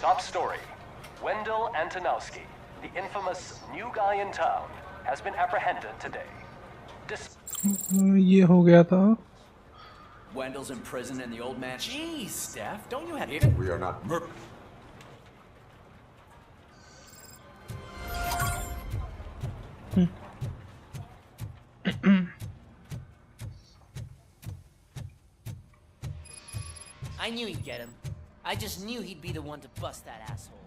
Top story. Wendell Antonowski, the infamous new guy in town, has been apprehended today. ये हो गया था. Wendell's in prison and the old man... Jeez, Steph, don't you have it? We are not... I knew he'd get him. I just knew he'd be the one to bust that asshole.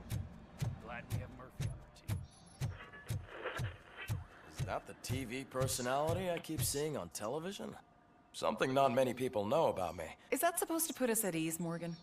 Glad we have Murphy on our team. Is that the TV personality I keep seeing on television? Something not many people know about me. Is that supposed to put us at ease, Morgan?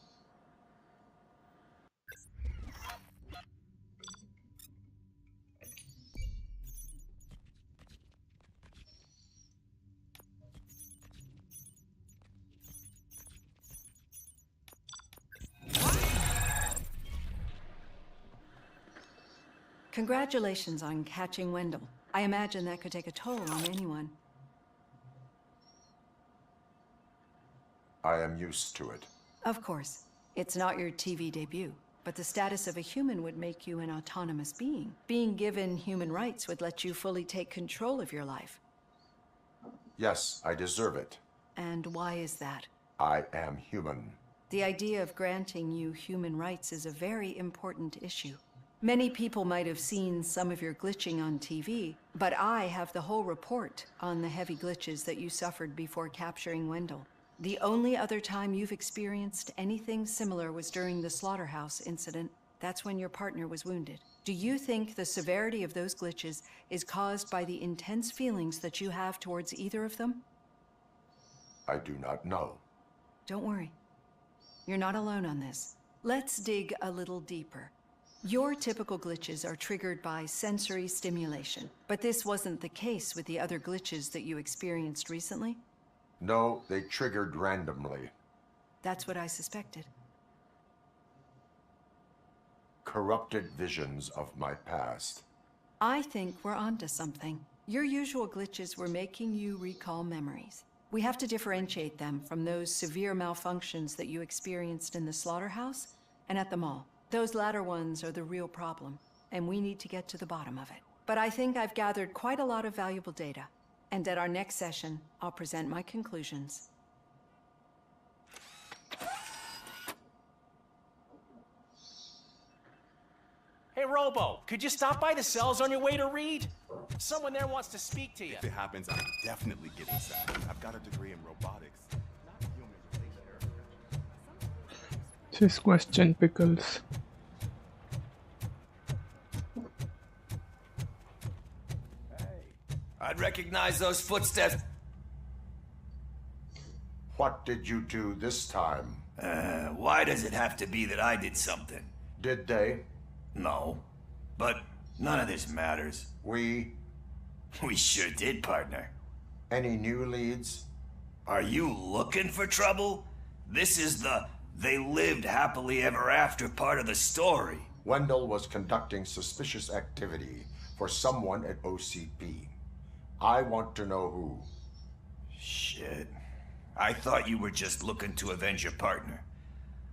Congratulations on catching Wendell. I imagine that could take a toll on anyone. I am used to it. Of course. It's not your TV debut, but the status of a human would make you an autonomous being. Being given human rights would let you fully take control of your life. Yes, I deserve it. And why is that? I am human. The idea of granting you human rights is a very important issue. Many people might have seen some of your glitching on TV, but I have the whole report on the heavy glitches that you suffered before capturing Wendell. The only other time you've experienced anything similar was during the slaughterhouse incident. That's when your partner was wounded. Do you think the severity of those glitches is caused by the intense feelings that you have towards either of them? I do not know. Don't worry. You're not alone on this. Let's dig a little deeper. Your typical glitches are triggered by sensory stimulation, but this wasn't the case with the other glitches that you experienced recently? No, they triggered randomly. That's what I suspected. Corrupted visions of my past. I think we're onto something. Your usual glitches were making you recall memories. We have to differentiate them from those severe malfunctions that you experienced in the slaughterhouse and at the mall. Those latter ones are the real problem, and we need to get to the bottom of it. But I think I've gathered quite a lot of valuable data, and at our next session, I'll present my conclusions. Hey, Robo, could you stop by the cells on your way to Reed? Someone there wants to speak to you. If it happens, I'm definitely getting sacked. I've got a degree in robotics. This question pickles. I'd recognize those footsteps. What did you do this time? Why does it have to be that I did something? Did they? No. But none of this matters. We sure did, partner. Any new leads? Are you looking for trouble? This is the they lived happily ever after part of the story. Wendell was conducting suspicious activity for someone at OCP. I want to know who. Shit. I thought you were just looking to avenge your partner.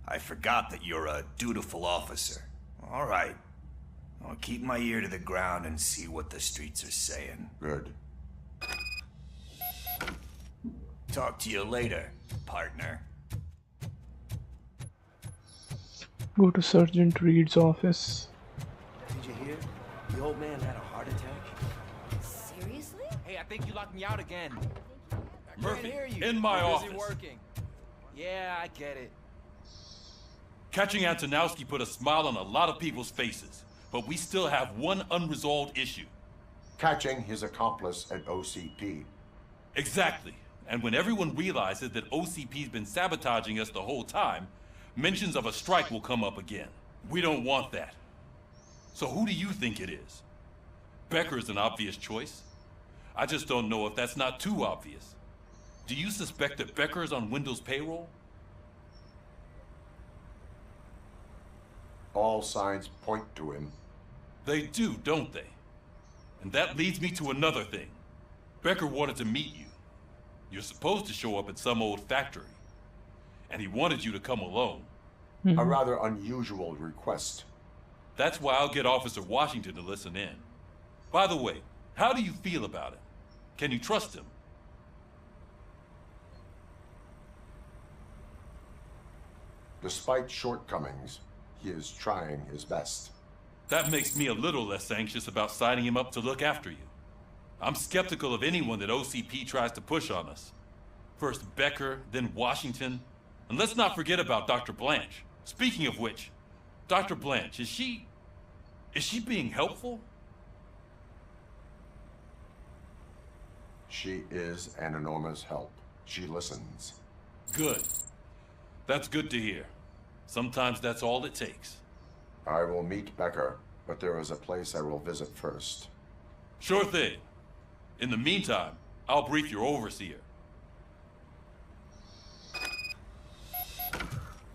I forgot that you're a dutiful officer. All right. I'll keep my ear to the ground and see what the streets are saying. Good. Talk to you later, partner. Go to Sergeant Reed's office. Did you hear? The old man had a heart attack. Seriously? Hey, I think you locked me out again. Murphy, Hear you. in my We're office. busy working. Yeah, I get it. Catching Antonowski put a smile on a lot of people's faces, but we still have one unresolved issue. Catching his accomplice at OCP. Exactly. And when everyone realizes that OCP's been sabotaging us the whole time, mentions of a strike will come up again. We don't want that. So who do you think it is? Becker is an obvious choice. I just don't know if that's not too obvious. Do you suspect that Becker is on Wendell's payroll? All signs point to him. They do, don't they? And that leads me to another thing. Becker wanted to meet you. You're supposed to show up at some old factory. And he wanted you to come alone. A rather unusual request. That's why I'll get Officer Washington to listen in. By the way, how do you feel about him? Can you trust him? Despite shortcomings, he is trying his best. That makes me a little less anxious about signing him up to look after you. I'm skeptical of anyone that OCP tries to push on us. First Becker, then Washington. And let's not forget about Dr. Blanche. Speaking of which, Dr. Blanche, is she being helpful? She is an enormous help. She listens. Good. That's good to hear. Sometimes that's all it takes. I will meet Becker, but there is a place I will visit first. Sure thing. In the meantime, I'll brief your overseer.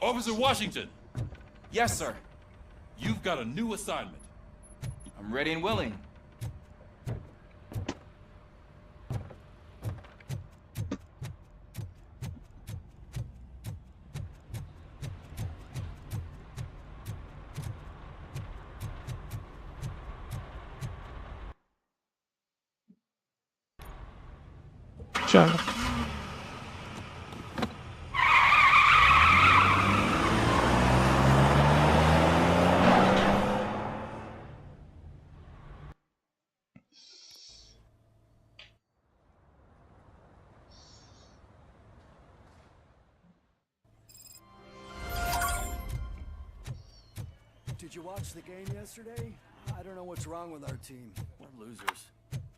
Officer Washington! Yes, sir. You've got a new assignment. I'm ready and willing. चलो Did you watch the game yesterday? I don't know what's wrong with our team. We're losers.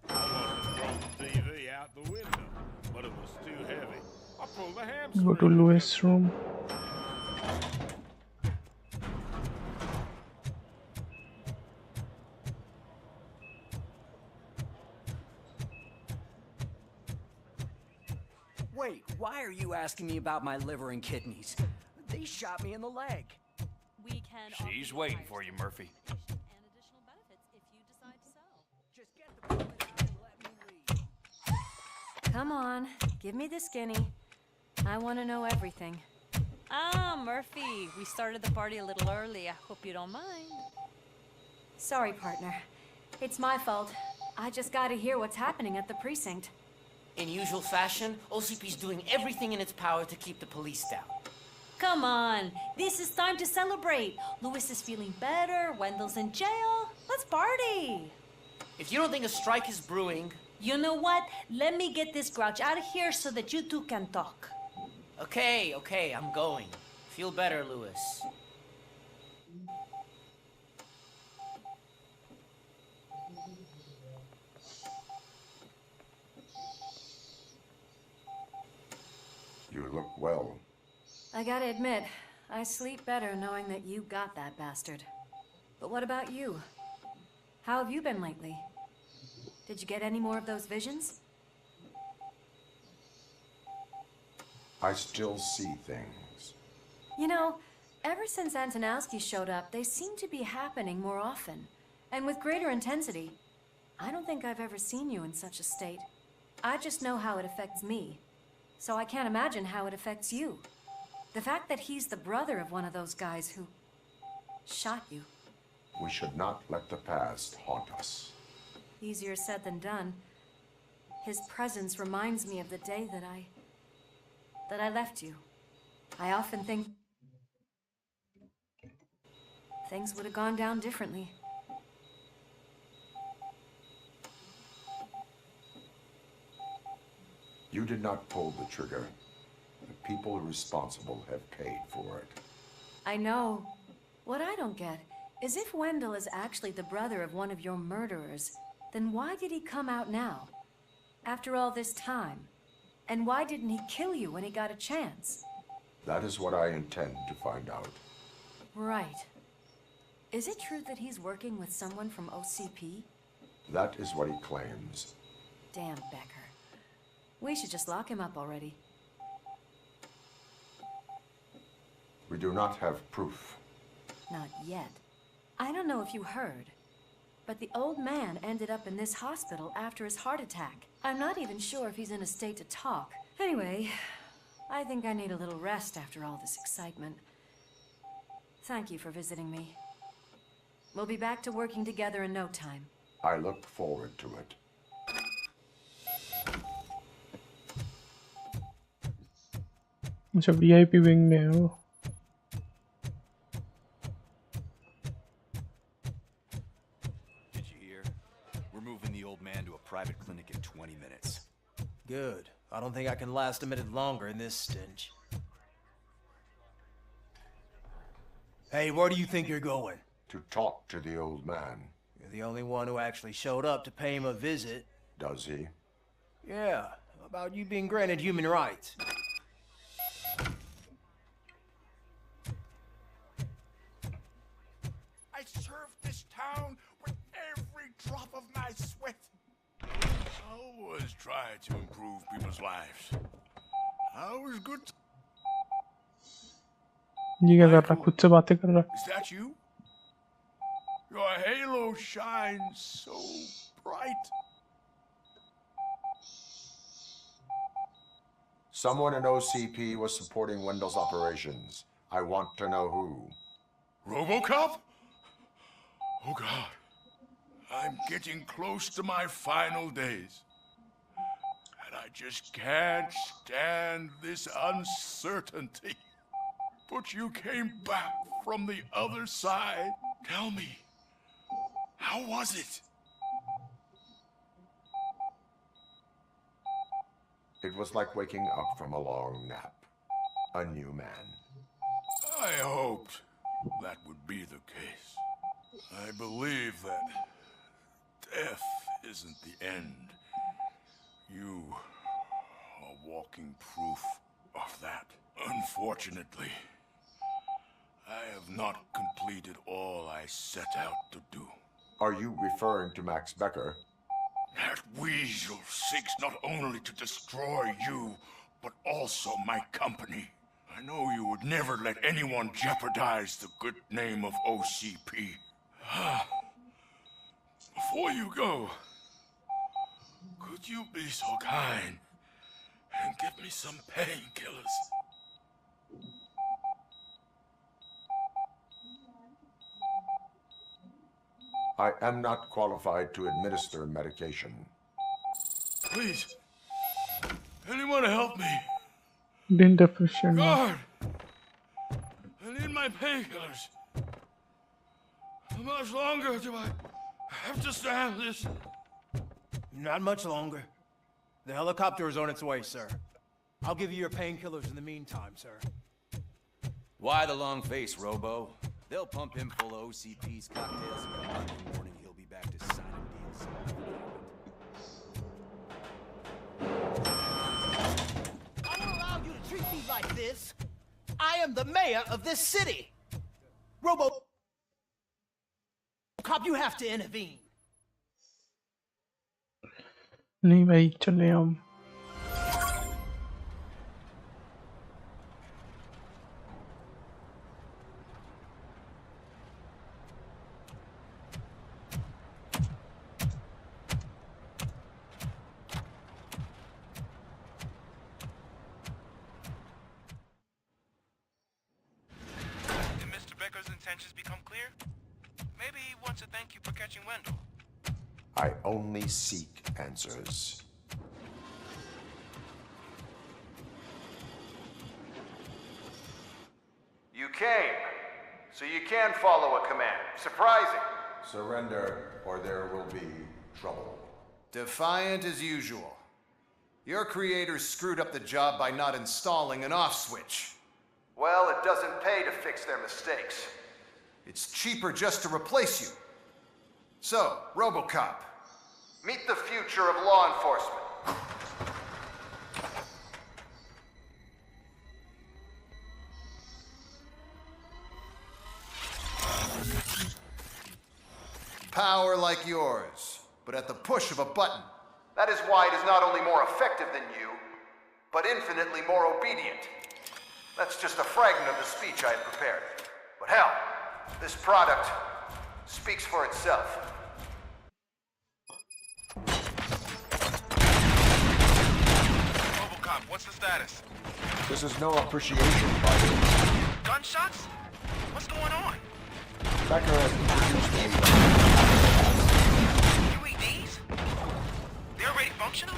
I wanted to throw the TV out the window, but it was too heavy. I pulled the hamstring. go to Louis' room. Wait, why are you asking me about my liver and kidneys? They shot me in the leg. We can. She's waiting for you, Murphy. And additional benefits if you decide to sell. Just get the permit and let me leave. Come on, give me the skinny. I want to know everything. Ah, Murphy, we started the party a little early. I hope you don't mind. Sorry, partner. It's my fault. I just gotta hear what's happening at the precinct. In usual fashion, OCP's doing everything in its power to keep the police down. Come on, this is time to celebrate. Louis is feeling better, Wendell's in jail. Let's party. If you don't think a strike is brewing... You know what? Let me get this grouch out of here so that you two can talk. Okay, I'm going. Feel better, Louis. You look well. I gotta admit, I sleep better knowing that you got that bastard. But what about you? How have you been lately? Did you get any more of those visions? I still see things. You know, ever since Antonowski showed up, they seem to be happening more often. And with greater intensity. I don't think I've ever seen you in such a state. I just know how it affects me. So I can't imagine how it affects you. The fact that he's the brother of one of those guys who shot you. We should not let the past haunt us. Easier said than done. His presence reminds me of the day that I left you. I often think things would have gone down differently. You did not pull the trigger. The people responsible have paid for it. I know. What I don't get is if Wendell is actually the brother of one of your murderers, then why did he come out now? After all this time? And why didn't he kill you when he got a chance? That is what I intend to find out. Right. Is it true that he's working with someone from OCP? That is what he claims. Damn Becker. We should just lock him up already. We do not have proof. Not yet. I don't know if you heard, but the old man ended up in this hospital after his heart attack. I'm not even sure if he's in a state to talk. Anyway, I think I need a little rest after all this excitement. Thank you for visiting me. We'll be back to working together in no time. I look forward to it. अच्छा VIP wing में है वो. Did you hear? We're moving the old man to a private clinic in 20 minutes. Good. I don't think I can last a minute longer in this stench. Hey, where do you think you're going? To talk to the old man. You're the only one who actually showed up to pay him a visit. Does he? Yeah, about you being granted human rights. I served this town with every drop of my sweat. I always try to improve people's lives. I was good. ये क्या कर रहा? खुद से बातें कर रहा. Is that you? Your halo shines so bright. Someone in OCP was supporting Wendell's operations. I want to know who. RoboCop? Oh God. I'm getting close to my final days. And I just can't stand this uncertainty. But you came back from the other side. Tell me, how was it? It was like waking up from a long nap. A new man. I hoped that would be the case. I believe that death isn't the end. You are walking proof of that. Unfortunately, I have not completed all I set out to do. Are you referring to Max Becker? That weasel seeks not only to destroy you, but also my company. I know you would never let anyone jeopardize the good name of OCP. Before you go, could you be so kind and give me some painkillers? I am not qualified to administer medication. Please, anyone help me? Didn't appreciate that. Guard! I need my painkillers. How much longer do I have to stand this? Not much longer. The helicopter is on its way, sir. I'll give you your painkillers in the meantime, sir. Why the long face, Robo? They'll pump him full of OCP's cocktails, and by Monday morning he'll be back to signing deals. I don't allow you to treat me like this. I am the mayor of this city. RoboCop, you have to intervene. नहीं भाई चले हम. Become clear? Maybe he wants to thank you for catching Wendell. I only seek answers. You came, so you can follow a command. Surprising. Surrender, or there will be trouble. Defiant as usual. Your creators screwed up the job by not installing an off switch. Well, it doesn't pay to fix their mistakes. It's cheaper just to replace you. So, RoboCop, meet the future of law enforcement. Power like yours, but at the push of a button. That is why it is not only more effective than you, but infinitely more obedient. That's just a fragment of the speech I had prepared. But hell, this product speaks for itself. RoboCop, what's the status? This is no appreciation party. Gunshots? What's going on? Becker has introduced me. UEDs? They're already functional?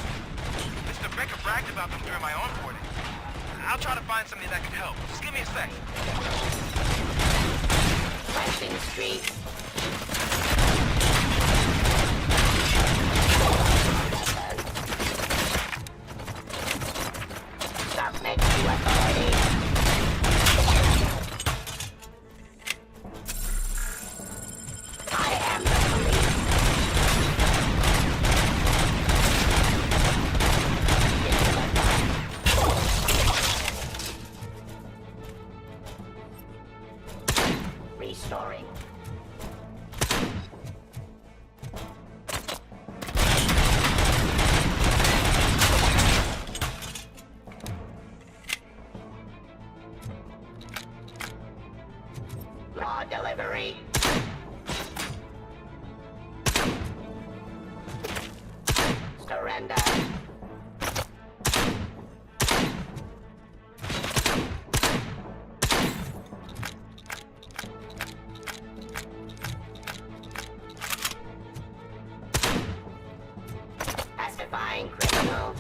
Mr. Becker bragged about them during my onboarding. I'll try to find something that could help. Just give me a sec. Lansing Street. Stop next to authority. I am the police. Restoring. Law delivery. Surrender. Pacifying criminal.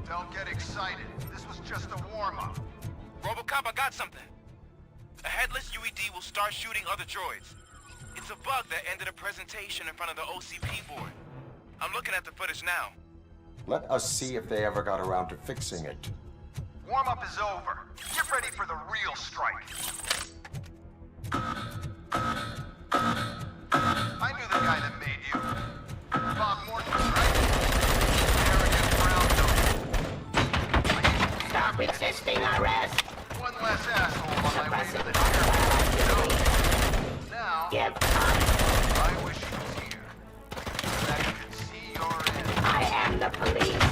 Don't get excited. This was just a warm-up. RoboCop, I got something. A headless UED will start shooting other droids. It's a bug that ended a presentation in front of the OCP board. I'm looking at the footage now. Let us see if they ever got around to fixing it. Warm-up is over. Get ready for the real strike. I knew the guy that made you. Bob Morton, right? Arrogant brown nose. Stop resisting arrest. One less asshole on my way to the Now, Give up. I wish he was here. That you could see your end. I am the police.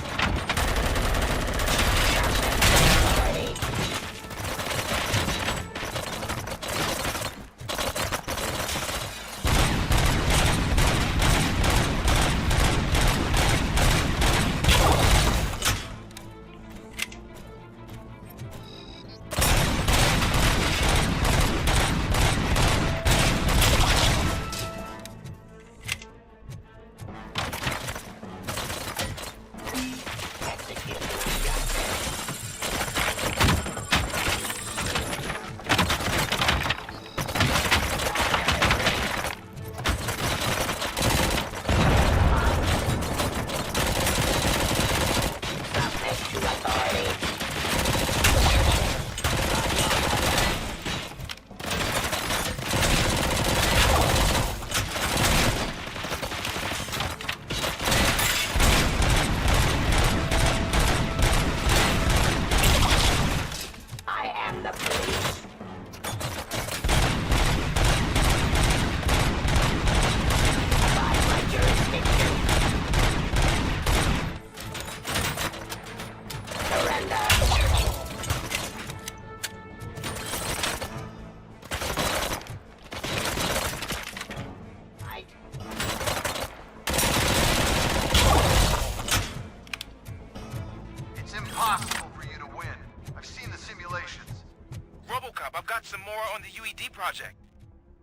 RoboCop, I've got some more on the UED project.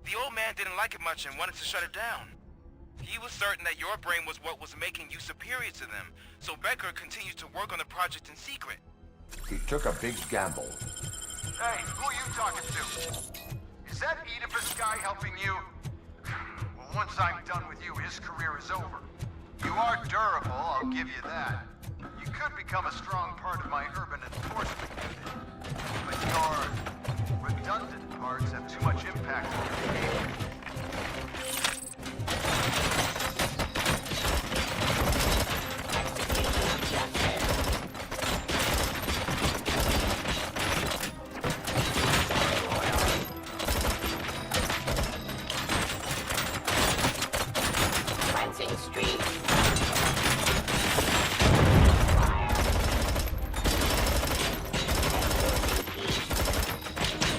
The old man didn't like it much and wanted to shut it down. He was certain that your brain was what was making you superior to them, so Becker continued to work on the project in secret. He took a big gamble. Hey, who are you talking to? Is that Oedipus guy helping you? Well, once I'm done with you, his career is over. You are durable, I'll give you that. You could become a strong part of my urban enforcement unit. But your redundant parts have too much impact on your behavior.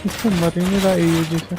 इसको मरेंगे का as से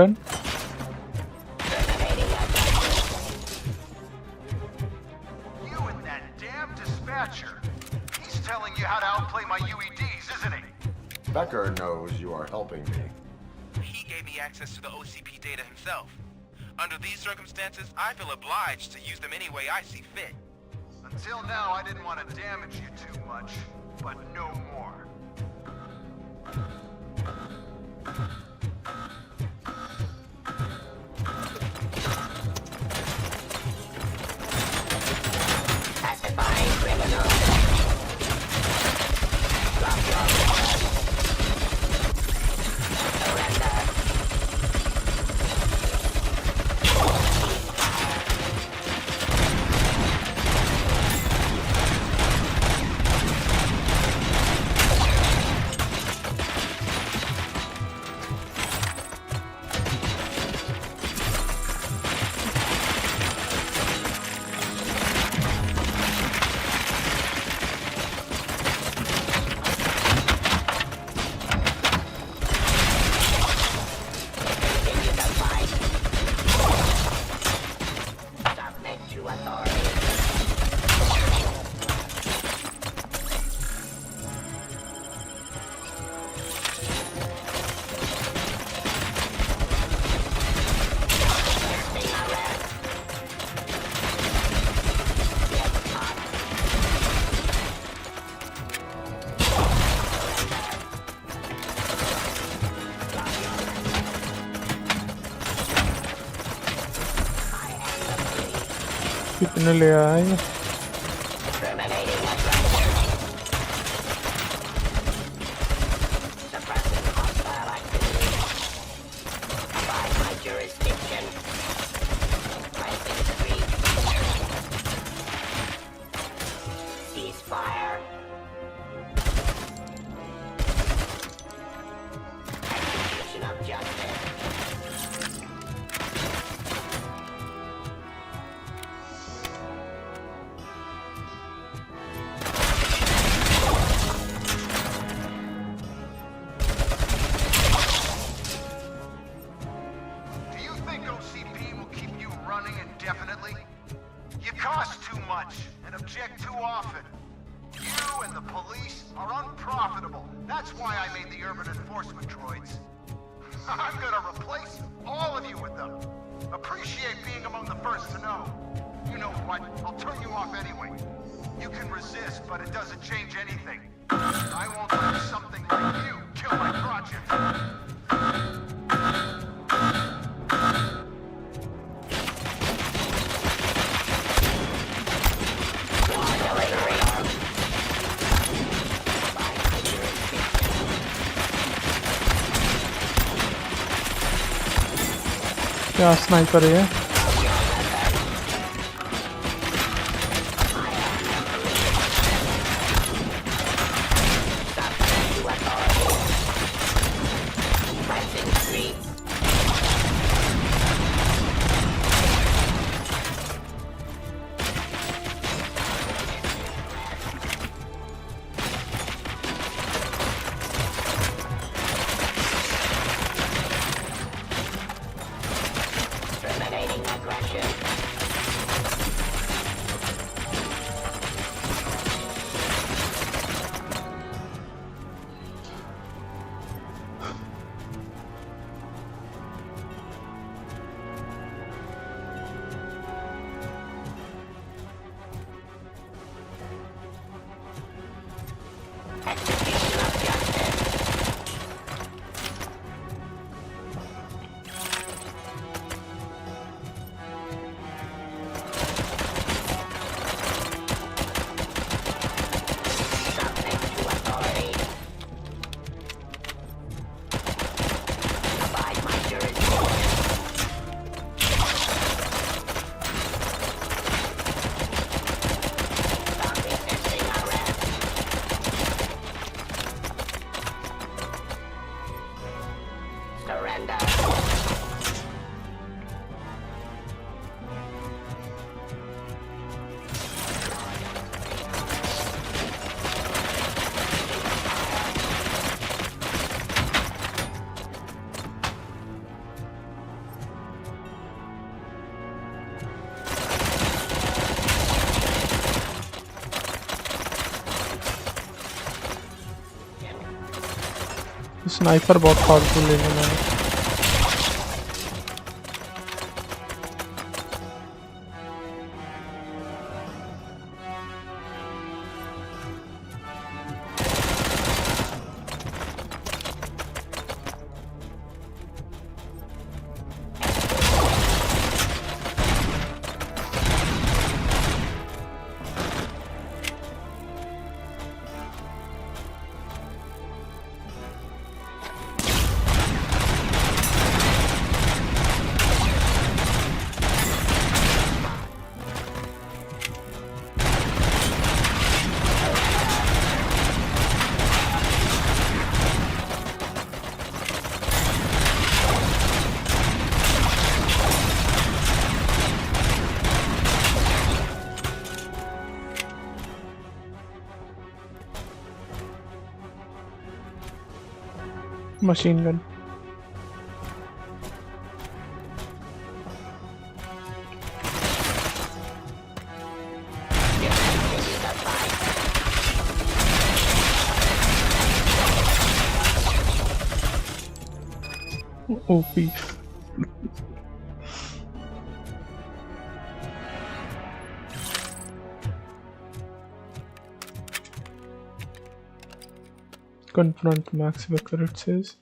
done. You and that damn dispatcher. He's telling you how to outplay my UEDs, isn't he? Becker knows you are helping me. He gave me access to the OCP data himself. Under these circumstances, I feel obliged to use them any way I see fit. Until now, I didn't want to damage you too much, but no more. Pacifying criminal. Drop your weapon. Surrender. कितने ले आए? क्या sniper है? Eliminating sniper बहुत फालतू लेने लगा। Machine gun. OP. Confront Max Becker, it says.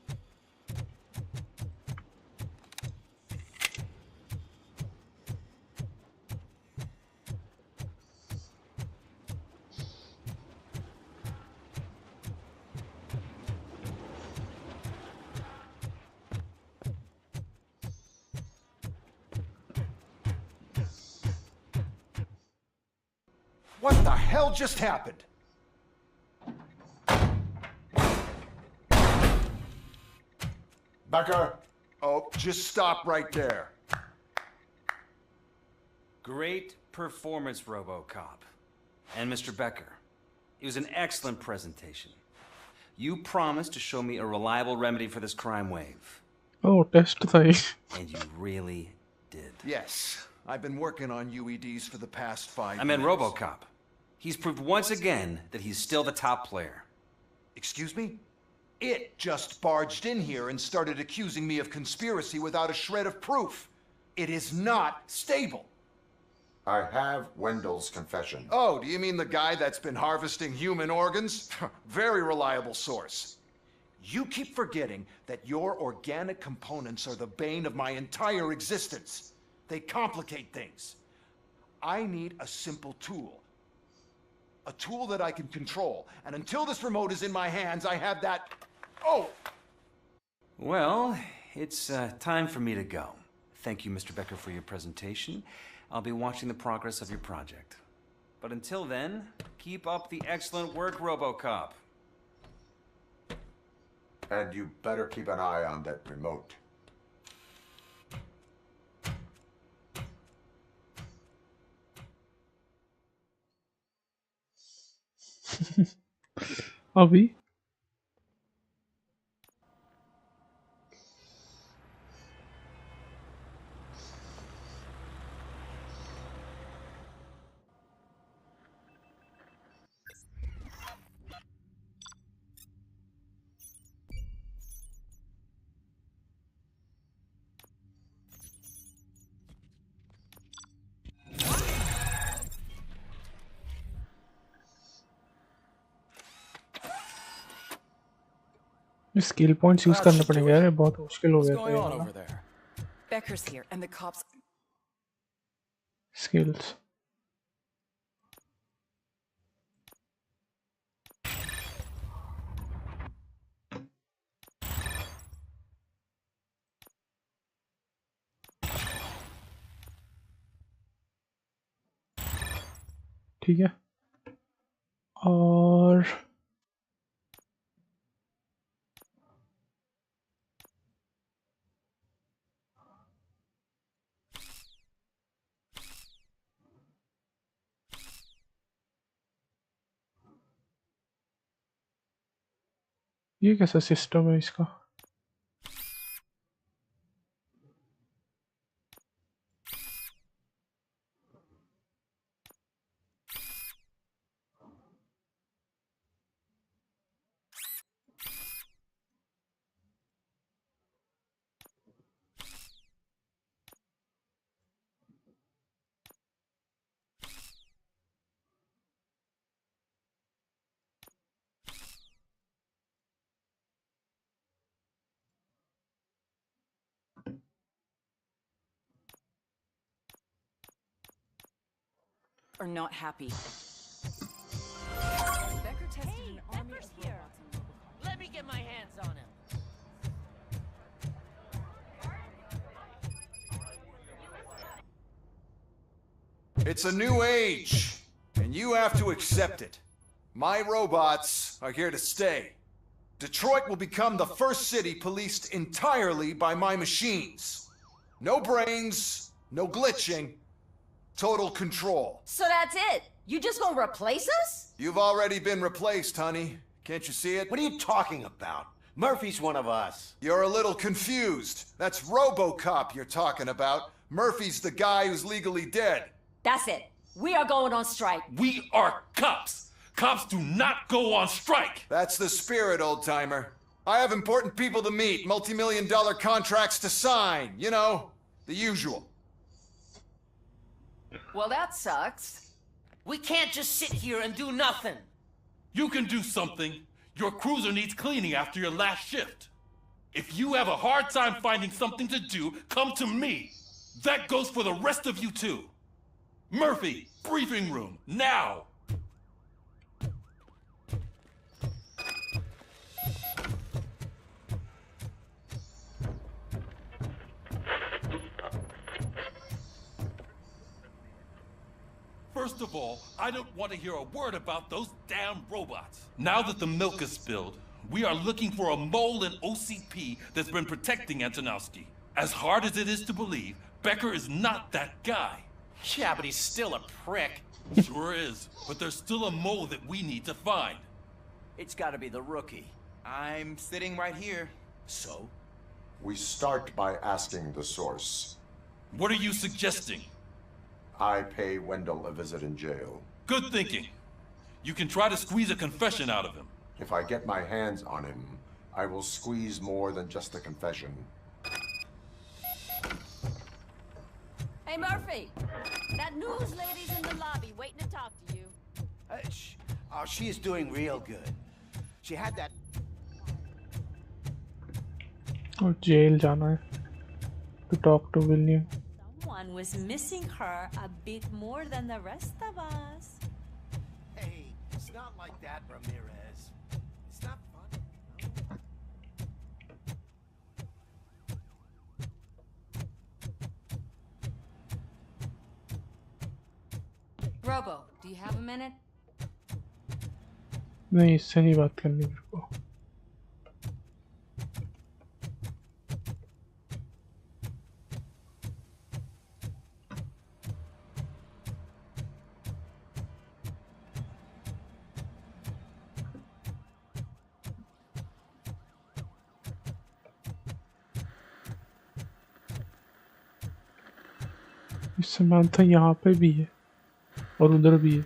What the hell just happened? Becker? Oh, just stop right there. Great performance, RoboCop. And Mr. Becker, it was an excellent presentation. You promised to show me a reliable remedy for this crime wave. Oh, test था ये. And you really did. Yes, I've been working on UEDs for the past 5 years. I meant RoboCop. He's proved once again that he's still the top player. Excuse me? It just barged in here and started accusing me of conspiracy without a shred of proof. It is not stable. I have Wendell's confession. Oh, do you mean the guy that's been harvesting human organs? Very reliable source. You keep forgetting that your organic components are the bane of my entire existence. They complicate things. I need a simple tool. A tool that I can control. And until this remote is in my hands, I have that... Oh! Well, it's time for me to go. Thank you, Mr. Becker, for your presentation. I'll be watching the progress of your project. But until then, keep up the excellent work, RoboCop. And you better keep an eye on that remote. अभी skill points use करने पड़ेंगे यार, बहुत मुश्किल हो गया था ये वाला. Becker's here and the cops. Skills. ठीक है और ये कैसा सिस्टम है इसका. are not happy. Becker tested an army of here. robots on RoboCop. Let me get my hands on him. It's a new age, and you have to accept it. My robots are here to stay. Detroit will become the first city policed entirely by my machines. No brains, no glitching, total control. So that's it? You just gonna replace us? You've already been replaced, honey. Can't you see it? What are you talking about? Murphy's one of us. You're a little confused. That's RoboCop you're talking about. Murphy's the guy who's legally dead. That's it. We are going on strike. We are cops. Cops do not go on strike. That's the spirit, old-timer. I have important people to meet, multi-million-dollar contracts to sign. You know, the usual. Well, that sucks. We can't just sit here and do nothing. You can do something. Your cruiser needs cleaning after your last shift. If you have a hard time finding something to do, come to me. That goes for the rest of you too. Murphy, briefing room, now! First of all, I don't want to hear a word about those damn robots. Now that the milk is spilled, we are looking for a mole in OCP that's been protecting Antonowski. As hard as it is to believe, Becker is not that guy. Yeah, but he's still a prick. Sure is, but there's still a mole that we need to find. It's gotta be the rookie. I'm sitting right here. So? We start by asking the source. What are you suggesting? I pay Wendell a visit in jail. Good thinking. You can try to squeeze a confession out of him. If I get my hands on him, I will squeeze more than just a confession. Hey, Murphy! That news lady's in the lobby waiting to talk to you. Oh, she is doing real good. She had that... और jail जाना है to talk to William. Someone was missing her a bit more than the rest of us. Hey, it's not like that, Ramirez. It's not fun. Robo, do you have a minute? नहीं इससे नहीं बात करनी मेरे को. Samantha यहाँ पे भी है और उधर भी है.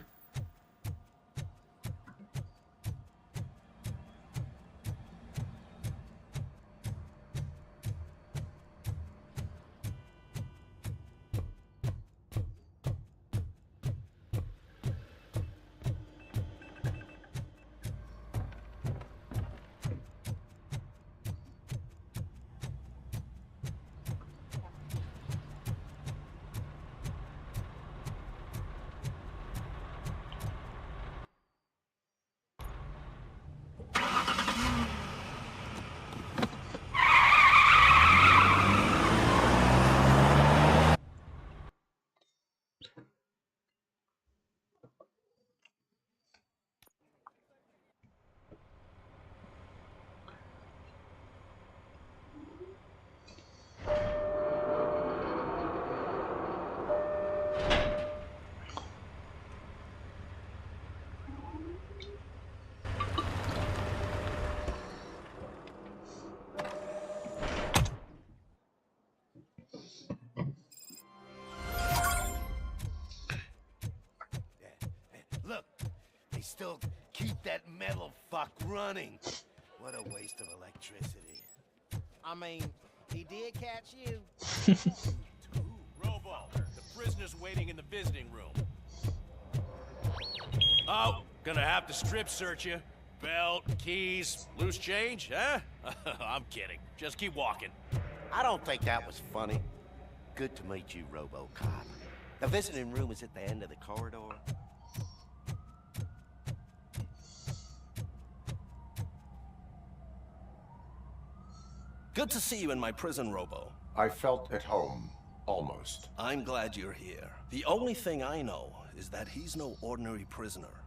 Still keep that metal fuck running. What a waste of electricity. I mean, he did catch you. Robo, the prisoner's waiting in the visiting room. Oh, gonna have to strip search you. Belt, keys, loose change, huh? I'm kidding. Just keep walking. I don't think that was funny. Good to meet you, RoboCop. The visiting room is at the end of the corridor. Good to see you in my prison, Robo. I felt at home, almost. I'm glad you're here. The only thing I know is that he's no ordinary prisoner.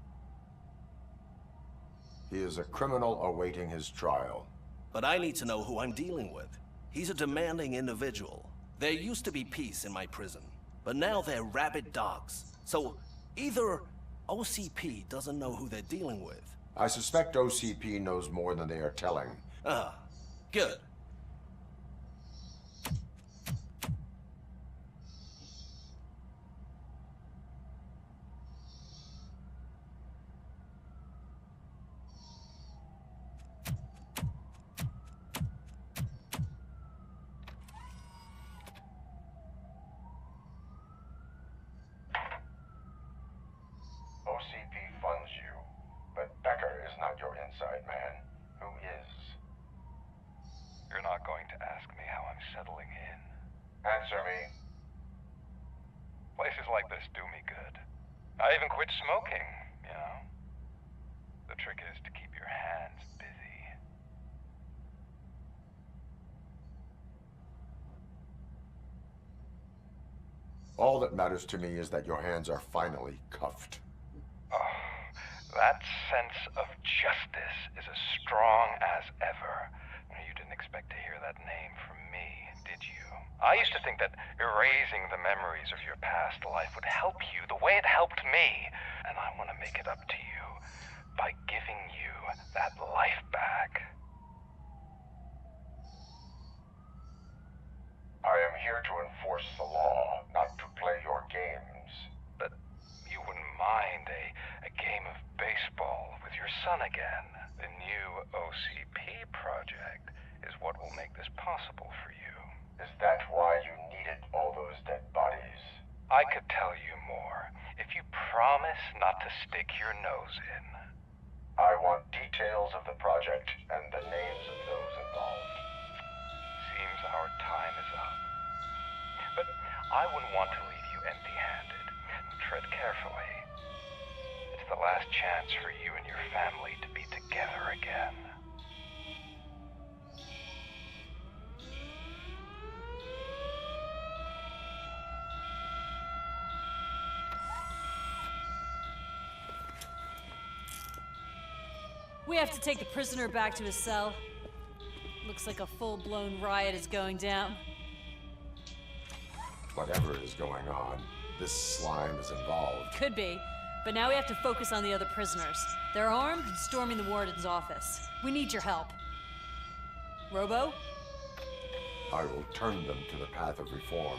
He is a criminal awaiting his trial. But I need to know who I'm dealing with. He's a demanding individual. There used to be peace in my prison, but now they're rabid dogs. So either OCP doesn't know who they're dealing with. I suspect OCP knows more than they are telling. Ah, good. OCP funds you, but Becker is not your inside man. Who is? You're not going to ask me how I'm settling in. Answer me. Places like this do me good. I even quit smoking, you know? The trick is to keep your hands busy. All that matters to me is that your hands are finally cuffed. Oh, that sense of justice is as strong as ever. You didn't expect to hear that name from me, did you? I used to think that erasing the memories of your past life would help you the way it helped me. And I want to make it up to you by giving you that life back. I am here to enforce the law, not to play your games. But you wouldn't mind a game of baseball with your son again. The new OCP project is what will make this possible for you. Is that why you needed all those dead bodies? I could tell you more if you promise not to stick your nose in. I want details of the project and the names of those involved. Seems our time is up. But I wouldn't want to leave you empty-handed. Tread carefully. It's the last chance for you and your family to be together again. We have to take the prisoner back to his cell. Looks like a full-blown riot is going down. Whatever is going on, this slime is involved. Could be, but now we have to focus on the other prisoners. They're armed and storming the warden's office. We need your help. Robo? I will turn them to the path of reform.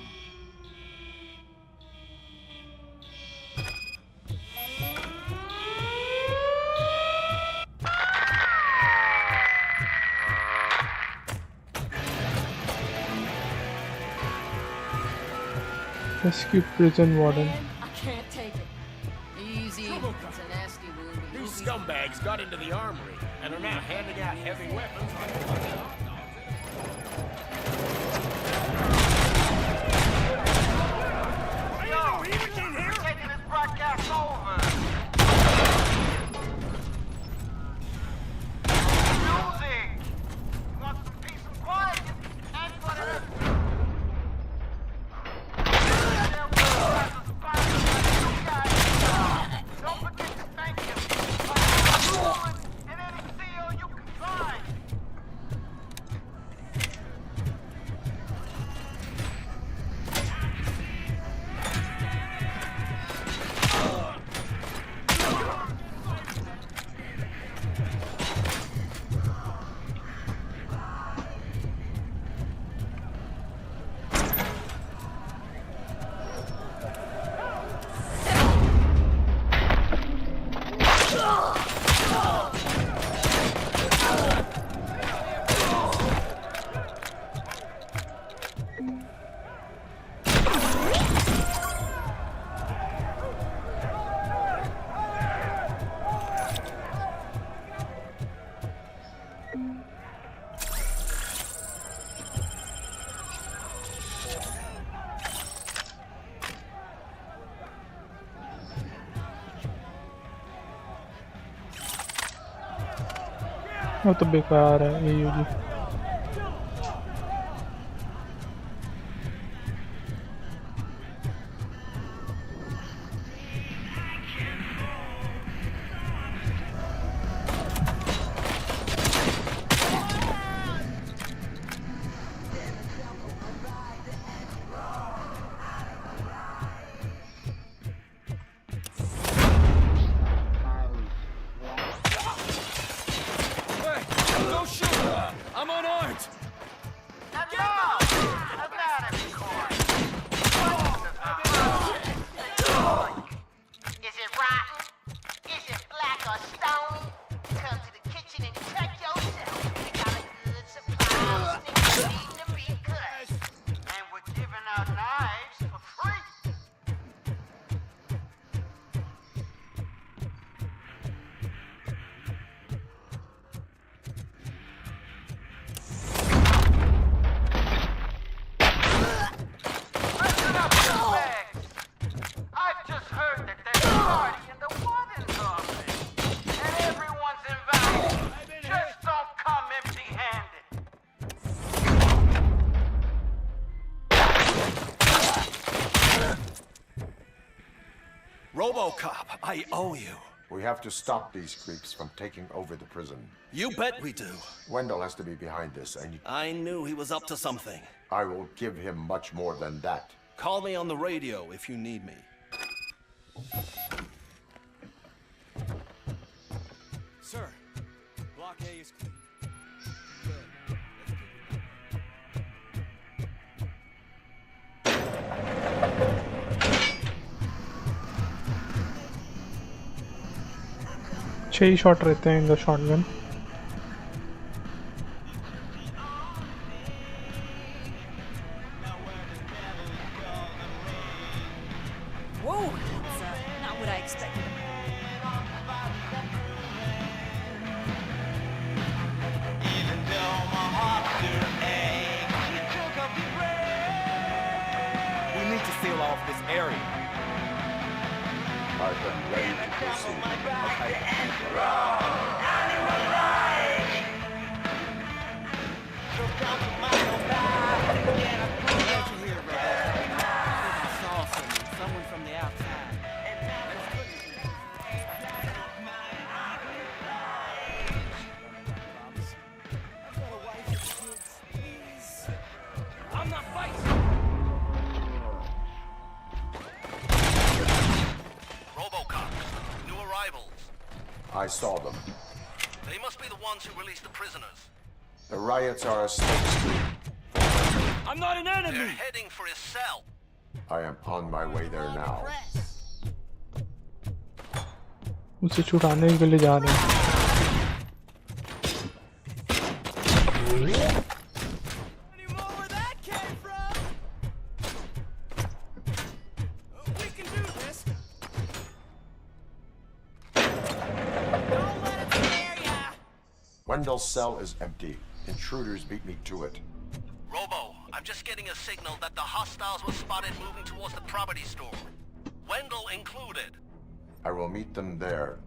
Rescue prison warden. I can't take it. Easy. It's a nasty wound. These scumbags got into the armory and are now handing out heavy weapons like fucking hot dogs. Yo, he in here taking this broadcast over. Music. You want some peace and quiet? And whatever. Don't forget to thank him. And any CEO you can find. वो तो बेकार है AUG. I'm unarmed! Is it rotten? Is it black or stony? Come to the kitchen and check yourself. We got a good supply of sticks needing to be cut. And we're giving out knives for free. Listen up, douchebags. I've just heard that there's a party in the warden's office. And everyone's invited. Just don't come empty-handed. RoboCop, I owe you. We have to stop these creeps from taking over the prison. You bet we do. Wendell has to be behind this, and I knew he was up to something. I will give him much more than that. Call me on the radio if you need me. Sir, Block A is clean. छह ही shot रहते हैं in the shotgun. Whoa! That's not what I expected. We need to seal off this area. I've been ready to proceed. Someone from the outside. I'm not fighting! RoboCop, new arrivals. I saw them. They must be the ones who released the prisoners. The riots are a smokescreen. I'm not an enemy! They're heading for his cell. I am on my way there now. उसे छुड़ाने के लिए जा रहे हैं. Where that came from? We can do this. Don't let it scare ya. Wendell's cell is empty. Intruders beat me to it. Robo, I'm just getting a signal that the hostiles were spotted moving towards the property store. Wendell included. I will meet them there.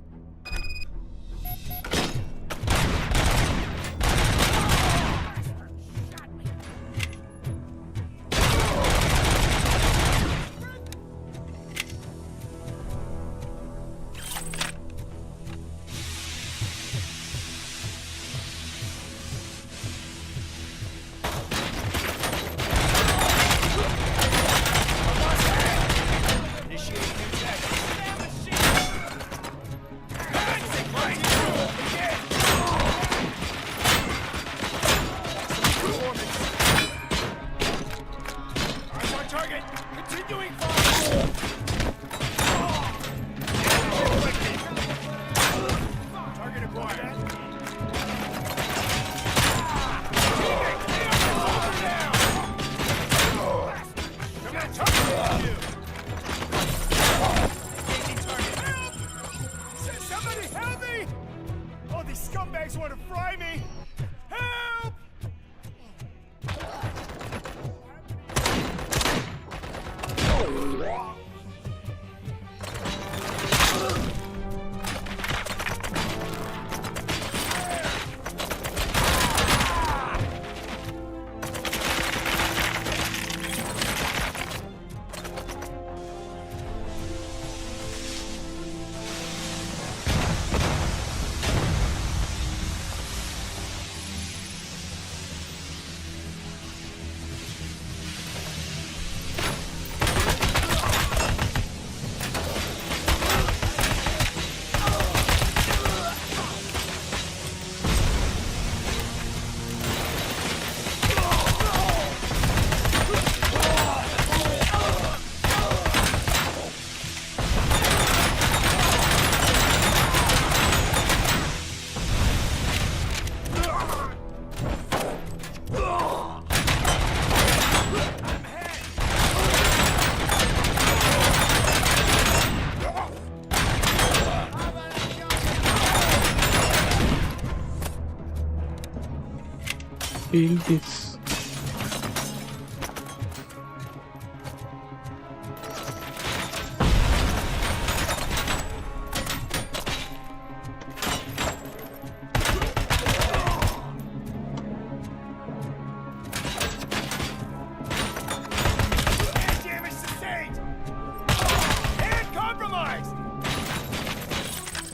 scumbags want to fry me! Help! Build this. Damage sustained! And compromised! Damage sustained!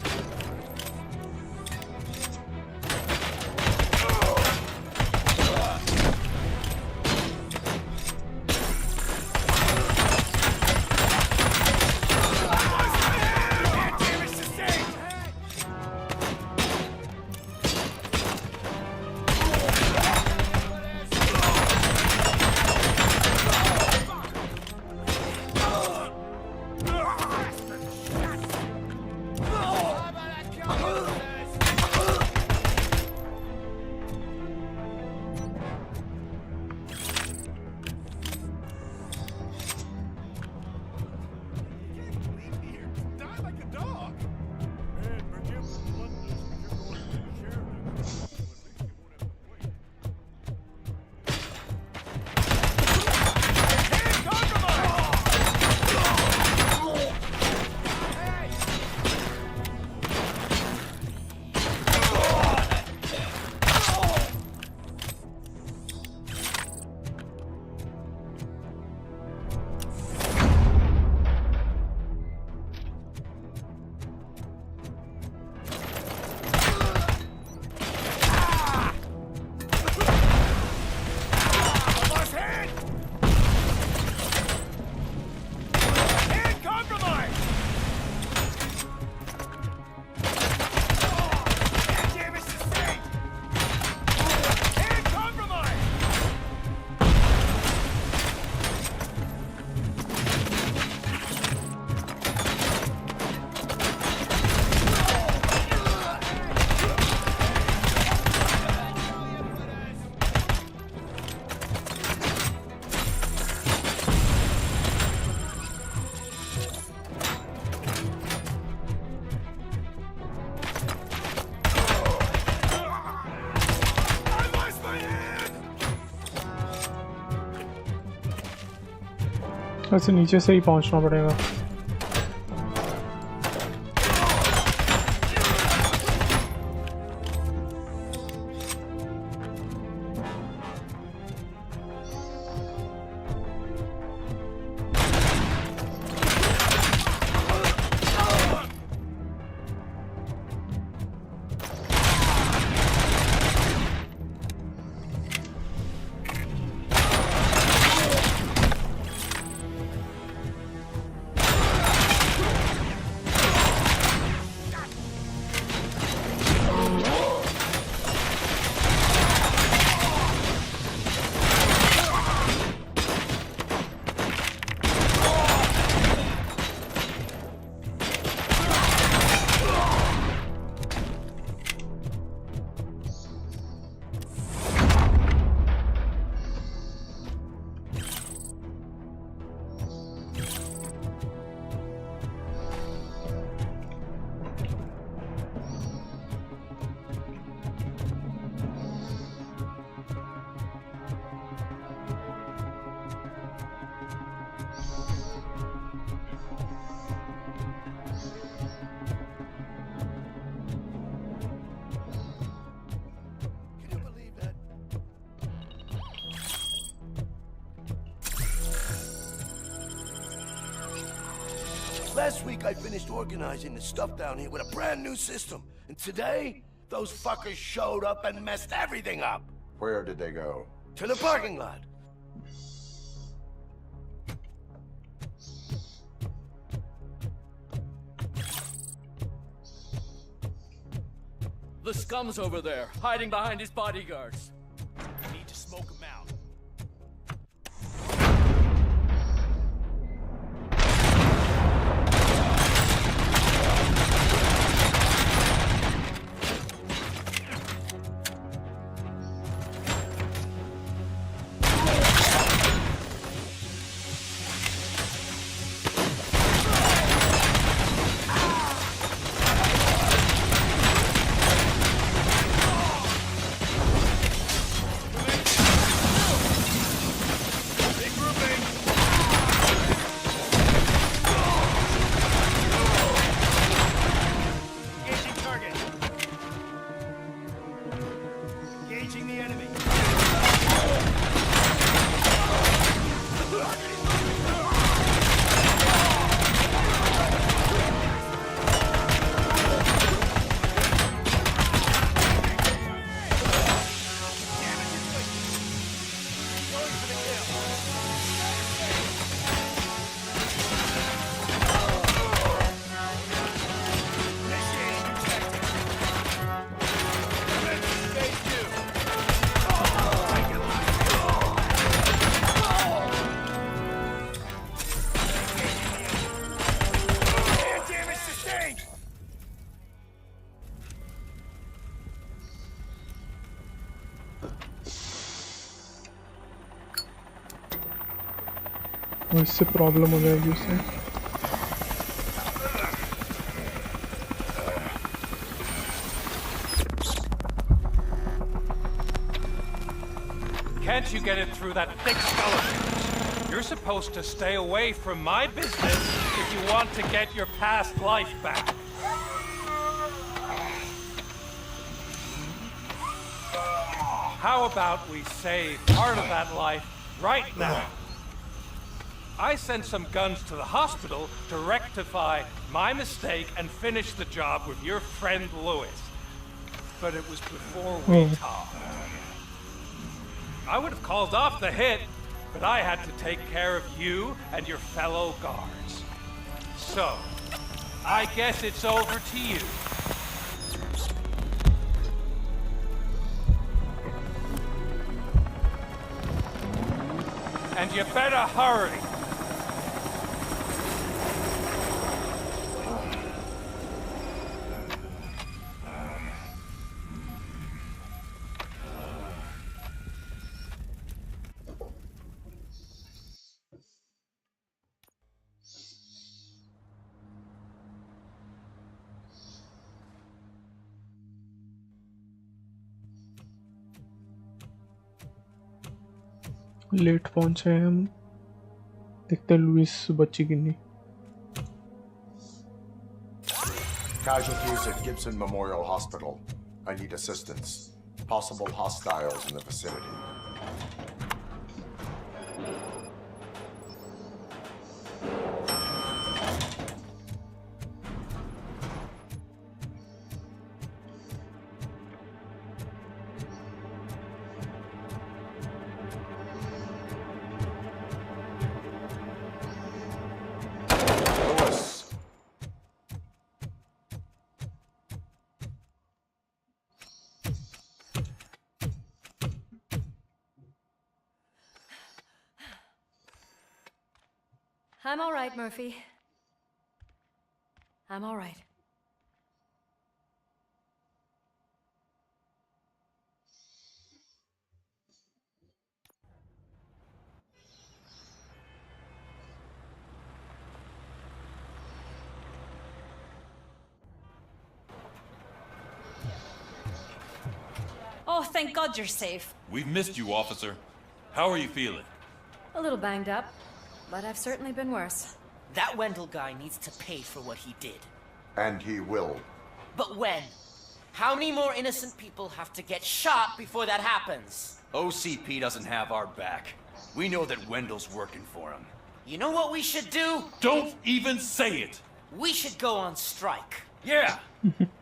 ऐसे नीचे से ही पहुंचना पड़ेगा. Last week I finished organizing the stuff down here with a brand new system. And today, those fuckers showed up and messed everything up. Where did they go? To the parking lot. The scum's over there, hiding behind his bodyguards. We need to smoke him out. Engaging the enemy. और इससे problem हो जाएगी उसे. Can't you get it through that thick skull of yours? You're supposed to stay away from my business if you want to get your past life back. How about we save part of that life right now? I sent some guns to the hospital to rectify my mistake and finish the job with your friend Louis. But it was before we talked. I would have called off the hit, but I had to take care of you and your fellow guards. So, I guess it's over to you. And you better hurry. Late पहुंचे हैं हम. देखते हैं Louis बच्ची की नहीं. Casualties at Gibson Memorial Hospital. I need assistance. Possible hostiles in the vicinity. I'm all right, Murphy. I'm all right. Oh, thank God you're safe. We've missed you, officer. How are you feeling? A little banged up, but I've certainly been worse. That Wendell guy needs to pay for what he did. And he will. But when? How many more innocent people have to get shot before that happens? OCP doesn't have our back. We know that Wendell's working for him. You know what we should do? Don't even say it! We should go on strike. Yeah!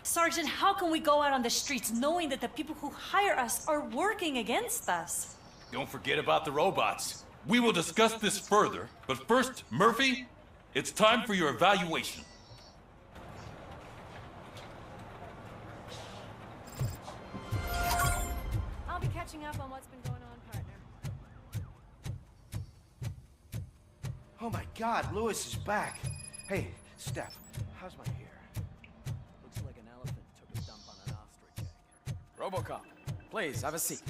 Sergeant, how can we go out on the streets knowing that the people who hire us are working against us? Don't forget about the robots. We will discuss this further, but first, Murphy, it's time for your evaluation. I'll be catching up on what's been going on, partner. Oh my God, Louis is back. Hey, Steph, how's my hair? Looks like an elephant took a dump on an ostrich egg. RoboCop, please, have a seat.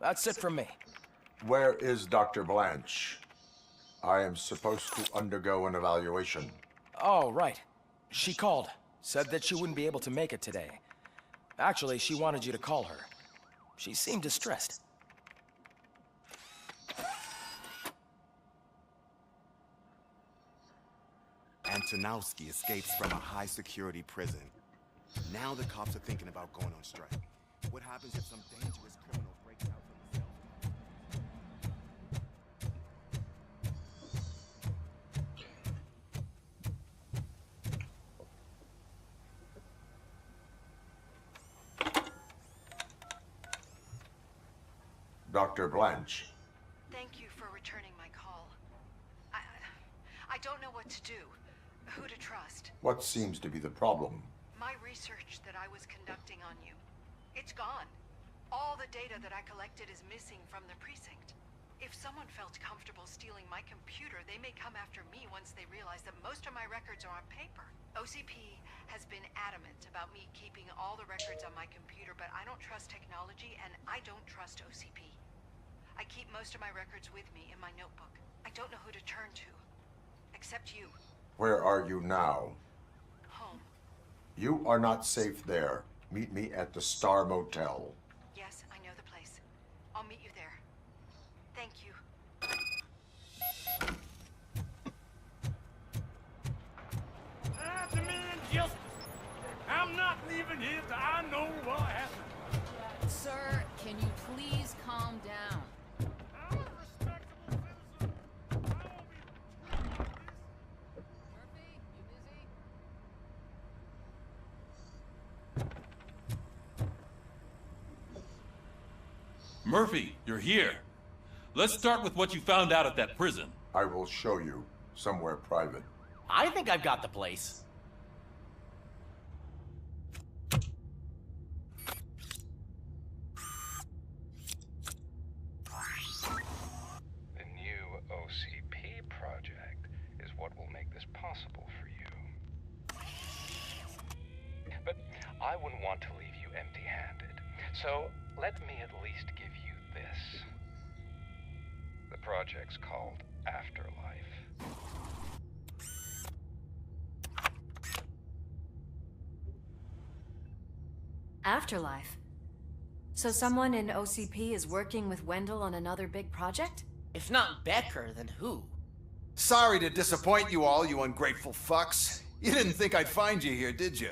That's it from me. Where is Dr. Blanche? I am supposed to undergo an evaluation. Oh, right. She called. Said that she wouldn't be able to make it today. Actually, she wanted you to call her. She seemed distressed. Antonowski escapes from a high-security prison. Now the cops are thinking about going on strike. What happens if some dangerous criminal breaks out from the cell? Dr. Blanche. Thank you for returning my call. I don't know what to do. Who to trust. What seems to be the problem? My research that I was conducting on you. It's gone. All the data that I collected is missing from the precinct. If someone felt comfortable stealing my computer, they may come after me once they realize that most of my records are on paper. OCP has been adamant about me keeping all the records on my computer, but I don't trust technology and I don't trust OCP. I keep most of my records with me in my notebook. I don't know who to turn to, except you. Where are you now? Home. You are not safe there. Meet me at the Star Motel. Yes, I know the place. I'll meet you there. Thank you. I demand justice. I'm not leaving here till I know what happened. Sir, can you please calm down? Murphy, you're here. Let's start with what you found out at that prison. I will show you somewhere private. I think I've got the place. The new OCP project is what will make this possible for you. But I wouldn't want to leave you empty-handed. So let me at least give you this. The project's called Afterlife. Afterlife? So someone in OCP is working with Wendell on another big project? If not Becker, then who? Sorry to disappoint you all, you ungrateful fucks. You didn't think I'd find you here, did you?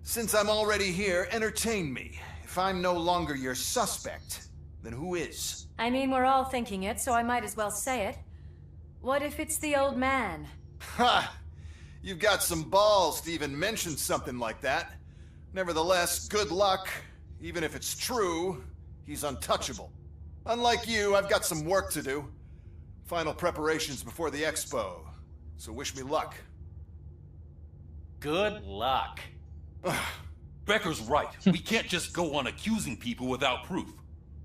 Since I'm already here, entertain me. If I'm no longer your suspect, then who is? I mean, we're all thinking it, so I might as well say it. What if it's the old man? Ha! You've got some balls to even mention something like that. Nevertheless, good luck. Even if it's true, he's untouchable. Unlike you, I've got some work to do. Final preparations before the expo. So wish me luck. Good luck. Becker's right. We can't just go on accusing people without proof.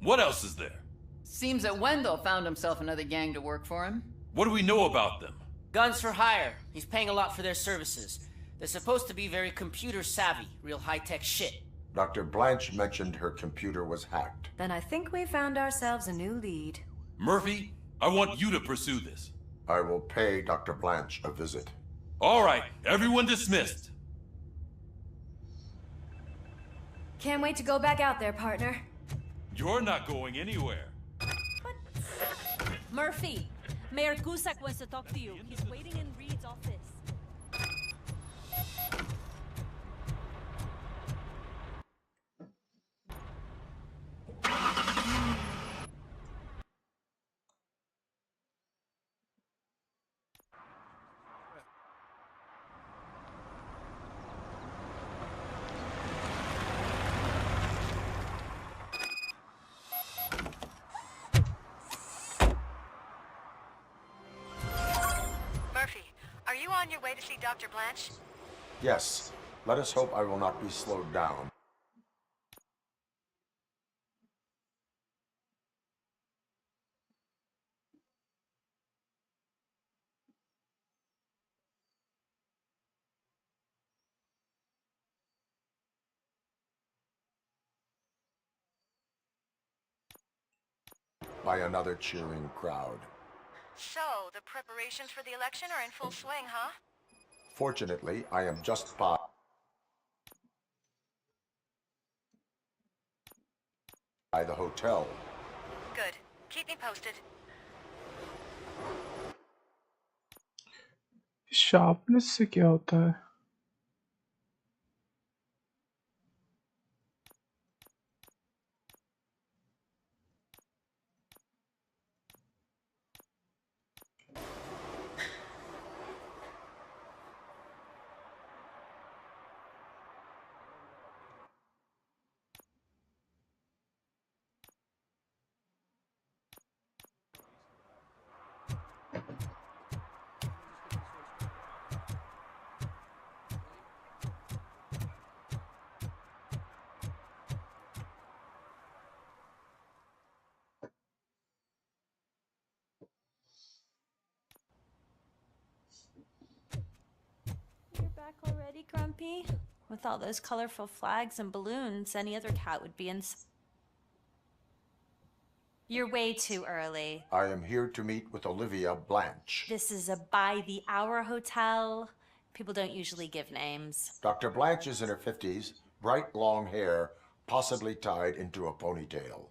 What else is there? Seems that Wendell found himself another gang to work for him. What do we know about them? Guns for hire. He's paying a lot for their services. They're supposed to be very computer savvy, real high-tech shit. Dr. Blanche mentioned her computer was hacked. Then I think we found ourselves a new lead. Murphy, I want you to pursue this. I will pay Dr. Blanche a visit. All right, everyone dismissed. Can't wait to go back out there, partner. You're not going anywhere. Murphy, Mayor Cusack wants to talk to you. He's waiting in Reed's office. Murphy, are you on your way to see Dr. Blanche? Yes. Let us hope I will not be slowed down. by another cheering crowd. So, the preparations for the election are in full swing, huh? Fortunately, I am just by the hotel. Good. Keep me posted. Sharpness से क्या होता है? You're back already, Grumpy? With all those colorful flags and balloons, any other cat would be in. You're way too early. I am here to meet with Olivia Blanche. This is a by-the-hour hotel. People don't usually give names. Dr. Blanche is in her 50s, bright long hair, possibly tied into a ponytail.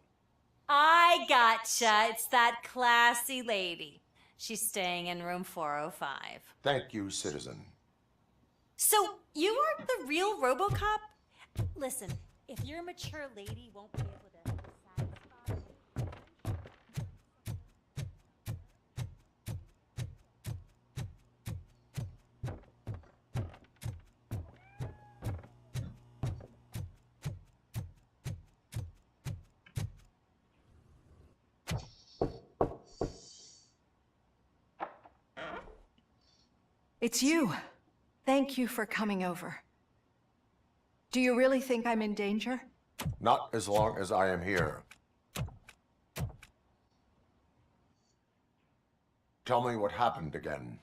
I gotcha. It's that classy lady. She's staying in room 405. Thank you, citizen. So, you aren't the real RoboCop? Listen, if your mature lady won't be able to It's you. Thank you for coming over. Do you really think I'm in danger? Not as long as I am here. Tell me what happened again.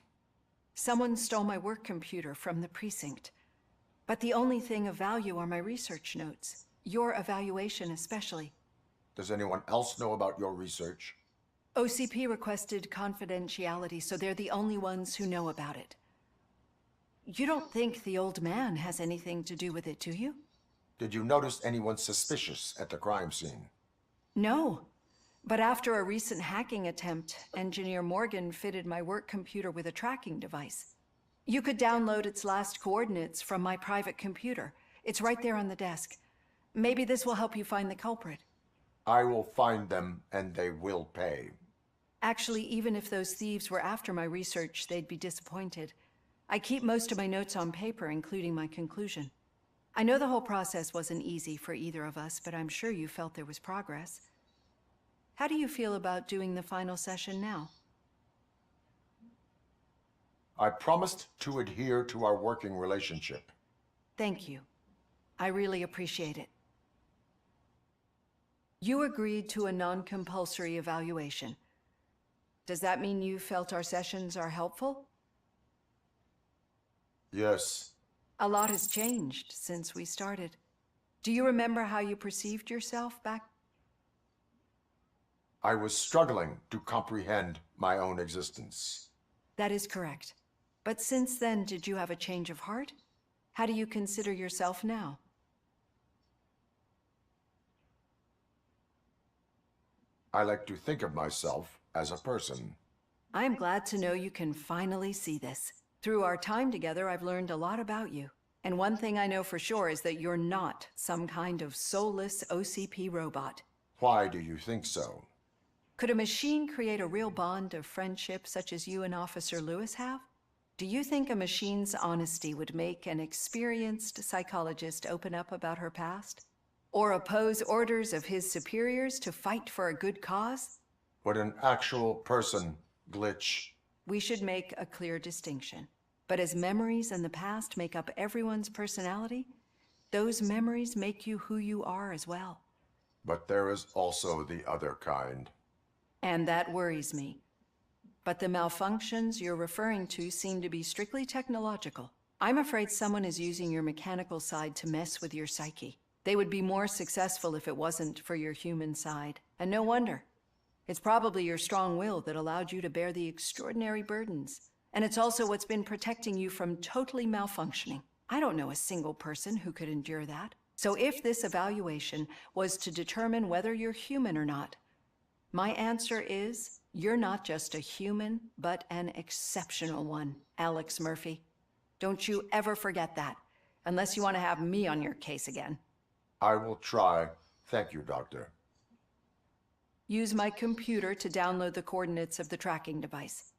Someone stole my work computer from the precinct. But the only thing of value are my research notes. Your evaluation especially. Does anyone else know about your research? OCP requested confidentiality, so they're the only ones who know about it. You don't think the old man has anything to do with it, do you? Did you notice anyone suspicious at the crime scene? No. But after a recent hacking attempt, Engineer Morgan fitted my work computer with a tracking device. You could download its last coordinates from my private computer. It's right there on the desk. Maybe this will help you find the culprit. I will find them, and they will pay. Actually, even if those thieves were after my research, they'd be disappointed. I keep most of my notes on paper, including my conclusion. I know the whole process wasn't easy for either of us, but I'm sure you felt there was progress. How do you feel about doing the final session now? I promised to adhere to our working relationship. Thank you. I really appreciate it. You agreed to a non-compulsory evaluation. Does that mean you felt our sessions are helpful? Yes. A lot has changed since we started. Do you remember how you perceived yourself back? I was struggling to comprehend my own existence. That is correct. But since then, did you have a change of heart? How do you consider yourself now? I like to think of myself as a person. I am glad to know you can finally see this. Through our time together, I've learned a lot about you. And one thing I know for sure is that you're not some kind of soulless OCP robot. Why do you think so? Could a machine create a real bond of friendship such as you and Officer Lewis have? Do you think a machine's honesty would make an experienced psychologist open up about her past? Or oppose orders of his superiors to fight for a good cause? Would an actual person glitch? We should make a clear distinction. But as memories in the past make up everyone's personality, those memories make you who you are as well. But there is also the other kind. And that worries me. But the malfunctions you're referring to seem to be strictly technological. I'm afraid someone is using your mechanical side to mess with your psyche. They would be more successful if it wasn't for your human side. And no wonder. It's probably your strong will that allowed you to bear the extraordinary burdens. And it's also what's been protecting you from totally malfunctioning. I don't know a single person who could endure that. So if this evaluation was to determine whether you're human or not, my answer is you're not just a human, but an exceptional one, Alex Murphy. Don't you ever forget that, unless you want to have me on your case again. I will try. Thank you, Doctor. Use my computer to download the coordinates of the tracking device.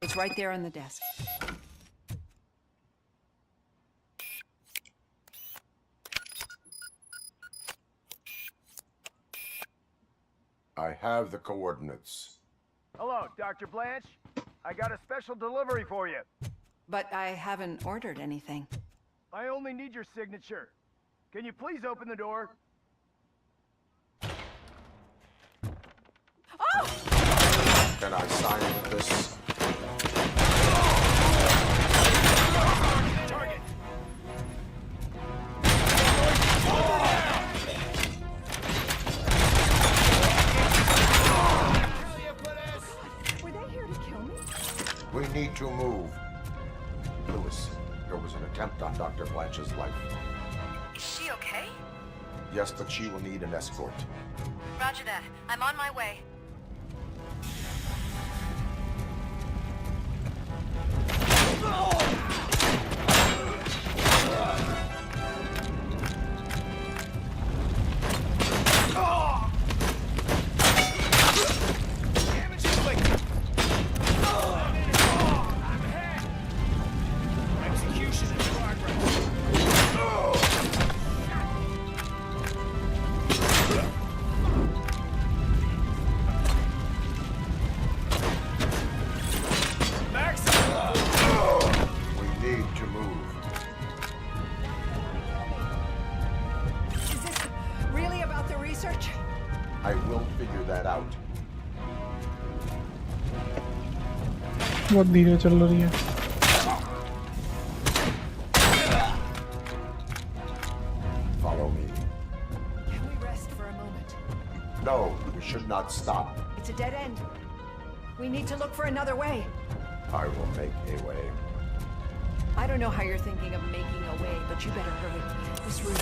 It's right there on the desk. I have the coordinates. Hello, Dr. Blanche. I got a special delivery for you. But I haven't ordered anything. I only need your signature. Can you please open the door? Oh! Can I sign this? Target! Were they here to kill me? We need to move. Lewis, there was an attempt on Dr. Blanche's life. Is she okay? Yes, but she will need an escort. Roger that. I'm on my way. Execution in progress. We need to move. Is this really about the research? I will figure that out. बहुत धीरे चल रही है. Follow me. Can we rest for a moment? No, we should not stop. It's a dead end. We need to look for another way. I will make a way. I don't know how you're thinking of making a way, but you better hurry. This room.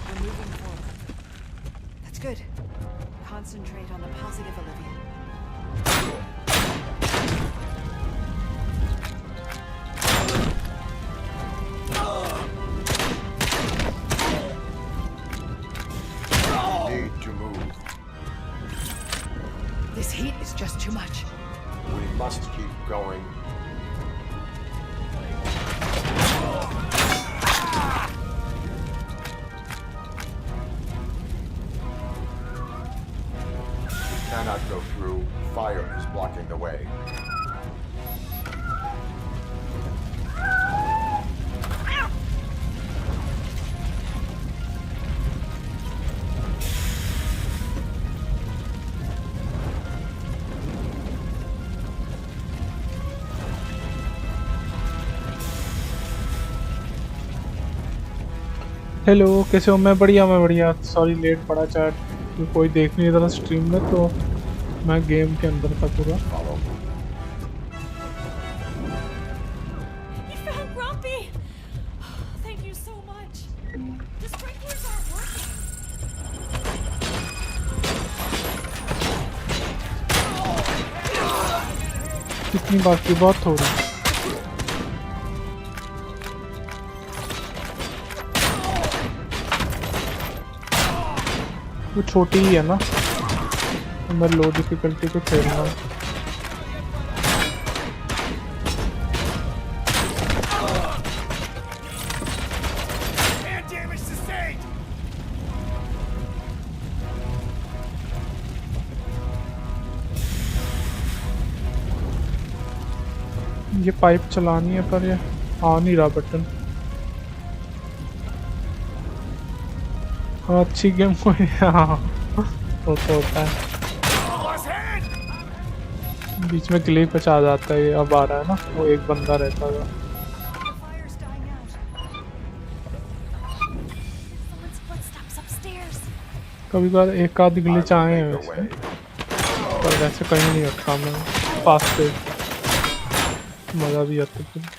We're moving forward. That's good. Concentrate on the positive, Olivia. We need to move. This heat is just too much. We must keep going. We cannot go through. Fire is blocking the way. Hello, कैसे हो? मैं बढ़िया. Sorry late पड़ा chat. कोई देख नहीं रहा stream में, तो मैं गेम के अंदर था पूरा. You found Grumpy! Thank you so much. The sprinklers aren't working. कितनी बाकी? बहुत थोड़ी. वो छोटी ही है ना, मैं लो डिफिकल्टी पे खेल रहा हूँ. And damage sustained! ये पाइप चलानी है, पर ये आ नहीं रहा बटन. अच्छी गेम हुई. हाँ, होता है। बीच में ग्लिच आ जाता है, ये अब आ रहा है ना, वो एक बंदा रहता था। कभी कभार एक आध ग्लिच आए हैं वैसे, पर वैसे कहीं नहीं रखा मैं फास्ट पे, मज़ा भी आता है।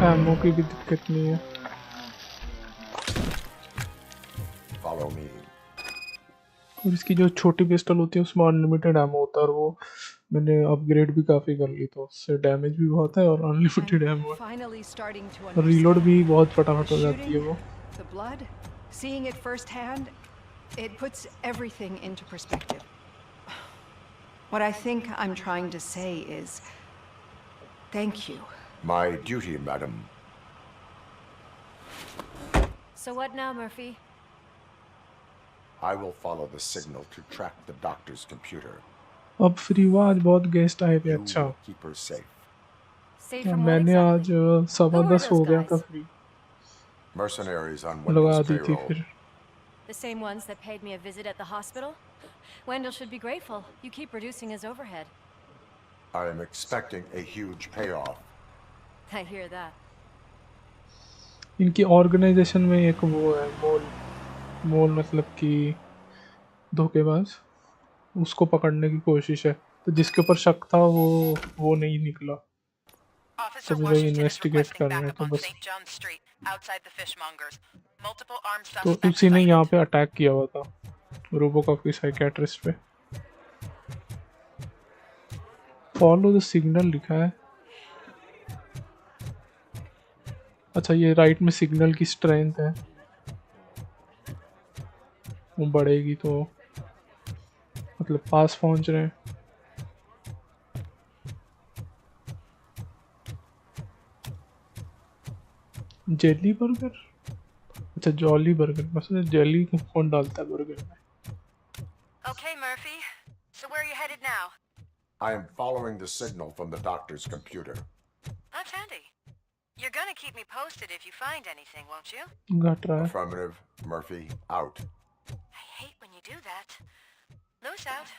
एमओ की भी दिक्कत नहीं है। Follow me. और इसकी जो छोटी पिस्टल होती है उसमें अनलिमिटेड एमो होता है, और वो मैंने अपग्रेड भी काफ़ी कर ली, तो उससे डैमेज भी बहुत है और अनलिमिटेड एमो है। रीलोड भी बहुत फटाफट हो जाती है वो। The blood, seeing it firsthand, it puts everything into perspective. What I think I'm trying to say is, thank you. My duty, madam. So what now, Murphy? I will follow the signal to track the doctor's computer. अब free हुआ, आज बहुत guest आए थे। अच्छा, Keep her safe. Safe तो from what मैंने आज exactly? 10:15 हो गया था फ्री, Mercenaries on लगा Wendell's दी थी payroll. फिर। The same ones that paid me a visit at the hospital? Wendell should be grateful. You keep reducing his overhead. I am expecting a huge payoff. I hear that. इनकी organisation में एक वो है, मोल मतलब कि धोखेबाज, उसको पकड़ने की कोशिश है। तो जिसके ऊपर शक था वो नहीं निकला, तो भी वही इन्वेस्टिगेट कर रहे हैं। तो बस तो उसी ने यहाँ पे अटैक किया हुआ था रोबोकॉप की साइकियाट्रिस्ट पे। फॉलो द सिग्नल लिखा है। अच्छा, ये राइट में सिग्नल की स्ट्रेंथ है, वो बढ़ेगी तो मतलब पास पहुंच रहे हैं। जेली बर्गर, अच्छा जॉली बर्गर, बस जेली कौन डालता है बर्गर में। Okay, Murphy. So where are you headed now? I am following the signal from the doctor's computer. That's handy. You're gonna keep me posted if you find anything, won't you? घट रहा है। Affirmative. Murphy, out. I hate when you do that. Loose out.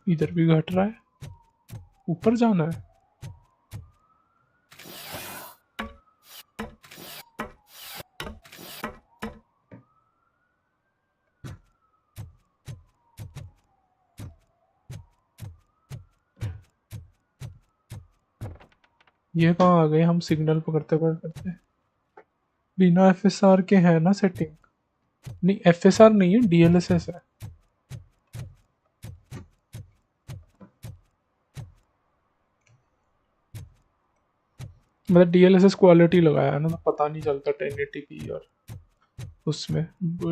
इधर भी घट रहा है, ऊपर जाना है। ये कहाँ आ गए हम, सिग्नल पकड़ते पकड़ते। बिना एफएसआर के है ना सेटिंग? नहीं, एफएसआर नहीं है, डीएलएसएस है। मतलब डीएलएसएस क्वालिटी लगाया है ना, तो पता नहीं चलता 1080p, और उसमें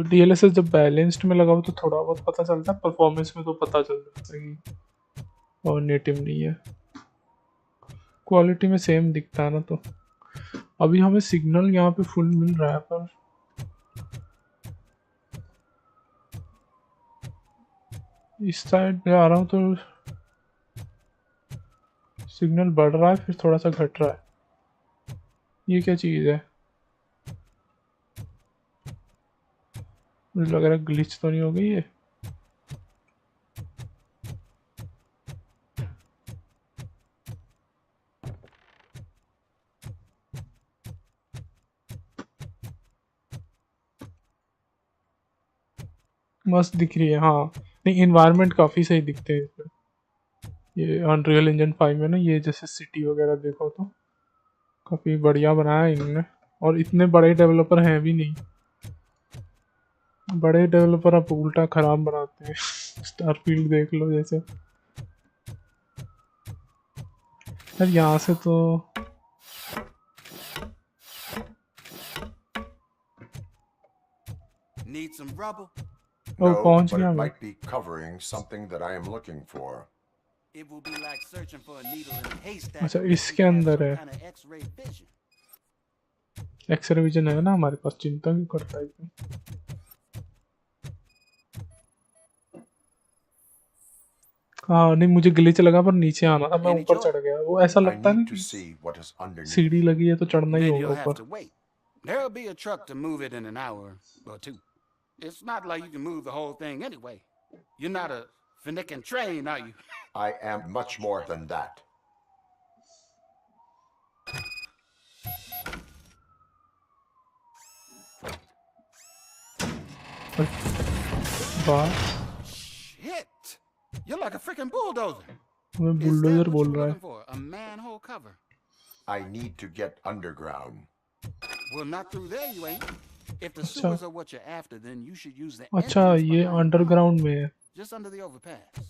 डीएलएसएस जब बैलेंस्ड में लगाओ तो थोड़ा बहुत पता चलता है, परफॉर्मेंस में तो पता चल जाता है कि और नेटिव नहीं है। क्वालिटी में सेम दिखता है ना। तो अभी हमें सिग्नल यहाँ पे फुल मिल रहा है, पर इस साइड पे आ रहा हूँ तो सिग्नल बढ़ रहा है, फिर थोड़ा सा घट रहा है। ये क्या चीज़ है? मुझे लग रहा है ग्लिच तो नहीं हो गई है। मस्त दिख रही है, हाँ। नहीं, इन्वायरमेंट काफ़ी सही दिखते हैं इसमें। ये अनरियल इंजन 5 में ना, ये जैसे सिटी वगैरह देखो तो काफ़ी बढ़िया बनाया है इन्होंने। और इतने बड़े डेवलपर हैं भी नहीं, बड़े डेवलपर अब उल्टा ख़राब बनाते हैं। स्टारफील्ड देख लो जैसे। यार यहाँ से तो Need some rubber? No, पहुंच but गया it मैं। might be covering something that I am looking for. It will be like searching for a needle in a haystack. अच्छा, इसके अंदर है। Kind of X-ray vision. X-ray vision है ना हमारे पास, चिंता क्यों करता है इतना? हाँ नहीं मुझे ग्लिच लगा पर नीचे आना था, मैं ऊपर चढ़ गया। वो ऐसा I लगता है ना need to कि see what is underneath. सीढ़ी लगी है तो चढ़ना ही Maybe होगा you'll have ऊपर। to wait. There'll be a truck to move it in an hour or two. It's not like you can move the whole thing anyway. You're not a finicking train, are you? I am much more than that. वाह Shit! You're like a freaking bulldozer. मैं Is that bulldozer what बोल you're रहा looking है। for? A manhole cover? I need to get underground. Well, not through there, you ain't. If the अच्छा sewers are what you're after, then you should use the अच्छा entrance ये behind the underground में है। pond, just under the overpass.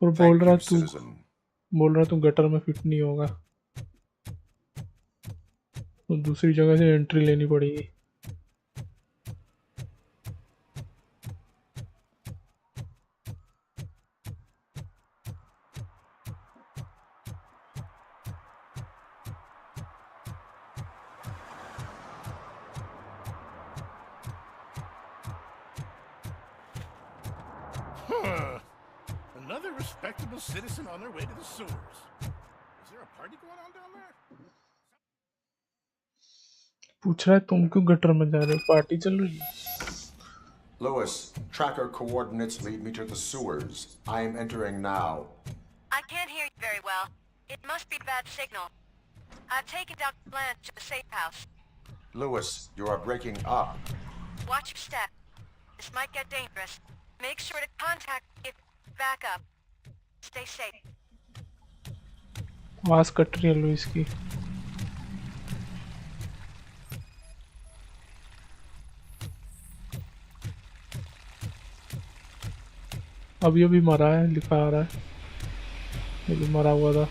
और Thank you, citizen. बोल रहा तू gutter में फिट नहीं होगा, तो दूसरी जगह से एंट्री लेनी पड़ेगी। Huh. Another respectable citizen on their way to the sewers. Is there a party going on down there? पूछ रहा है तुम क्यों गटर में जा रहे हो, पार्टी चल रही है। Lewis, tracker coordinates lead me to the sewers. I am entering now. I can't hear you very well. It must be bad signal. I've taken Dr. Blanche to the safe house. Lewis, you are breaking up. Watch your step. This might get dangerous. Make sure to contact if back up. Stay safe. आवाज cut रही है Louis की। अभी अभी मरा है लिखा आ रहा है, लेकिन मरा हुआ था।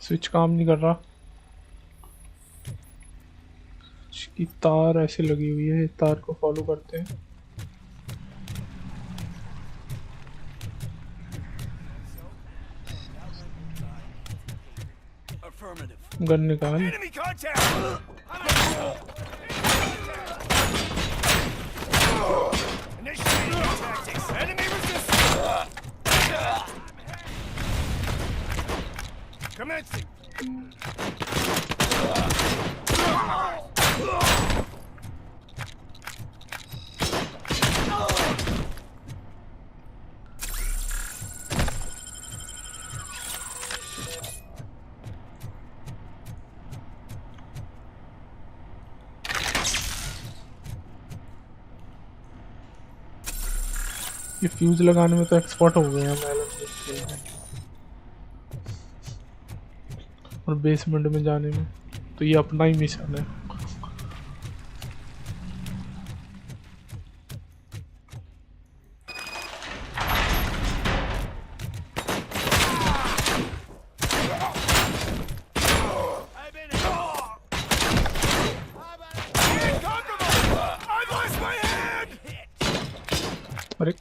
स्विच काम नहीं कर रहा, इसकी तार ऐसे लगी हुई है, तार को फॉलो करते हैं। गन निकाल। Enemy contact! Initiating tactics. Enemy resistance. Commencing. ये फ्यूज लगाने में तो एक्सपर्ट हो गए हैं हम, और बेसमेंट में जाने में तो ये अपना ही मिशन है। अरे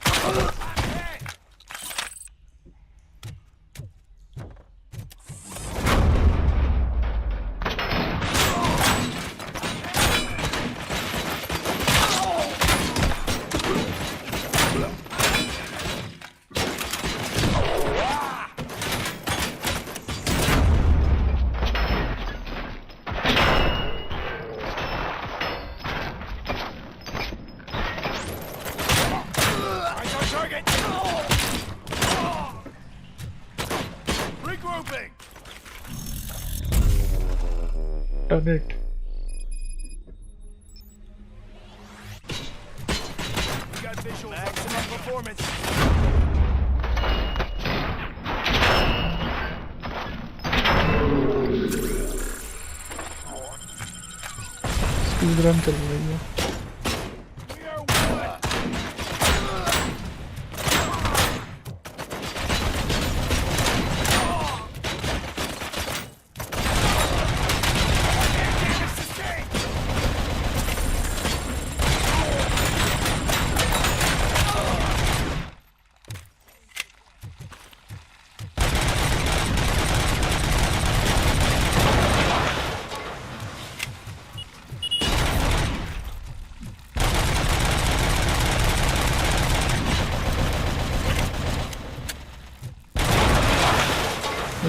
Regrouping. done it. We got visuals. Maximum performance. Speed run चल रही है।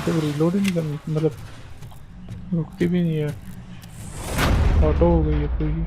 तो रिलोड ही नहीं करनी, मतलब रुकती भी नहीं है, ऑटो हो गई है पूरी।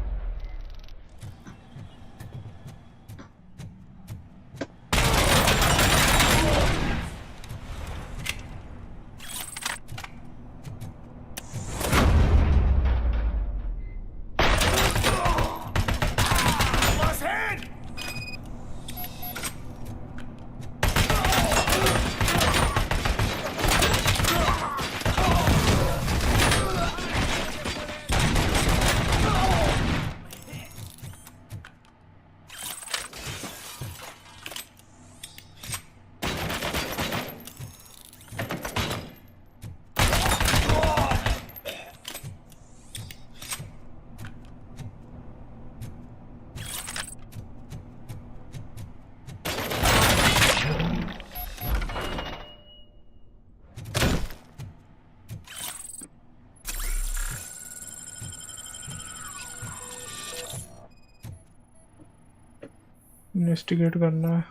इन्वेस्टिगेट करना है।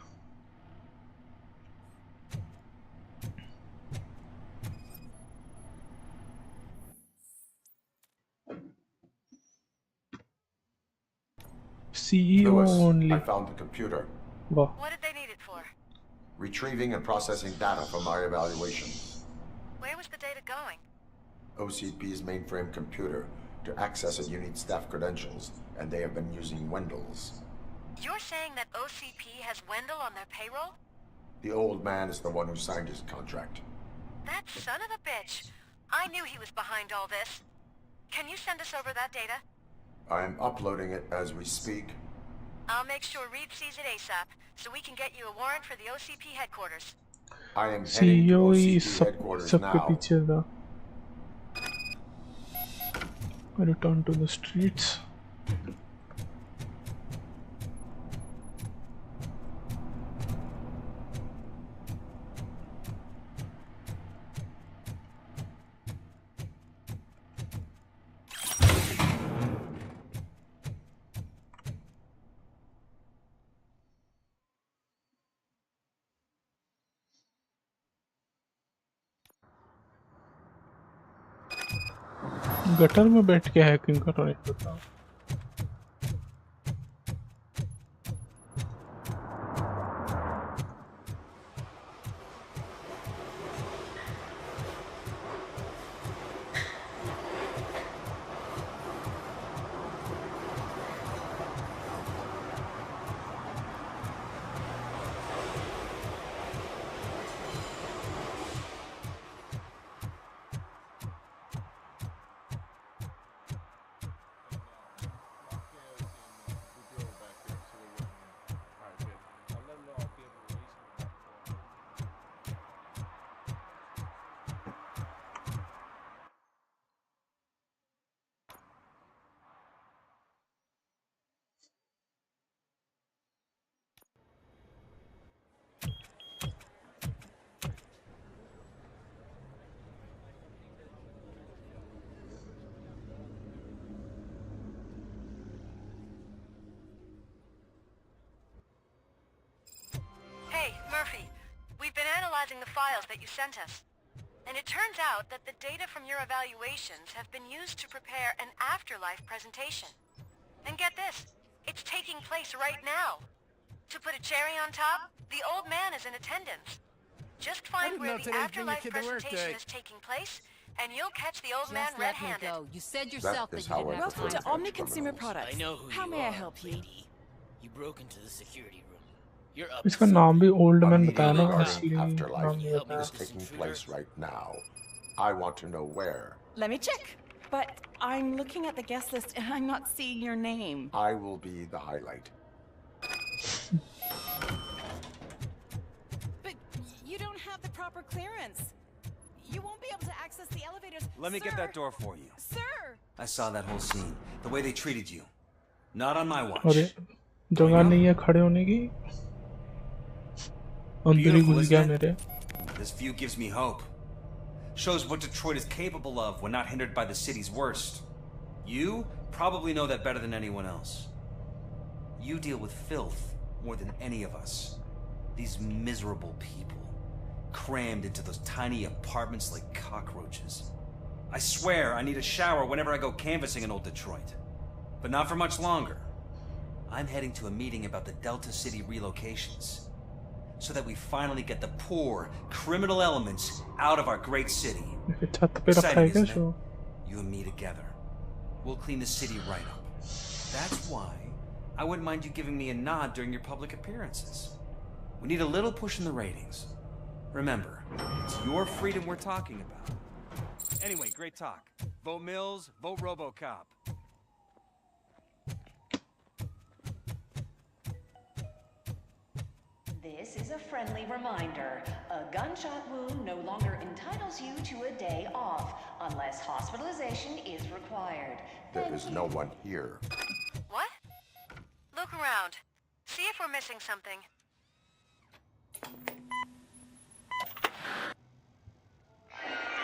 CEO Lewis, only. I found the computer. Wow. What did they need it for? Retrieving and processing data from my evaluation. Where was the data going? OCP's mainframe computer. To access it, you need staff credentials, and they have been using Wendell's. You're saying that OCP has Wendell on their payroll? The old man is the one who signed his contract. That son of a bitch. I knew he was behind all this. Can you send us over that data? I am uploading it as we speak. I'll make sure Reed sees it ASAP, so we can get you a warrant for the OCP headquarters. I am heading to CEO he OCP headquarters सबके now. पीछे था। Return to the streets. Gutter में बैठ के hacking कर रहे हैं, बताओ। Hey, Murphy. We've been analyzing the files that you sent us. And it turns out that the data from your evaluations have been used to prepare an afterlife presentation. And get this, it's taking place right now. To put a cherry on top, the old man is in attendance. Just find where the afterlife presentation is taking place, and you'll catch the old man red-handed. You said yourself that you didn't have Welcome time to Omni Consumer Products. I know who How you may I are, help you? lady. You broke into the security room. You're up. इसका नाम भी old man A बताया ना, meeting असली afterlife नाम नहीं बताया। is taking place right now. I want to know where. Let me check. But I'm looking at the guest list and I'm not seeing your name. I will be the highlight. But you don't have the proper clearance. You won't be able to access the elevators. Let me get that door for you. Sir! I saw that whole scene. The way they treated you. Not on my watch. अरे जगह नहीं है खड़े होने की, अंदर ही घुस गया मेरे। This view gives me hope. Shows what Detroit is capable of when not hindered by the city's worst. You probably know that better than anyone else. You deal with filth more than any of us. These miserable people. crammed into those tiny apartments like cockroaches. I swear I need a shower whenever I go canvassing in old Detroit. But not for much longer. I'm heading to a meeting about the Delta City relocations, so that we finally get the poor, criminal elements out of our great city. छत पे रखा है Exciting, क्या isn't show? it? You and me together. We'll clean the city right up. That's why I wouldn't mind you giving me a nod during your public appearances. We need a little push in the ratings. Remember, it's your freedom we're talking about. Anyway, great talk. Vote Mills, vote RoboCop. This is a friendly reminder. A gunshot wound no longer entitles you to a day off, unless hospitalization is required. There is no one here. What? Look around. See if we're missing something. Do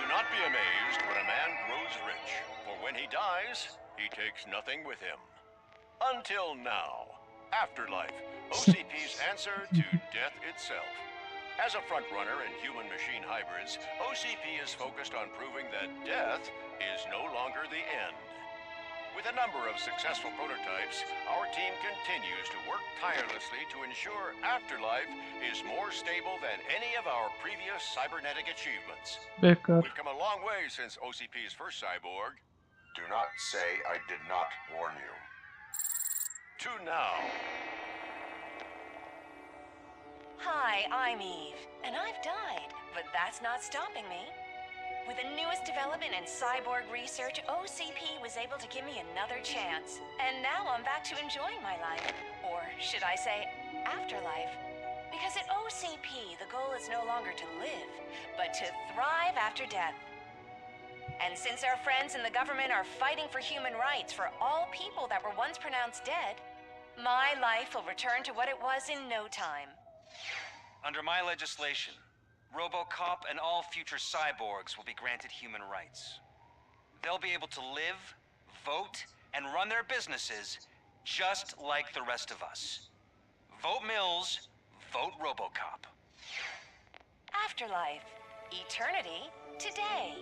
not be amazed when a man grows rich, for when he dies, he takes nothing with him. Until now. Afterlife, OCP's answer to death itself. As a frontrunner in human-machine hybrids, OCP is focused on proving that death is no longer the end. With a number of successful prototypes, our team continues to work tirelessly to ensure Afterlife is more stable than any of our previous cybernetic achievements. बेकार. We've come a long way since OCP's first cyborg. Do not say I did not warn you. To now. Hi, I'm Eve, and I've died, but that's not stopping me. With the newest development in cyborg research, OCP was able to give me another chance. And now I'm back to enjoying my life. Or should I say, afterlife? Because at OCP, the goal is no longer to live, but to thrive after death. And since our friends in the government are fighting for human rights for all people that were once pronounced dead, my life will return to what it was in no time. Under my legislation, RoboCop and all future cyborgs will be granted human rights. They'll be able to live, vote, and run their businesses just like the rest of us. Vote Mills, vote RoboCop. Afterlife. Eternity. Today.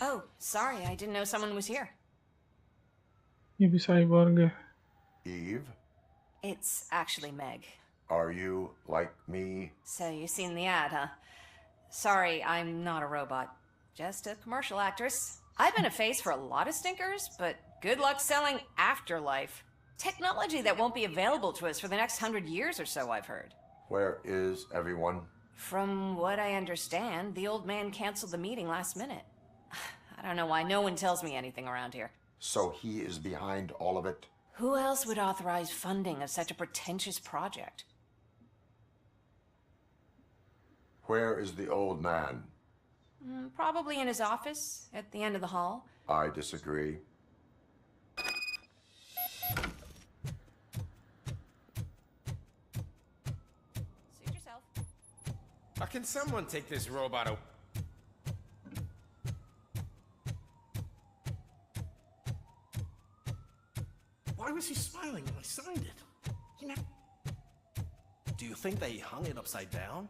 Oh, sorry, I didn't know someone was here. ये भी cyborg है. Eve, It's actually Meg. are you like me? So you've seen the ad, huh? Sorry, I'm not a robot. Just a commercial actress. I've been a face for a lot of stinkers, but good luck selling Afterlife. Technology that won't be available to us for the next 100 years or so, I've heard. Where is everyone? From what I understand, the old man canceled the meeting last minute. I don't know why no one tells me anything around here. So he is behind all of it? Who else would authorize funding of such a pretentious project? Where is the old man? Probably in his office, at the end of the hall. I disagree. Suit yourself. Can someone take this robot away? Why was he smiling when I signed it? You know. Do you think they hung it upside down?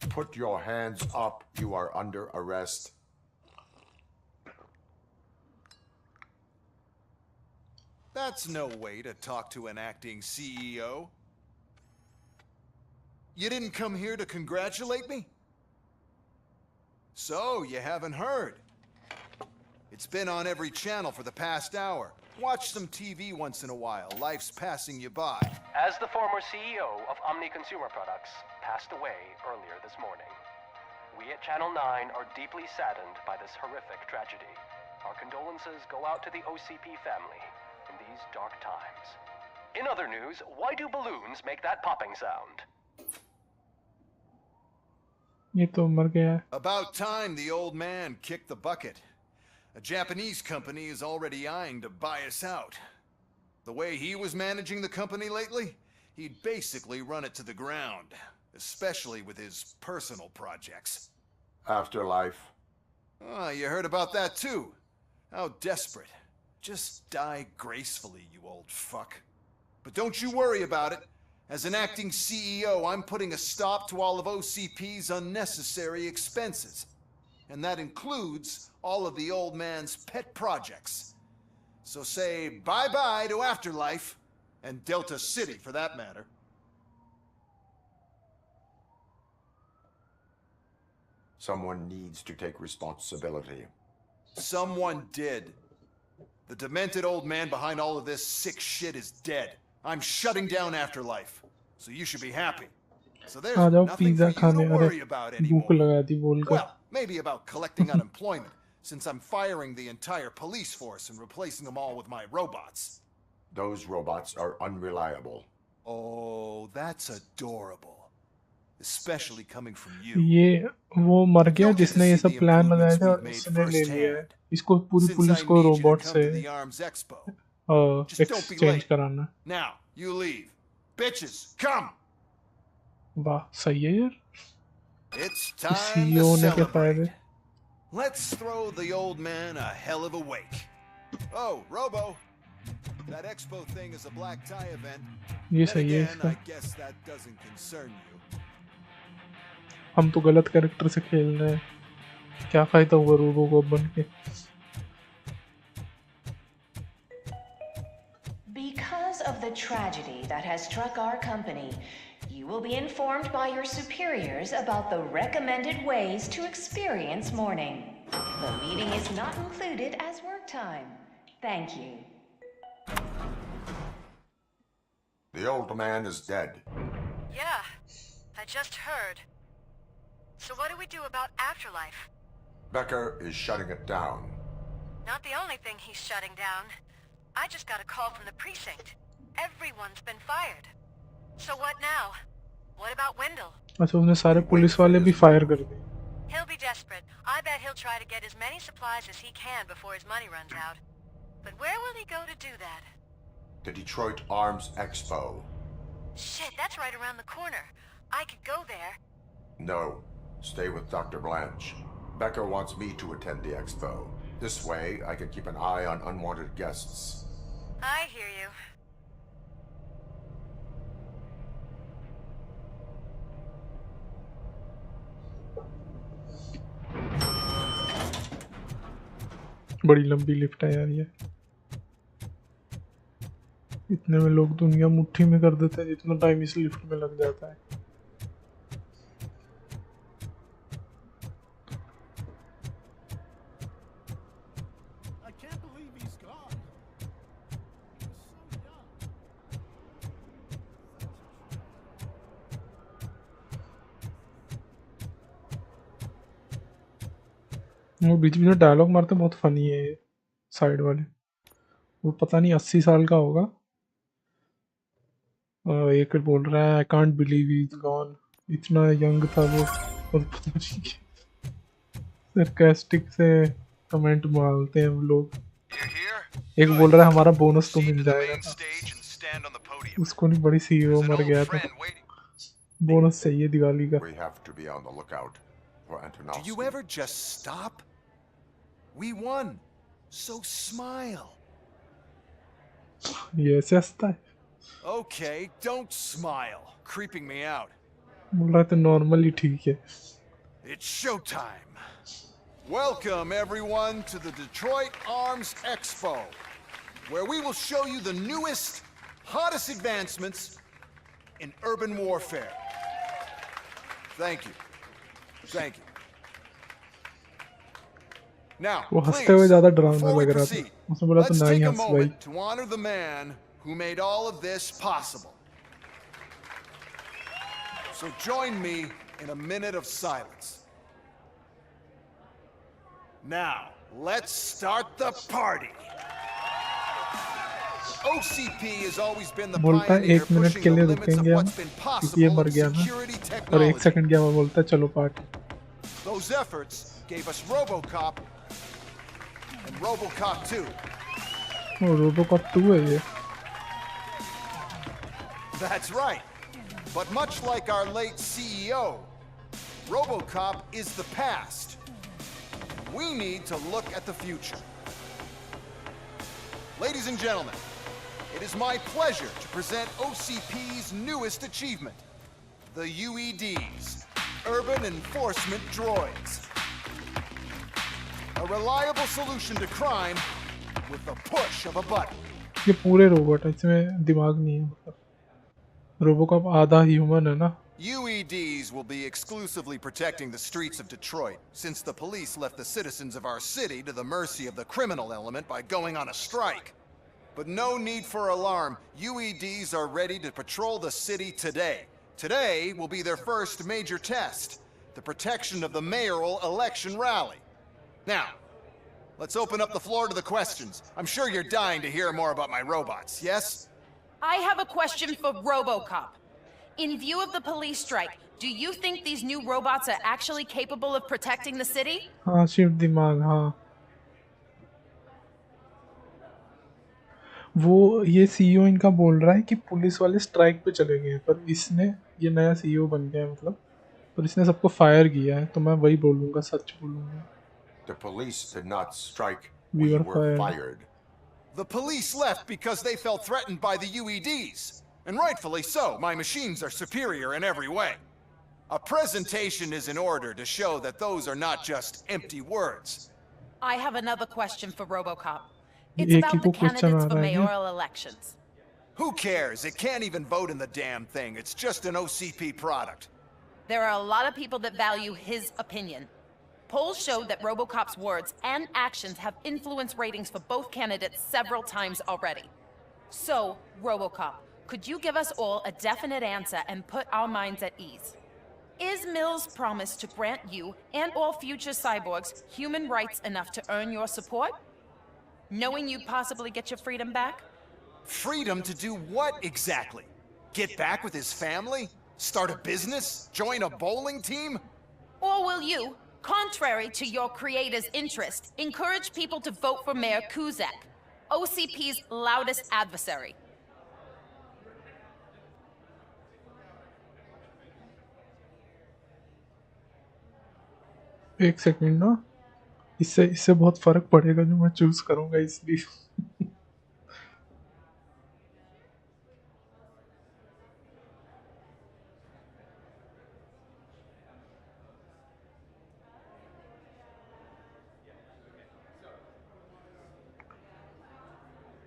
Put your hands up. You are under arrest. That's no way to talk to an acting CEO. You didn't come here to congratulate me? So, you haven't heard. It's been on every channel for the past hour. Watch some TV once in a while. Life's passing you by. As the former CEO of Omni Consumer Products passed away earlier this morning, we at Channel 9 are deeply saddened by this horrific tragedy. Our condolences go out to the OCP family in these dark times. In other news, why do balloons make that popping sound? ये तो मर गया है. About time the old man kicked the bucket. A Japanese company is already eyeing to buy us out. The way he was managing the company lately, he'd basically run it to the ground. especially with his personal projects. Afterlife. Oh, you heard about that too. How desperate. Just die gracefully, you old fuck. But don't you worry about it. As an acting CEO, I'm putting a stop to all of OCP's unnecessary expenses. And that includes all of the old man's pet projects. So say bye-bye to Afterlife, and Delta City for that matter. Someone needs to take responsibility. Someone did. The demented old man behind all of this sick shit is dead. I'm shutting down Afterlife. So you should be happy. So there's आ जाओ nothing pizza for you खाने to अरे worry about anymore. भूख लगा दी बोलकर Well, maybe about collecting unemployment, since I'm firing the entire police force and replacing them all with my robots. Those robots are unreliable. Oh, that's adorable. Especially coming from you. ये वो मर गया जिसने ये सब प्लान लगाया था और उसने ले लिया है इसको पूरी पुलिस को रोबोट से एक्सचेंज कराना Now, you leave. Bitches, come. वाह सही है यार It's time to सीईओ ने क्या फायदे Let's throw the old man a hell of a wake. Oh, Robo. That expo thing is a black tie event. ये Then सही है again, इसका I guess that doesn't concern you. हम तो गलत कैरेक्टर से खेल रहे हैं क्या फायदा हुआ रोबोकॉप बन के Because of the tragedy that has struck our company, you will be informed by your superiors about the recommended ways to experience mourning. The meeting is not included as work time. Thank you. The old man is dead. Yeah, I just heard. So what do we do about Afterlife? Becker is shutting it down. Not the only thing he's shutting down. I just got a call from the precinct. Everyone's been fired. So what now? What about Wendell? अच्छा उसने सारे police वाले भी fire कर दिए He'll be desperate. I bet he'll try to get as many supplies as he can before his money runs out. But where will he go to do that? The Detroit Arms Expo. Shit, that's right around the corner. I could go there. No. Stay with Dr. Blanche. Becker wants me to attend the expo. This way, I can keep an eye on unwanted guests. I hear you. बड़ी लंबी lift है यार ये इतने में लोग दुनिया मुट्ठी में कर देते हैं जितना टाइम इस लिफ्ट में लग जाता है I can't believe he's gone. He was so young. वो बीच में डायलॉग मारते बहुत फनी है साइड वाले वो पता नहीं 80 साल का होगा एक बोल रहा है I can't believe he is gone इतना यंग था वो और पता नहीं सरकास्टिक से कमेंट मारते हैं वो लोग एक बोल रहा है हमारा बोनस तो मिल जाएगा उसको नहीं बड़ी सीईओ मर गया था बोनस चाहिए दिवाली का We have to be on the lookout for Antonovsky. Do you ever just stop? We won. So smile. ये ऐसे हंसता है Okay, don't smile. Creeping me out. बोल रहा था नॉर्मली ठीक है It's showtime. Welcome, everyone, to the Detroit Arms Expo, where we will show you the newest, hottest advancements in urban warfare. Thank you. Thank you. Now, वो हंसते हुए ज्यादा डरावना before we लग रहा था proceed, उसने बोला तो let's नहीं take a हंस भाई moment to honor the man who made all of this possible. So join me in a minute of silence. Now, let's start the party. OCP has always been the बोलता है pioneer 1 minute pushing के the लिए limits रुकेंगे of हम what's been क्योंकि ये possible मर in गया ना security और 1 technology. सेकंड गया मैं बोलता है चलो party Those efforts gave us RoboCop and RoboCop 2. वो रोबोकॉप 2 है ये That's right. But much like our late CEO, RoboCop is the past. We need to look at the future. Ladies and gentlemen, it is my pleasure to present OCP's newest achievement, the UEDs, Urban Enforcement Droids. A reliable solution to crime with the push of a button. ये पूरे robot है, इसमें दिमाग नहीं है, मतलब RoboCop आधा human है ना. UEDs will be exclusively protecting the streets of Detroit, since the police left the citizens of our city to the mercy of the criminal element by going on a strike. But no need for alarm. UEDs are ready to patrol the city today. Today will be their first major test, the protection of the mayoral election rally. Now, let's open up the floor to the questions. I'm sure you're dying to hear more about my robots, yes? I have a question for RoboCop. In view of the police strike, do you think these new robots are actually capable of protecting the city? हाँ शिव दिमाग, हाँ. वो ये CEO इनका बोल रहा है कि पुलिस वाले स्ट्राइक पे चले गए हैं, पर इसने ये नया सीईओ बन गया है, मतलब पर इसने सबको फायर किया है, तो मैं वही बोलूँगा, सच बोलूँगा. The police did not strike. We We were were fired. fired. The police left because they felt threatened by the UEDs. And rightfully so. My machines are superior in every way. A presentation is in order to show that those are not just empty words. I have another question for RoboCop. It's एक ही about को the question candidates आ for रहा है. mayoral elections. Who cares? It can't even vote in the damn thing. It's just an OCP product. There are a lot of people that value his opinion. Polls show that RoboCop's words and actions have influenced ratings for both candidates several times already. So, RoboCop, could you give us all a definite answer and put our minds at ease? Is Mills' promise to grant you and all future cyborgs human rights enough to earn your support? Knowing you'd possibly get your freedom back? Freedom to do what exactly? Get back with his family? Start a business? Join a bowling team? Or will you, contrary to your creator's interest, encourage people to vote for Mayor Kuzak, OCP's loudest adversary? एक second ना, इससे बहुत फर्क पड़ेगा जो मैं choose करूंगा, इसलिए.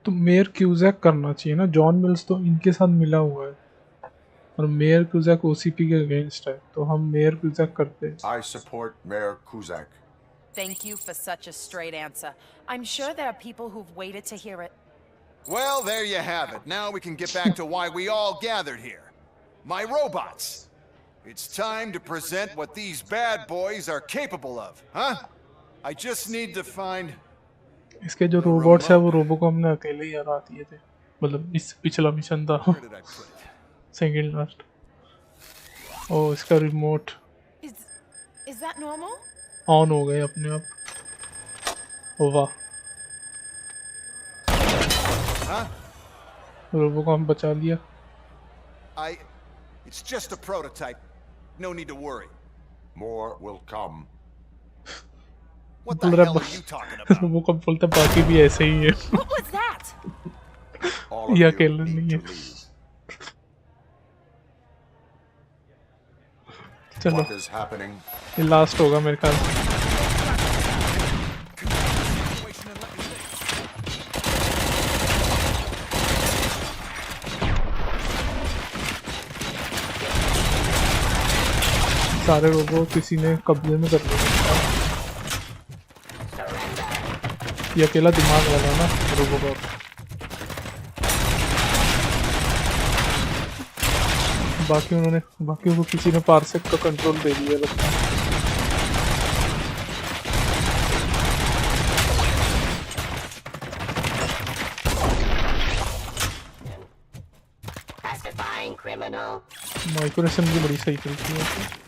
तो मेयर क्यूजैक करना चाहिए ना. जॉन मिल्स तो इनके साथ मिला हुआ है और मेयर क्यूजैक ओसीपी के अगेंस्ट है, तो हम मेयर क्यूजैक करते हैं. I support Mayor Kuzak. Thank you for such a straight answer. I'm sure there are people who've waited to hear it. Well, there you have it. Now we can get back to why we all gathered here. My robots. It's time to present what these bad boys are capable of, huh? I just need to find... इसके जो robots है वो RoboCop ने अकेले ही हरा दिए थे, मतलब इस पिछला मिशन था, सेकंड लास्ट. ओ इसका remote Is that normal? On हो गए अपने आप. ओ वाह, रोबोकॉप बचा लिया. It's just a prototype. No need to worry. More will come. What the hell are you talking about? RoboCop बोलता बाकी भी ऐसे ही है. What was that? ये अकेला नहीं है. चलो, What is happening? ये लास्ट होगा मेरे ख्याल से. सारे रोबो किसी ने कब्जे में कर लिया. ये अकेला दिमाग वाला ना रोबोकॉप. बाकियों को किसी ने पार्सेक का कंट्रोल दे दिया लगता है. माइक्रोवेशन भी बड़ी सही तरीके है.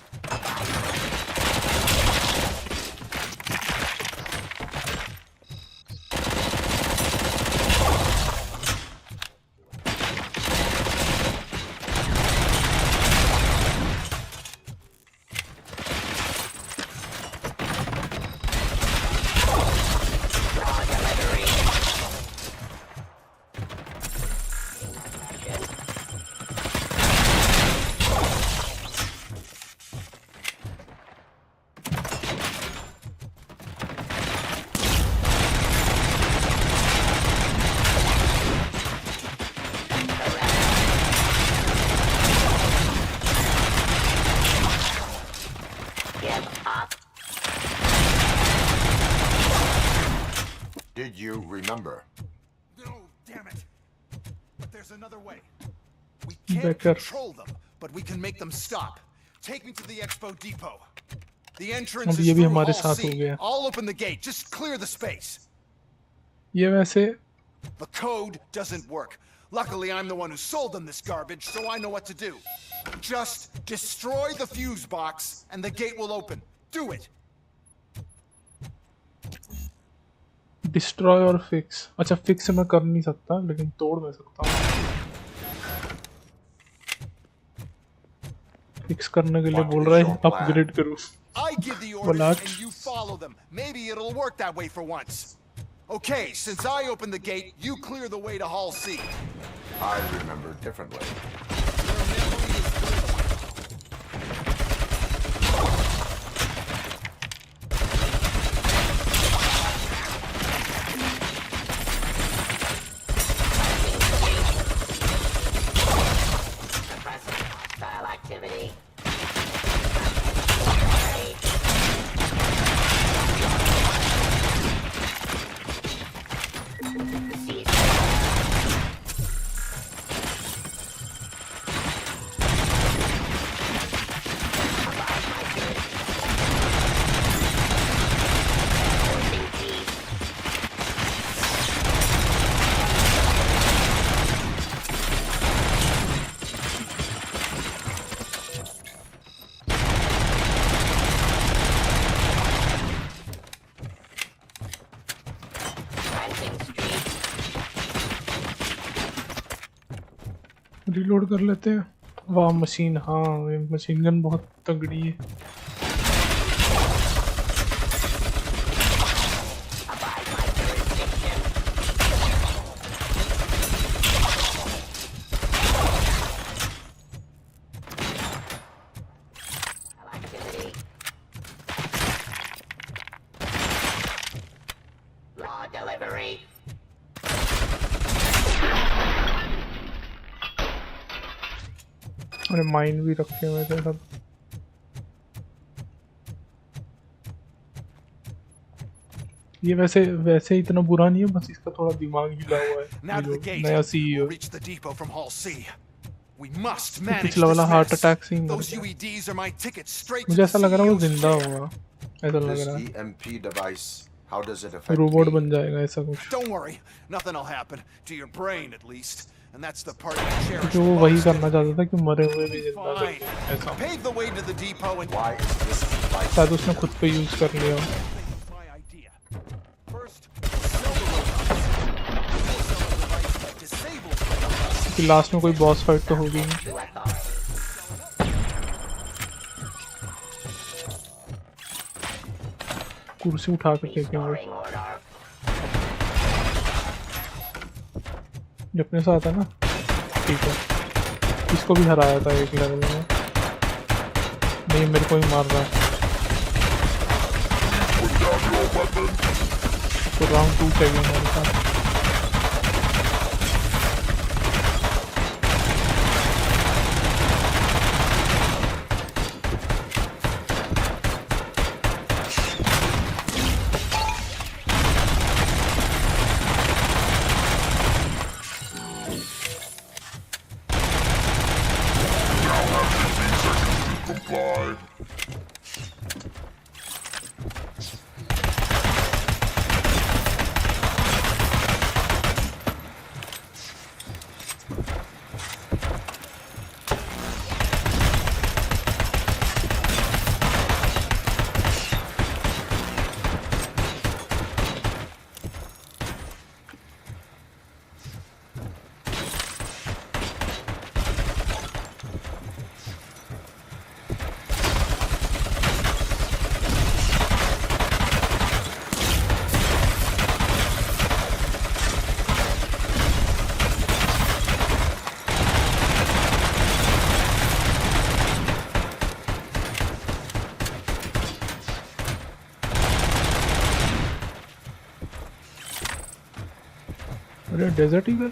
give up. Did you remember? No, damn it. But there's another way. We can't control them, but we can make them stop. Take me to the Expo Depot. The entrance is through Hall C. I'll open the gate. Just clear the space. ये वैसे The code doesn't work. Luckily, I'm the one who sold them this garbage, so I know what to do. Just destroy the fuse box, and the gate will open. Do it. Destroy और fix. अच्छा fix मैं कर नहीं सकता लेकिन तोड़ मैं सकता हूँ। फिक्स करने के लिए बोल रहा है अपग्रेड करो। I give the orders and you follow them. Maybe it'll work that way for once. Okay, since I opened the gate, you clear the way to Hall C. I remember differently. Reload कर लेते हैं। वाह machine, हाँ ये machine gun बहुत तगड़ी है। अरे माइन भी रखे हुए थे सब। ये वैसे इतना बुरा नहीं है, बस इसका थोड़ा दिमाग हिला हुआ है। नया सीईओ पिछला वाला हार्ट अटैक से ही मर गया। मुझे ऐसा लग रहा है वो जिंदा होगा, ऐसा लग रहा है रोबोट बन जाएगा ऐसा कुछ। जो वो वही करना चाहता था कि मरे हुए भी जिंदा कर ऐसा। शायद उसने खुद पे यूज कर लिया। कि लास्ट में कोई बॉस फाइट तो होगी नहीं। कुर्सी उठा के फेंकेंगे। जो अपने साथ है ना, ठीक है। इसको भी हराया था एक लेवल में। नहीं मेरे को ही मार रहा है। तो राउंड 2 चाहिए मेरे साथ। अरे डेजर्ट ईगल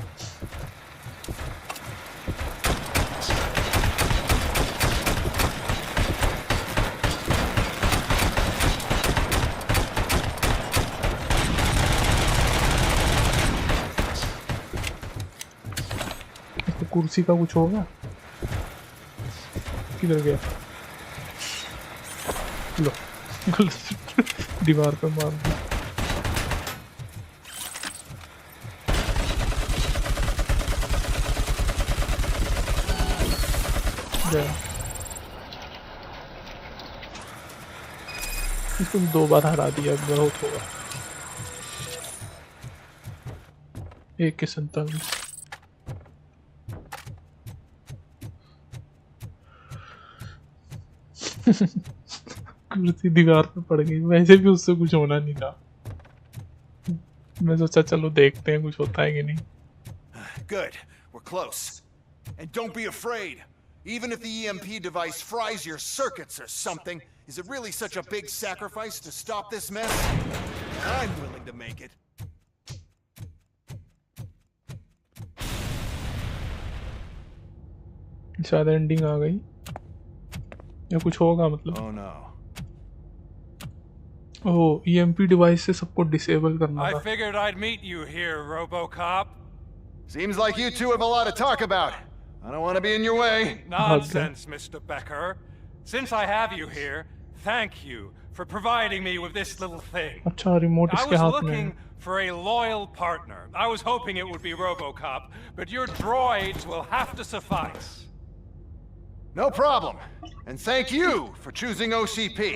कुर्सी का कुछ होगा? किधर गया? लो दीवार पे मार दिया। इसको 2 बार हरा दिया, बहुत होगा। 1 के 47। कुर्सी दीवार पे पड़ गई। वैसे भी उससे कुछ होना नहीं था। मैं सोचा चलो देखते हैं कुछ होता है कि नहीं। Good. We're close. And don't be afraid. Even if the EMP device fries your circuits or something, is it really such a big sacrifice to stop this mess? I'm willing to make it. शायद ending आ गई या कुछ होगा मतलब। Oh no. ओह, EMP device से सबको disable करना I था। figured I'd meet you here, RoboCop. Seems like you two have a lot to talk about. I don't want to be in your way. Nonsense, Mr. Becker. Since I have you here, thank you for providing me with this little thing. अच्छा, remote I इसके was हाथ में looking है। for a loyal partner. I was hoping it would be RoboCop, but your droids will have to suffice. No problem. And thank you for choosing OCP.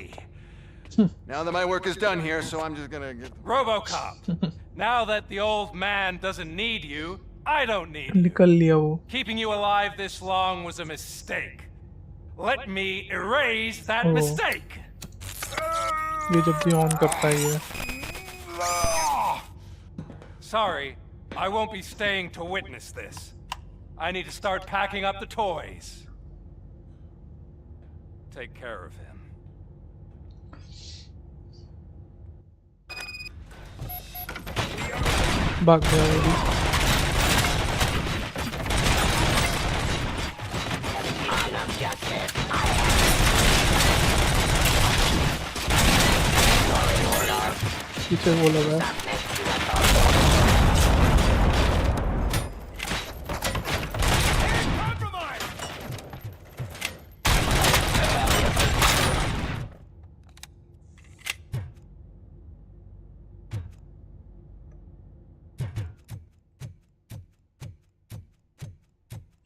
Now that my work is done here, so I'm just gonna get... RoboCop, now that the old man doesn't need you, I don't need you. निकल लिया वो। Keeping you alive this long was a mistake. Let me erase that Oh. mistake. ये जब भी on करता है ये। Sorry, I won't be staying to witness this. I need to start packing up the toys. Take care of him. भाग गया वो भी। पीछे वो लगा है।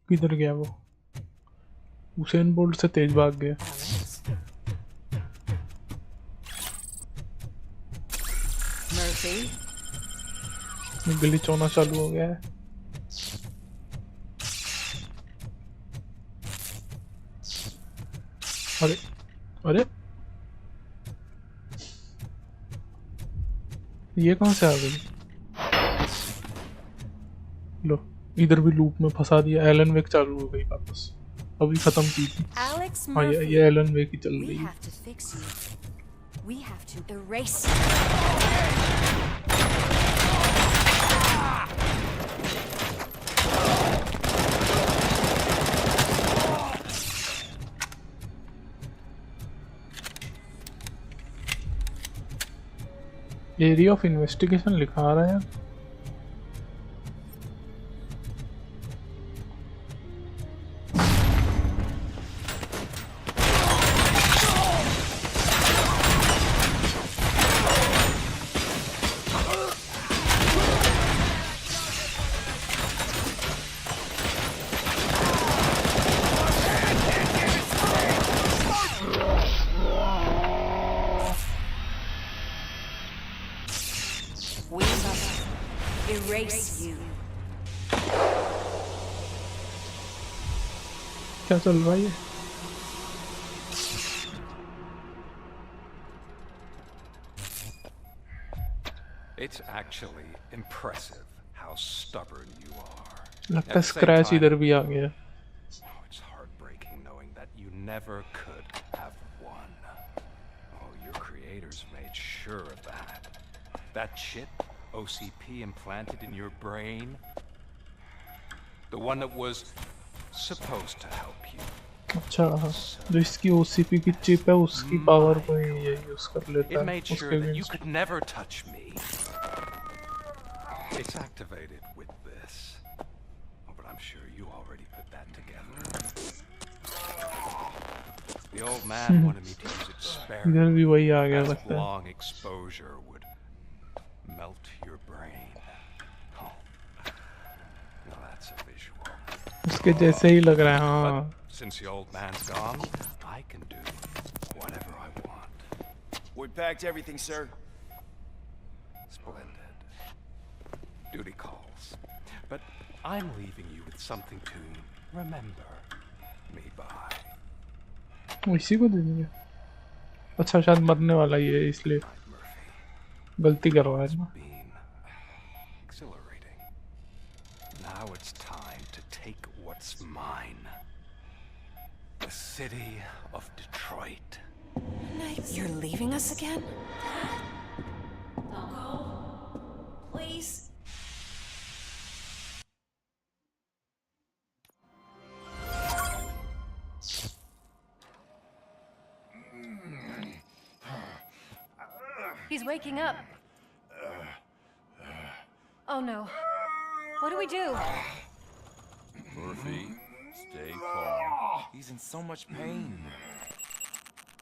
किधर गया वो? हुसैन बोल्ट से तेज भाग गया। ग्लिच होना चालू हो गया है। अरे अरे ये कहाँ से आ गई? लो इधर भी लूप में फंसा दिया। एलन वेक चालू हो गई वापस। अभी खत्म की थी। हाँ ये एलन वेक ही चल रही है। We have to erase area of investigation लिखा रहा है। We must erase you. क्या चल रहा है ये? It's actually impressive how stubborn you are. लगता है स्क्रैच इधर भी आ गया। It's heartbreaking knowing that you never could have won. Oh, your creators made sure of that. That chip OCP implanted in your brain, the one that was supposed to help you. अच्छा जो इसकी OCP की chip है उसकी power को ये use कर लेता It है made sure उसके that you against. could never touch me. It's activated with this. Oh, but I'm sure you already The old man wanted me to use it sparingly. इधर भी वही आ गया as लगता है. long exposure would melt your brain. Oh, now that's a visual. उसके जैसे ही लग रहा है हाँ. But since the old man's gone, I can do whatever I want. We packed everything, sir. Splendid. Duty calls. But I'm leaving you with something to remember me by. वो इसी को दे देंगे. अच्छा शायद मरने वाला ही है इसलिए गलती कर रहा है ना. Exhilarating. Now it's time to take what's mine. The city of Detroit. You're leaving us again? Don't go. Please. He's waking up. Oh no. What do we do? Murphy, stay calm. He's in so much pain.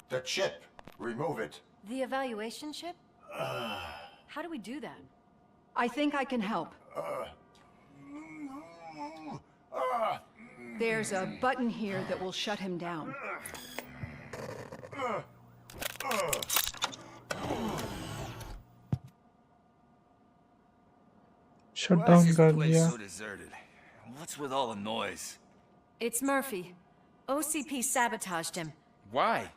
The chip. Remove it. The evaluation chip? How do we do that? I think I can help. There's a button here that will shut him down. Shut down कर दिया. So deserted. What's with all the noise? It's Murphy. OCP sabotaged him. Why?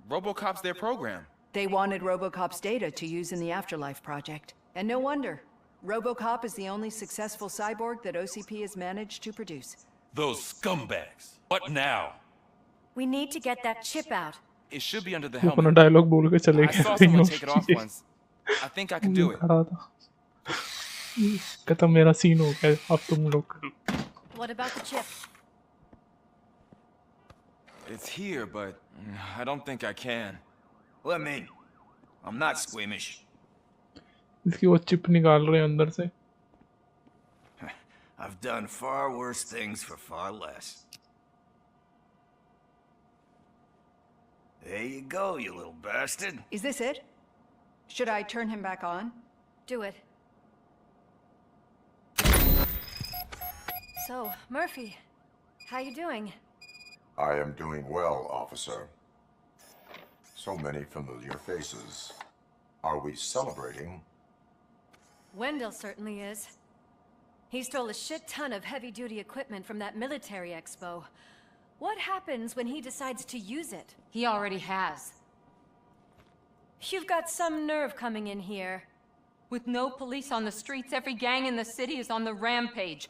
RoboCop's their program. They wanted RoboCop's data to use in the Afterlife project. And no wonder. RoboCop is the only successful cyborg that OCP has managed to produce. Those scumbags. What now? We need to get that chip out. It should be under the वो अपना helmet. Dialogue बोल के चले I saw गए. someone take it off once. I think I can do it. खड़ा था. कहता मेरा सीन हो गया. अब तुम लोग करो. What about the chip? It's here, but I don't think I can. Let me. I'm not squeamish. इसकी वो चिप निकाल रहे हैं अंदर से. I've done far worse things for far less. There you go, you little bastard. Is this it? Should I turn him back on? Do it. So, Murphy, how you doing? I am doing well, officer. So many familiar faces. Are we celebrating? Wendell certainly is. He stole a shit ton of heavy-duty equipment from that military expo. What happens when he decides to use it? He already has. You've got some nerve coming in here. With no police on the streets, every gang in the city is on the rampage.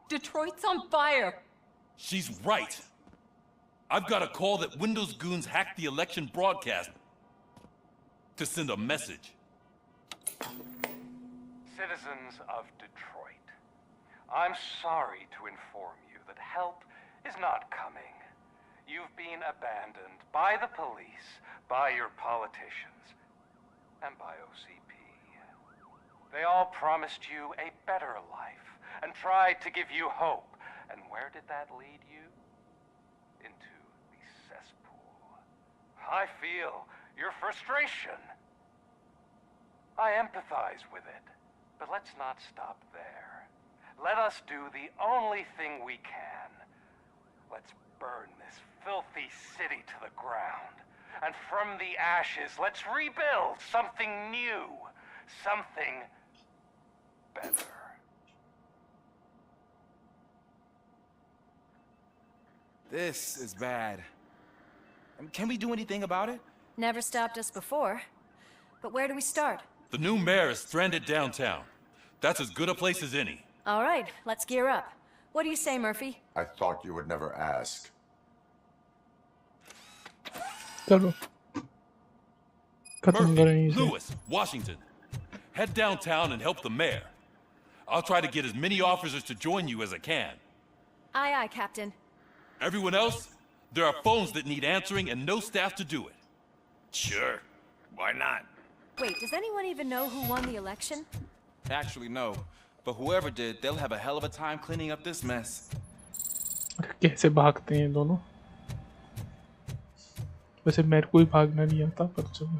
Detroit's on fire. She's right. I've got a call that Windows goons hacked the election broadcast to send a message. Citizens of Detroit, I'm sorry to inform you that help is not coming. You've been abandoned by the police, by your politicians, and by OCP. They all promised you a better life and tried to give you hope. And where did that lead you? Into the cesspool. I feel your frustration. I empathize with it, but let's not stop there. Let us do the only thing we can. Let's burn this filthy city to the ground. And from the ashes, let's rebuild something new. Something better. This is bad. Can we do anything about it? Never stopped us before. But where do we start? The new mayor is stranded downtown. That's as good a place as any. All right, let's gear up. What do you say, Murphy? I thought you would never ask. चलो. खत्म करें इसे. Lewis, Washington. Head downtown and help the mayor. I'll try to get as many officers to join you as I can. Aye, aye, Captain. Everyone else, there are phones that need answering and no staff to do it. Sure. Why not? Wait, does anyone even know who won the election? Actually, no. But whoever did, they'll have a hell of a time cleaning up this mess. कैसे भागते हैं दोनों? वैसे मेरे को ही भागना नहीं आता पर चलो।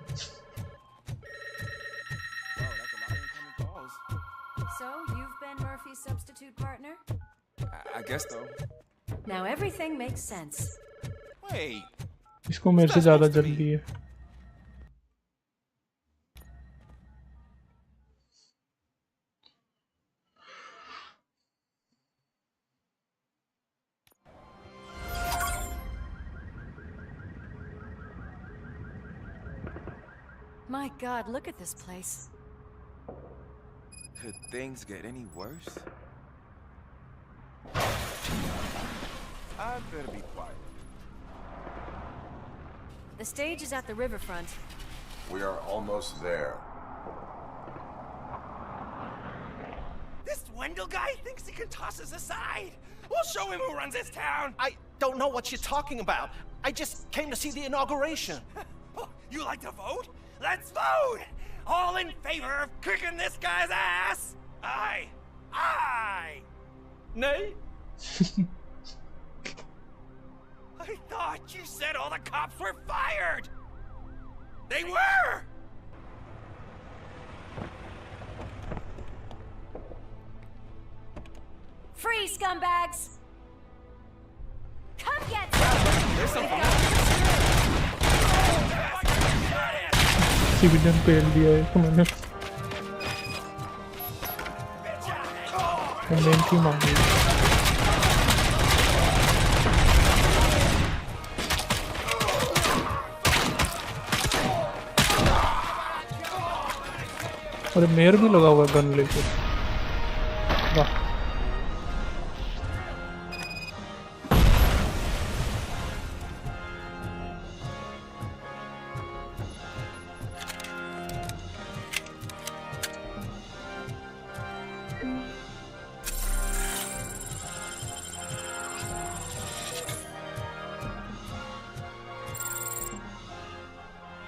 So, you've been Murphy's substitute partner? I guess so. Now everything makes sense. Wait. इसको मेरे से ज़्यादा जल्दी है। My God, look at this place. Could things get any worse? I better be quiet. The stage is at the riverfront. We are almost there. This Wendell guy thinks he can toss us aside. We'll show him who runs this town. I don't know what you're talking about. I just came to see the inauguration. You like to vote? Let's vote! All in favor of kicking this guy's ass? Aye. Aye. Nay? I thought you said all the cops were fired! They were! Free, scumbags! Come get some! There's something. Civilian पेल दिया है तो मैंने anti मांगी। अरे mayor भी लगा हुआ है गन लेके। वाह।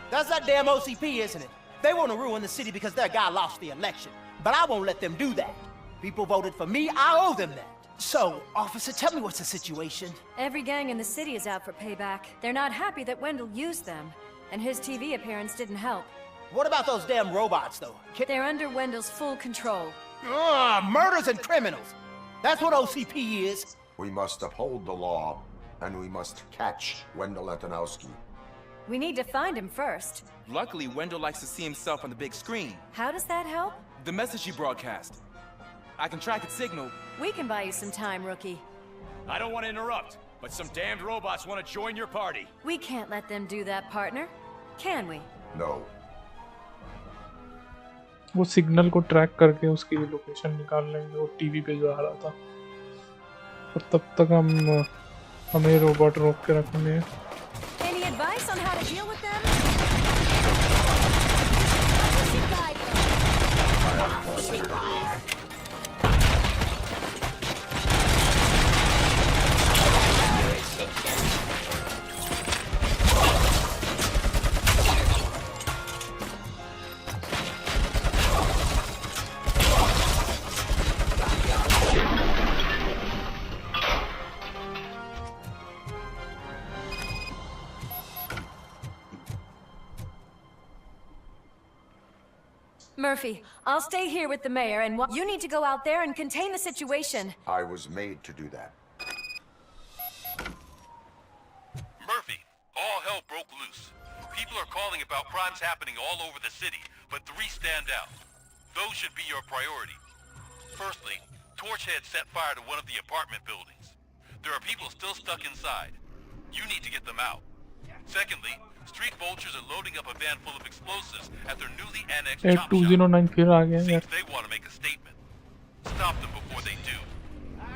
That's that damn OCP, isn't it? They want to ruin the city because their guy lost the election. But I won't let them do that. People voted for me, I owe them that. So, officer, tell me what's the situation. Every gang in the city is out for payback. They're not happy that Wendell used them, and his TV appearance didn't help. What about those damn robots, though? They're under Wendell's full control. Murders and criminals. That's what OCP is. We must uphold the law, and we must catch Wendell Antonowski. We need to find him first. Luckily, Wendell likes to see himself on the big screen. How does that help? The message he broadcast. I can track its signal. We can buy you some time, rookie. I don't want to interrupt, but some damned robots want to join your party. We can't let them do that, partner. Can we? No. वो signal को track करके उसकी location निकाल लेंगे। वो TV पे जो आ रहा था। और तब तक हमें रोबोट रोक के रखेंगे। Any advice on how to deal with them? Murphy, I'll stay here with the mayor, and you need to go out there and contain the situation. I was made to do that. Murphy, all hell broke loose. People are calling about crimes happening all over the city, but 3 stand out. Those should be your priority. Firstly, Torchhead set fire to one of the apartment buildings. There are people still stuck inside. You need to get them out. Secondly, street vultures are loading up a van full of explosives at their newly annexed chop shop. 209 फिर आ गया यार। Seems they want to make a statement. Stop them before they do.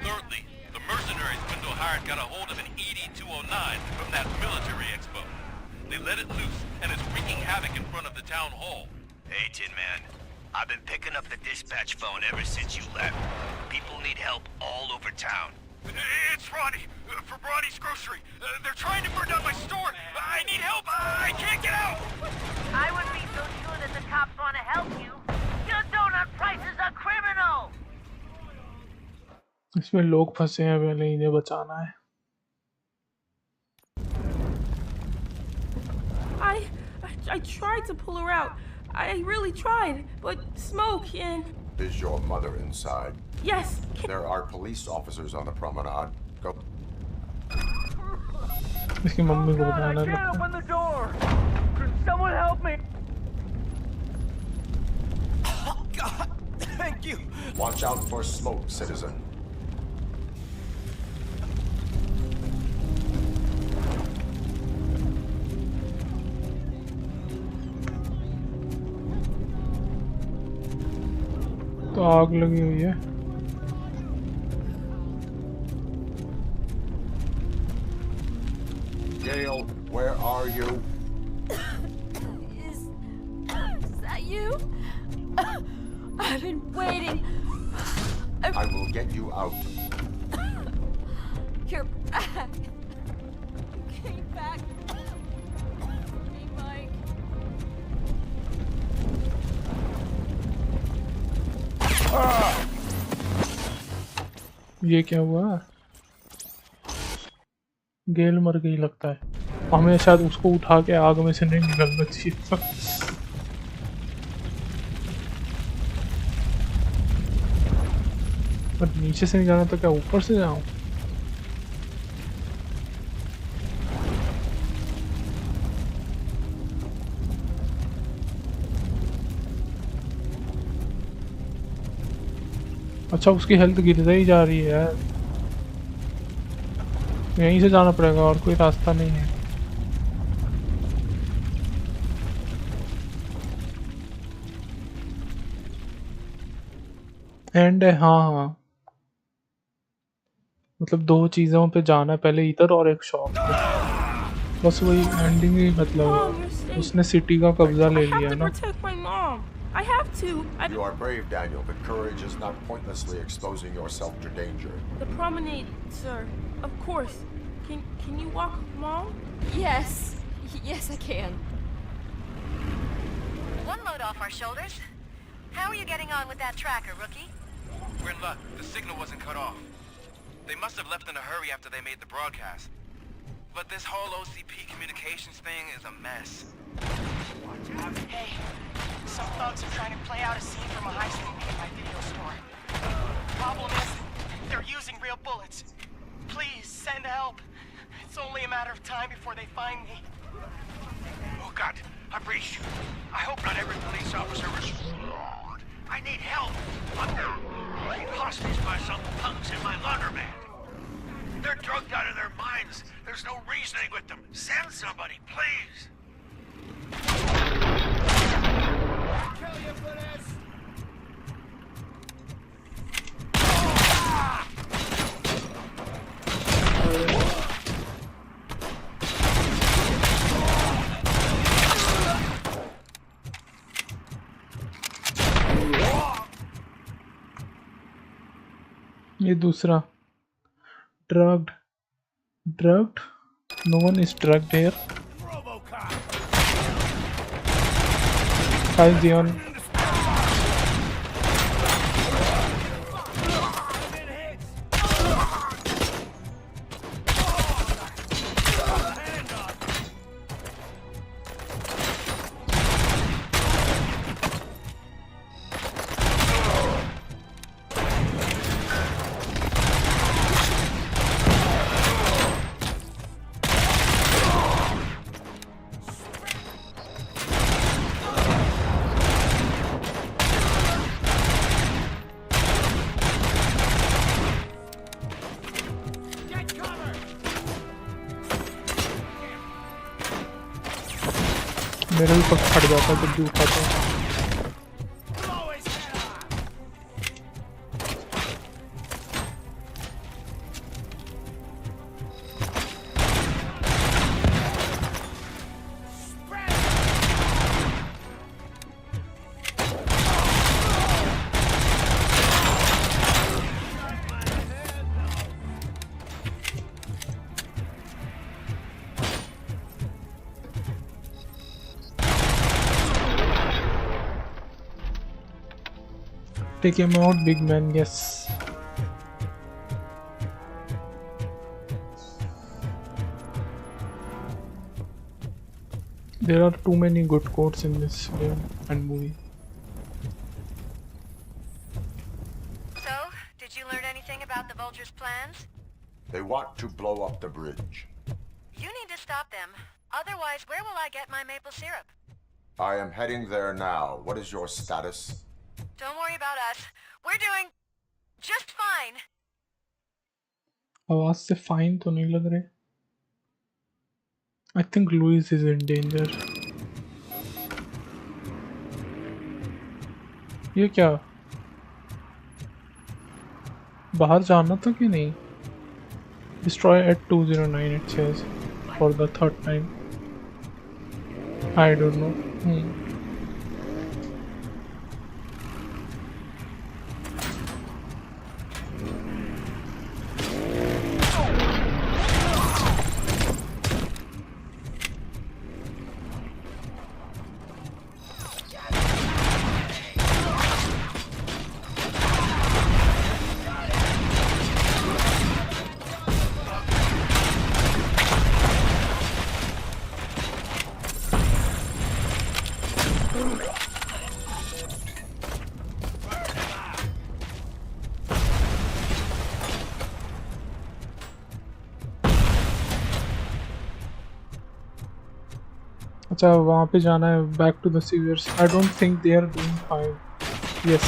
Thirdly, the mercenaries Wendell hired got a hold of an ED-209 from that military expo. They let it loose and it's wreaking havoc in front of the town hall. Hey, Tin Man. I've been picking up the dispatch phone ever since you left. People need help all over town. It's Ronnie, for Ronnie's Grocery. They're trying to burn down my store. I need help. I can't get out. I would be so sure that the cops want to help you. Your donut prices are criminal. इसमें लोग फंसे हैं, पहले इन्हें बचाना है। I tried to pull her out. I really tried, but smoke and... Is your mother inside? Yes. There are police officers on the promenade. Go. इसकी mummy को बताना I can't open the door. Could someone help me? Oh, God. Thank you. Watch out for smoke, citizen. तो आग लगी हुई है। Gail, where are you? Is that you? I've been waiting. I will get you out. You're back. You came back. Hey, Mike. ये क्या हुआ? गेल मर गई लगता है। हमें शायद उसको उठा के आग में से नहीं निकलना चाहिए। पर नीचे से नहीं जाना तो क्या ऊपर से जाऊं? अच्छा, उसकी हेल्थ गिरते ही जा रही है यार। यहीं से जाना पड़ेगा और कोई रास्ता नहीं है। एंड है, हाँ हाँ, मतलब दो चीज़ों पे जाना है, पहले इधर और एक शॉप पे। बस वही एंडिंग ही, मतलब उसने सिटी का कब्जा ले लिया ना। I have to. You are brave, Daniel, but courage is not pointlessly exposing yourself to danger. The promenade, sir. Of course. Can you walk, Mom? Yes. Yes, I can. One load off our shoulders. How are you getting on with that tracker, rookie? We're in luck. The signal wasn't cut off. They must have left in a hurry after they made the broadcast. But this whole OCP communications thing is a mess. Watch out. Hey, some thugs are trying to play out a scene from a high-speed nearby video store. Problem is, they're using real bullets. Please, send help. It's only a matter of time before they find me. Oh, God. I breached you. I hope not every police officer was flawed. I need help. I'm being hostage by some punks in my laundromat. They're drugged out of their minds. There's no reasoning with them. Send somebody, please. Kill you for this. ये दूसरा drugged. No one is drugged here. RoboCop. Hi Zion. मेरा भी पग फट जाता है जब भी उठाता हूँ। Take him out, big man, yes. There are too many good quotes in this game and movie. So, did you learn anything about the Vulture's plans? They want to blow up the bridge. You need to stop them. Otherwise, where will I get my maple syrup? I am heading there now. What is your status? Don't worry about us. We're doing just fine. आवाज से fine तो नहीं लग रहे. I think Louis is in danger. ये क्या? बाहर जाना था कि नहीं? Destroy at 209 it says for the third time. I don't know. अच्छा वहाँ पे जाना है. Back to the saviours. I don't think they are doing fine. Yes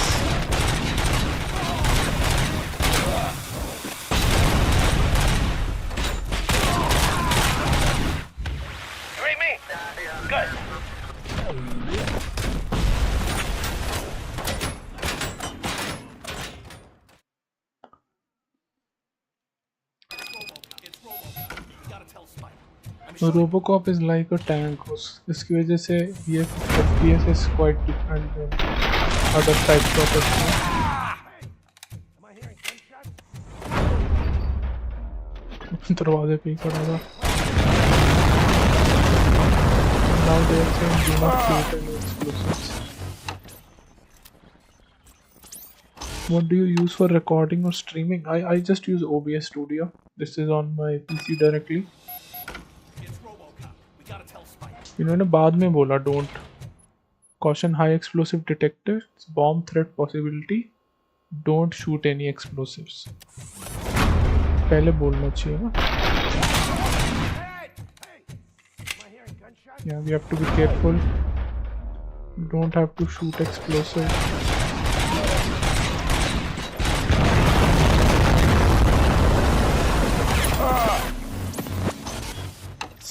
RoboCop is like a tank. इसकी वजह से ये FPS is quite different than other types of FPS. दरवाजे पे ही खड़ा था. Now they are saying do not shoot any explosives. What do you use for recording or streaming? I just use OBS Studio. This is on my PC directly. इन्होंने बाद में बोला don't caution high explosive detectors, bomb threat possibility, don't shoot any explosives. पहले बोलना चाहिए ना. Yeah, we have to be careful. Don't have to shoot explosives.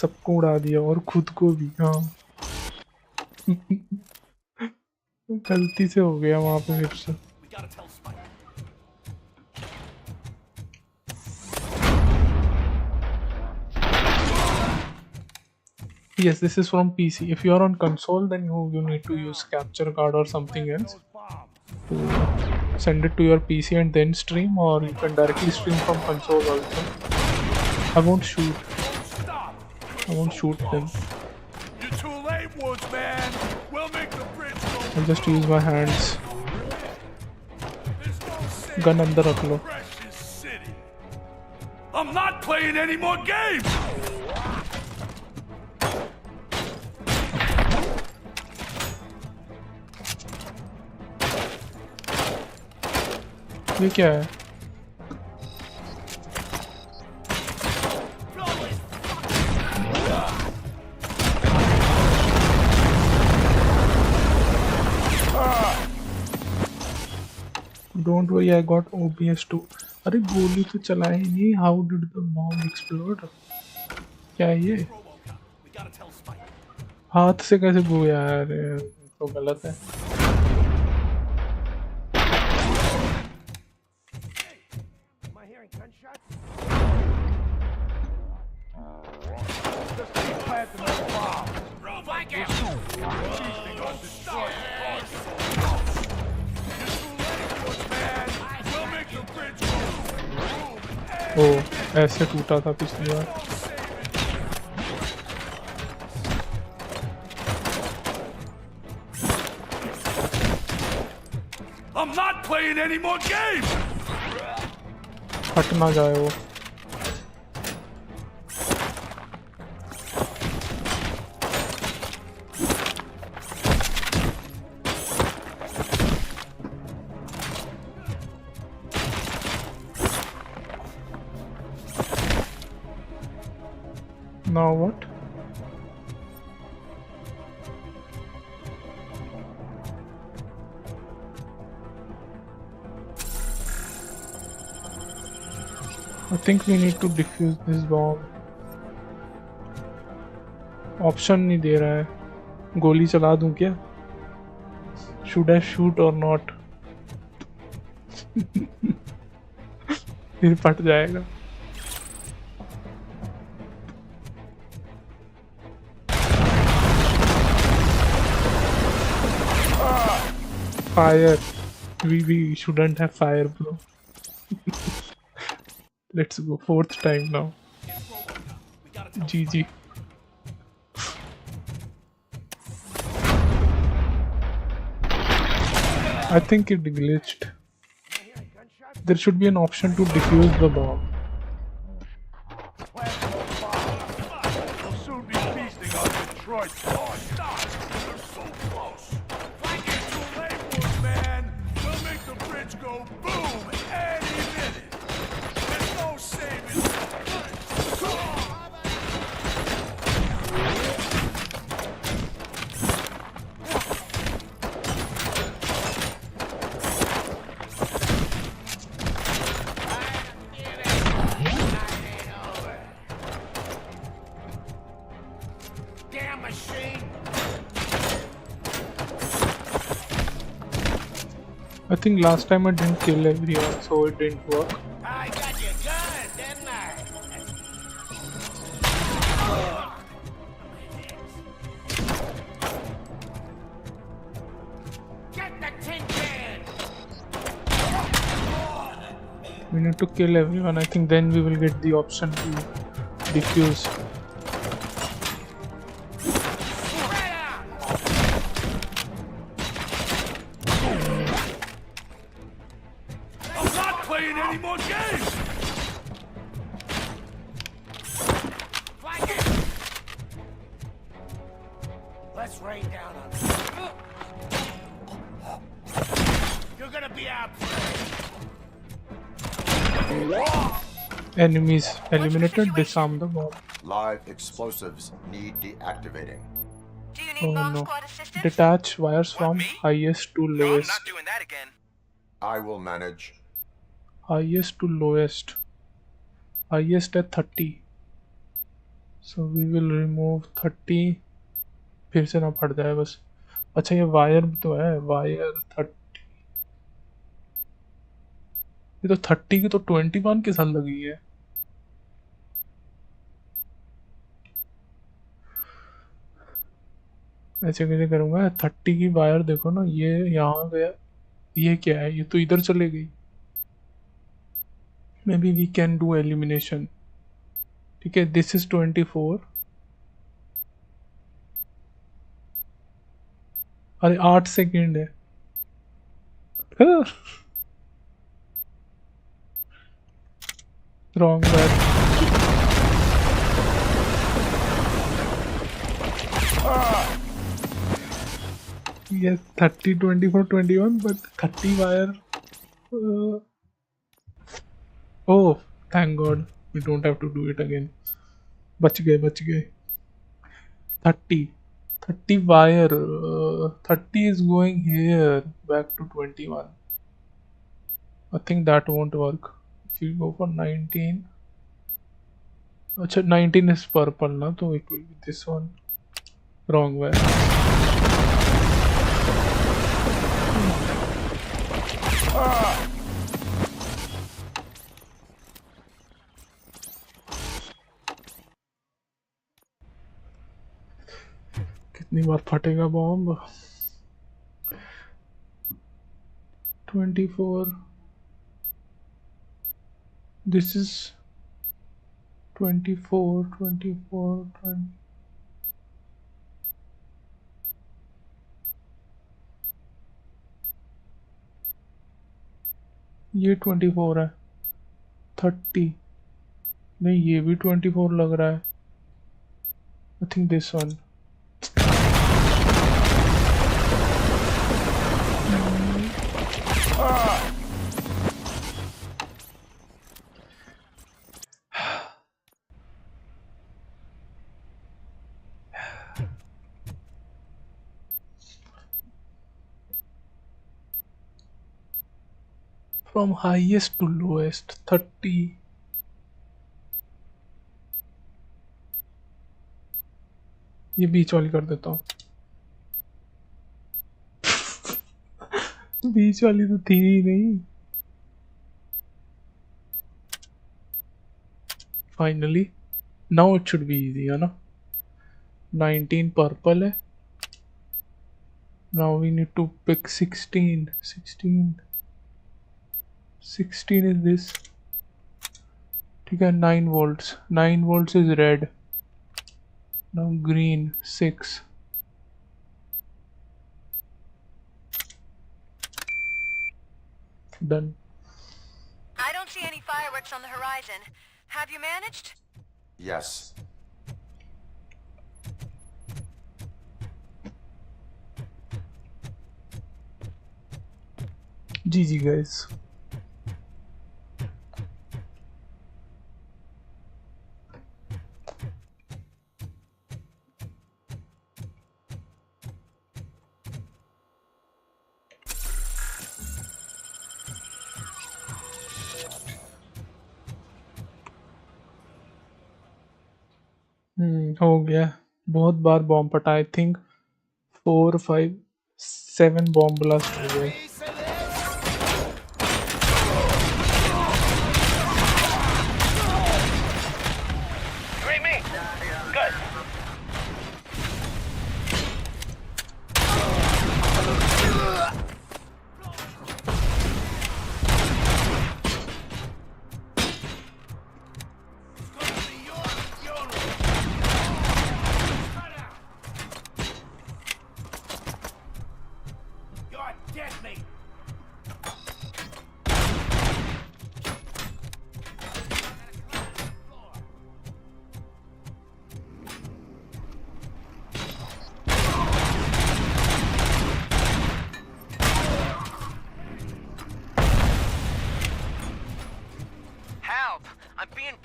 सबको उड़ा दिया और खुद को भी. हाँ गलती से हो गया वहां पे फिर से. Yes, this is from PC. If you are on console, then you need to use capture card or something else to send it to your PC and then stream, or you can directly stream from console also. I won't shoot them. You're too late, Woods, man. We'll make the bridge go. I'll just use my hands. Gun अंदर रख लो. I'm not playing any more games. ये क्या है? Don't worry, I got OBS too. अरे गोली तो चलाए नहीं. How did the bomb explode? क्या है ये? हाथ से कैसे गोया यार? तो गलत है. ओ ऐसे टूटा था पिछली बार. I'm not playing any more games. हट ना जाए वो. Now what? I think we need to defuse this bomb. Option नहीं दे रहा है. गोली चला दूं क्या? Should I shoot or not? फिर फट जाएगा. Fire. We shouldn't have fire, bro. Let's go. 4th time now. GG. I think it glitched. There should be an option to defuse the bomb. We'll soon be feasting on Detroit. Oh, stop! They're so close. Flank it too late, Wolfman. We'll make the bridge go boom any minute. There's no saving. Damn machine! I think last time I didn't kill everyone, so it didn't work. I got you good, didn't I? Get the tin can! We need to kill everyone. I think then we will get the option to defuse. I'm not playing any more games! Flank it! Let's rain down on them. You're gonna be our prey. Enemies eliminated. Disarm the bomb. Live explosives need deactivating. Oh no. Detach wires from highest to lowest. Not doing that again. I will manage. Highest to lowest. Highest at 30. So we will remove 30. फिर से ना फट जाए बस. अच्छा ये wire तो है. वायर 30. ये तो 30 की तो 21 के साथ लगी है. ऐसे कैसे करूँगा? 30 की वायर देखो ना, ये यहाँ गया. ये क्या है? ये तो इधर चले गई. Maybe we can do elimination. ठीक है, this is 24. अरे 8 सेकेंड है. Wrong back. Yes, 30, 24, 21, but 30 wire. Oh, thank God. We don't have to do it again. बच गए. 30 wire. 30 is going here. Back to 21. I think that won't work. If you go for 19. अच्छा 19 is purple ना, तो it will be this one. Wrong way. कितनी बार फटेगा bomb? 24. This is 24, 20. ये 24 है. 30 नहीं, ये भी 24 लग रहा है. I think this one. From highest to lowest, 30. ये बीच वाली कर देता हूँ. बीच वाली तो थी ही नहीं. Finally, now it should be easy, है ना? 19 purple है. Now we need to pick 16. 16 is this. ठीक है, 9 volts. 9 volts is red. Now green 6. Done. I don't see any fireworks on the horizon. Have you managed? Yes. GG guys. हो गया. बहुत बार bomb फटा. I think 4 5 7 bomb blast हो गए.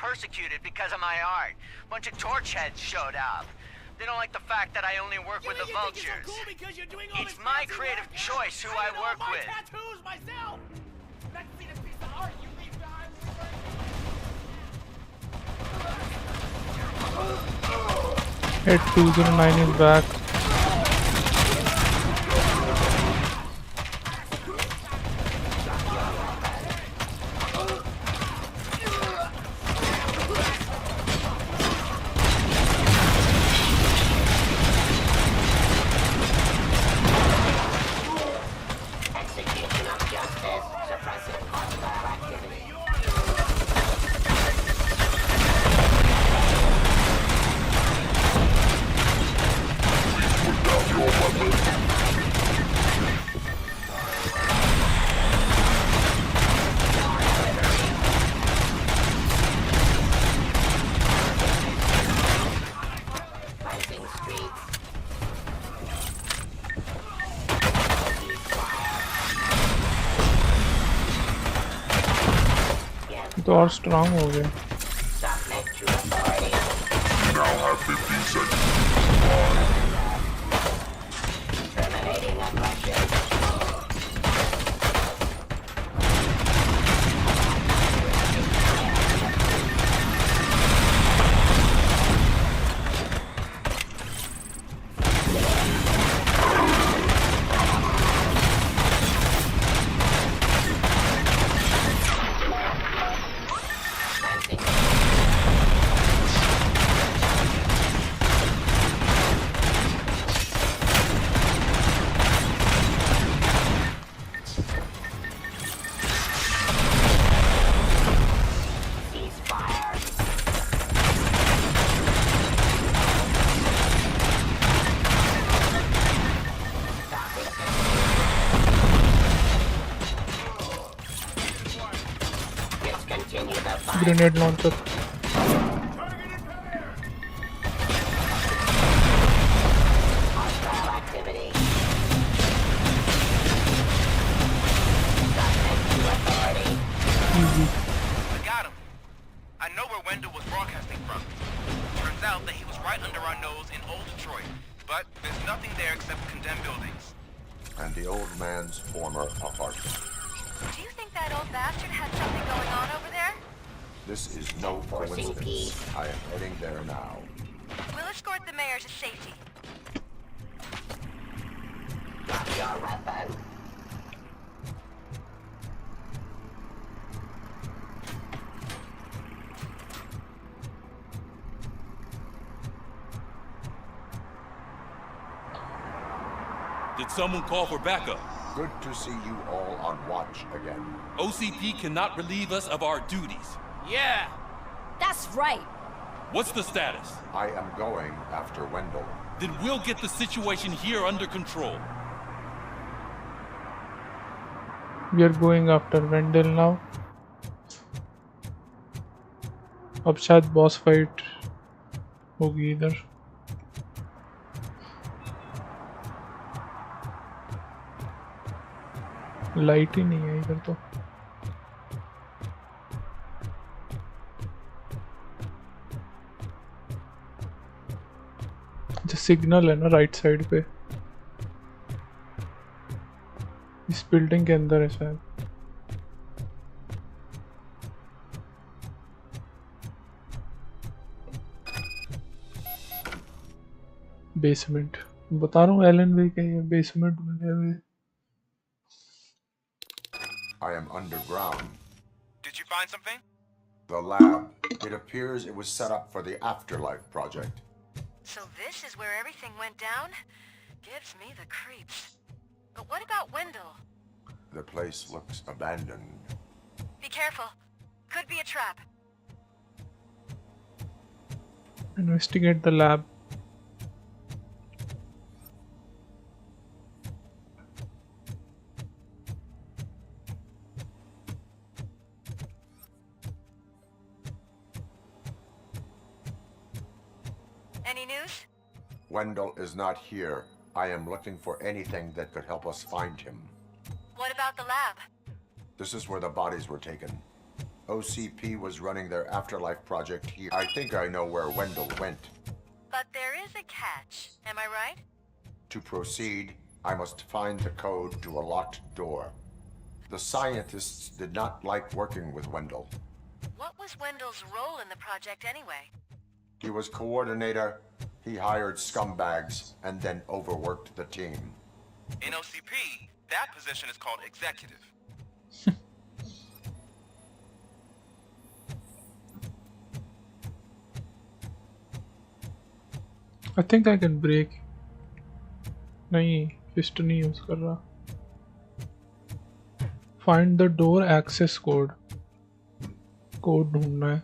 Persecuted because of my art. Bunch of torch heads showed up. They don't like the fact that I only work with the vultures. It's my creative choice who I work with. Tattoos myself. Let's see this piece of art you leave behind. Hit 209 is back. तो और strong हो गए. Grenade launcher. I got him. I know where Wendell was broadcasting from. Turns out that he was right under our nose in old Detroit, but there's nothing there except condemned buildings. And the old man's former apartment. Do you think that that old bastard had something going on over there? This is no coincidence. I am heading there now. We'll escort the mayor to safety. Your weapon. Did someone call for backup? Good to see you all on watch again. OCP cannot relieve us of our duties. Yeah. That's right. What's the status? I am going after Wendell. Then we'll get the situation here under control. We are going after Wendell now. अब शायद boss fight होगी इधर. Light ही नहीं है इधर तो. जो signal है ना राइट साइड पे, इस बिल्डिंग के अंदर है शायद. बेसमेंट बता रहा हूँ, एलन वे के बेसमेंट में गए हुए. I am underground. Did you find something? The lab. It appears it was set up for the Afterlife project. So this is where everything went down? Gives me the creeps. But what about Wendell? The place looks abandoned. Be careful. Could be a trap. Investigate the lab. Any news? Wendell is not here. I am looking for anything that could help us find him. What about the lab? This is where the bodies were taken. OCP was running their Afterlife project here. I think I know where Wendell went. But there is a catch. Am I right? To proceed, I must find the code to a locked door. The scientists did not like working with Wendell. What was Wendell's role in the project anyway? He was coordinator, he hired scumbags, and then overworked the team. In OCP, that position is called executive. I think I can break. नहीं, fist नहीं use कर रहा. Find the door access code. Code ढूंढना है.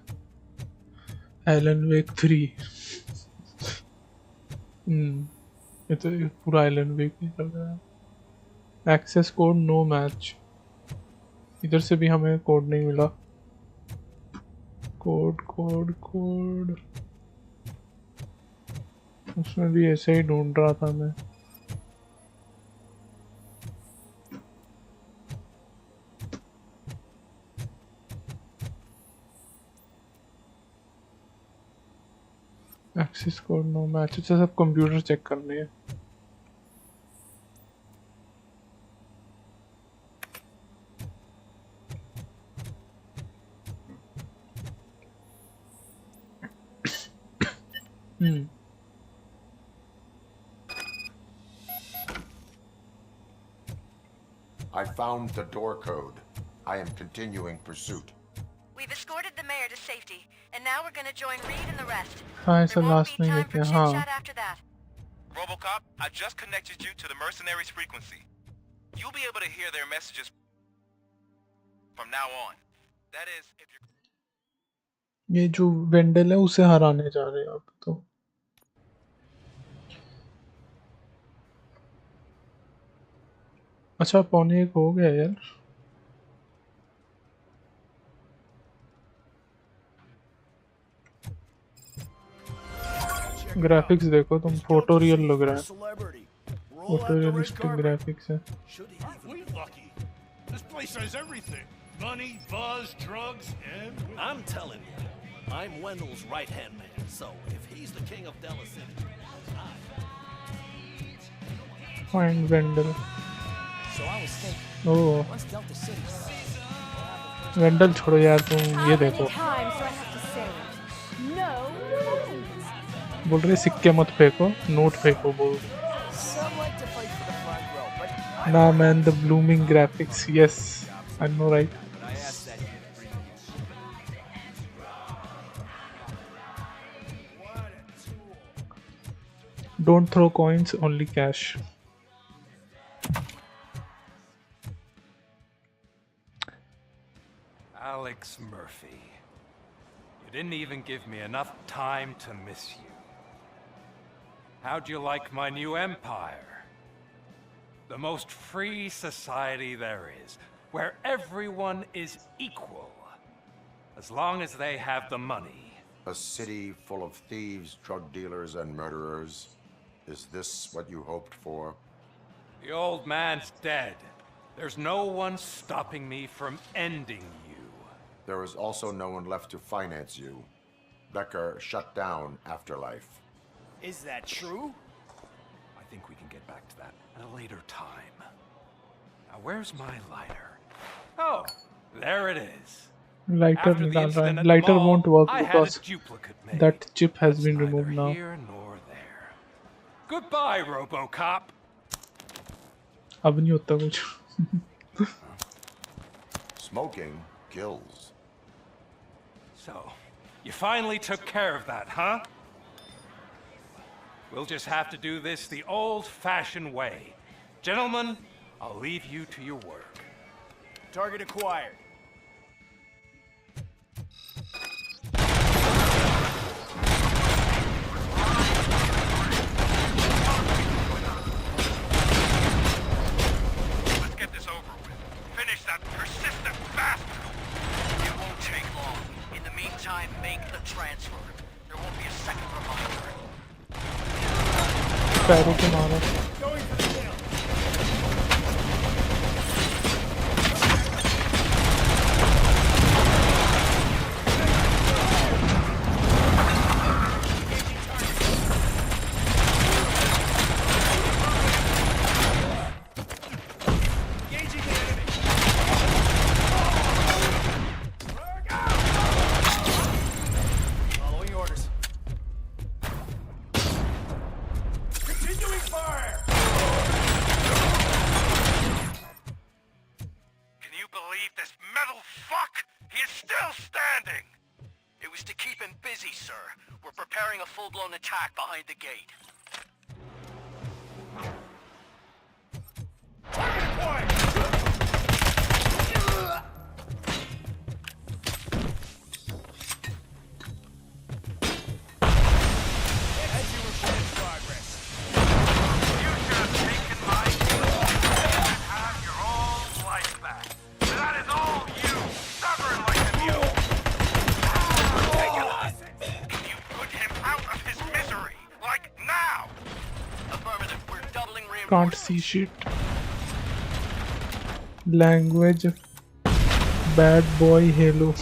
Alan Wake 3. ये तो पूरा Alan Wake ही लग रहा है. Access code no match. इधर से भी हमें कोड नहीं मिला. कोड उसमें भी ऐसे ही ढूंढ रहा था मैं. Access code no match. अच्छा, सब कंप्यूटर चेक करने हैं. I found the door code. I am continuing pursuit. We've escorted the mayor to safety, and now we're gonna join Reed and the rest. हाँ, ऐसा लास्ट में लेते हैं. हाँ. Chat after that. RoboCop, I just connected you to the mercenaries' frequency. You'll be able to hear their messages from now on. That is, if you're... ये जो वेंडल है उसे हराने जा रहे हैं अब तो. अच्छा, 1:45 हो गया यार. ग्राफिक्स देखो तुम, फोटो रियल लग रहा है. फोटो रियलिस्टिक ग्राफिक्स है. Aren't we lucky? This place has everything. Money, buzz, drugs, and... I'm telling you, I'm Wendell's right-hand man, so if he's the king of Della City, Find Wendell. So I was thinking, Oh. once Delta City वेंडल छोड़ो यार, तुम ये How many देखो। times do I have to say it? No, please. बोल रहे सिक्के मत फेंको, नोट फेंको बोल रहे। Some like to fight for the front row, but I Nah prefer man, the blooming graphics, yes, I know right. But I asked that kid to bring me a suit. Don't throw coins, only cash. Alex Murphy. You didn't even give me enough time to miss you. How'd you like my new empire? The most free society there is, where everyone is equal, as long as they have the money. A city full of thieves, drug dealers, and murderers. Is this what you hoped for? The old man's dead. There's no one stopping me from ending you. There is also no one left to finance you. Becker shut down Afterlife. Is that true? I think we can get back to that at a later time. Now, where's my lighter? Oh, there it is. Lighter After the निकाल रहा incident है। at the Lighter mall, won't work I had because a duplicate made. that chip has That's been neither removed now. here nor there. Goodbye, RoboCop. अब नहीं होता कुछ। Smoking kills. So, you finally took care of that, huh? We'll just have to do this the old-fashioned way. Gentlemen, I'll leave you to your work. Target acquired. Let's get this over with. Finish that persistent bastard. It won't take long. In the meantime, make the transfer. There won't be a second reminder. पैरों पे मारो। Going for the kill. Engaging the enemy. Following orders. Continuing fire! Can you believe this metal fuck? He is still standing! It was to keep him busy, sir. We're preparing a full-blown attack behind the gate. As you report in progress. You should have taken my and have your old life back. But that is all you, stubborn like a mule. Can you put him out of his misery? Like now? Affirmative. We're doubling Can't reinforcements. see shit. Language. Bad boy Halo.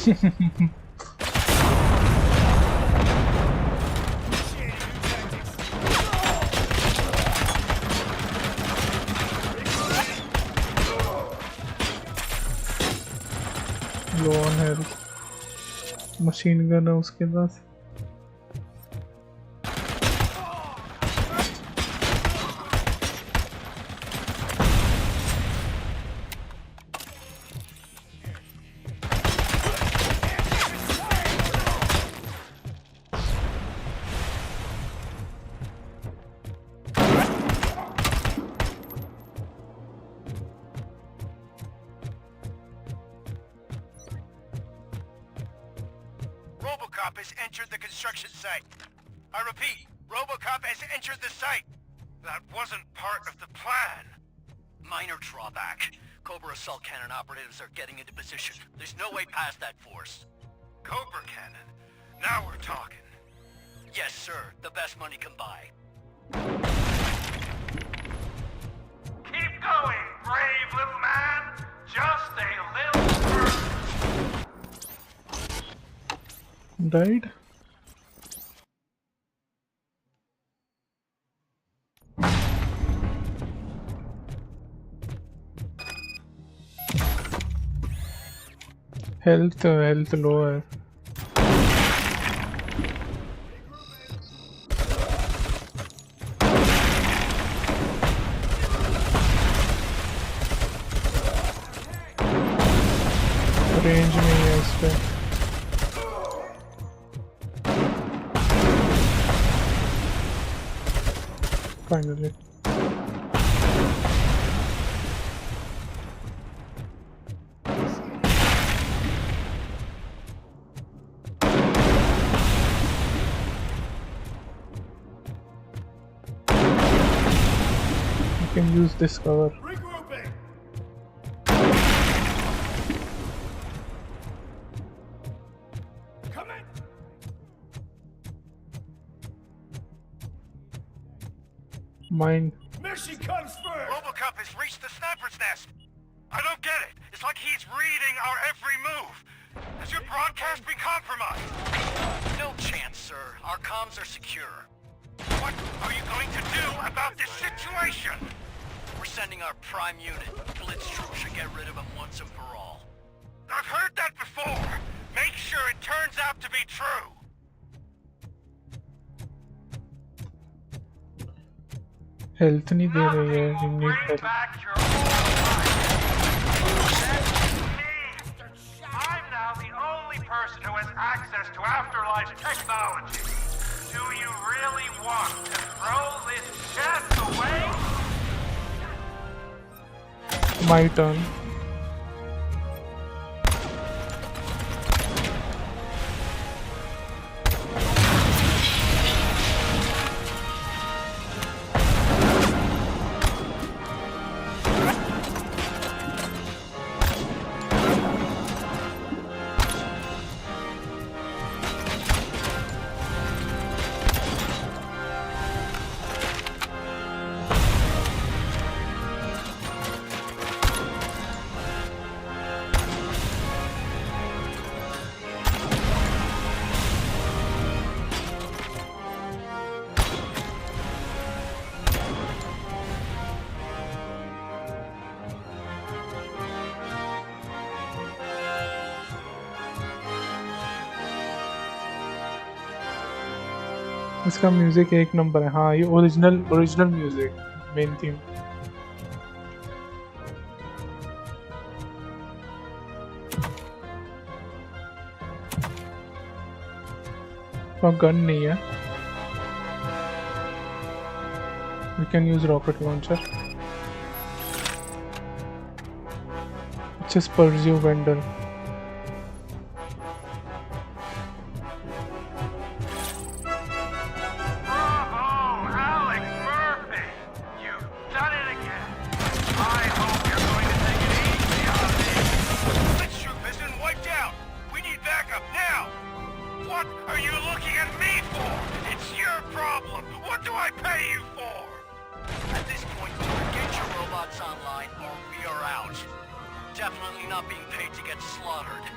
Low on health. Machine gun है उसके पास। RoboCop has entered the construction site. I repeat, RoboCop has entered the site. That wasn't part of the plan. Minor drawback. Cobra assault cannon operatives are getting into position. There's no way past that force. Cobra cannon. Now we're talking. Yes, sir. The best money can buy. Keep going, brave little man. Just a little further. Died. Health low है. Range में ही है इस पे. Finally you can use this cover. Mine. Mission comes first! RoboCop has reached the sniper's nest! I don't get it! It's like he's reading our every move! Has your broadcast been compromised? No chance, sir. Our comms are secure. What are you going to do about this situation? We're sending our prime unit. Blitz troops should get rid of him once and for all. I've heard that before! Make sure it turns out to be true! Health नहीं दे रही है. You need help. I'm now the only person who has access to Afterlife's technology. Do you really want to throw this chance away? My turn. इसका music एक number है. हाँ, ये original music, main theme. और gun नहीं है. We can use rocket launcher. Just pursue vendor. Definitely not being paid to get slaughtered.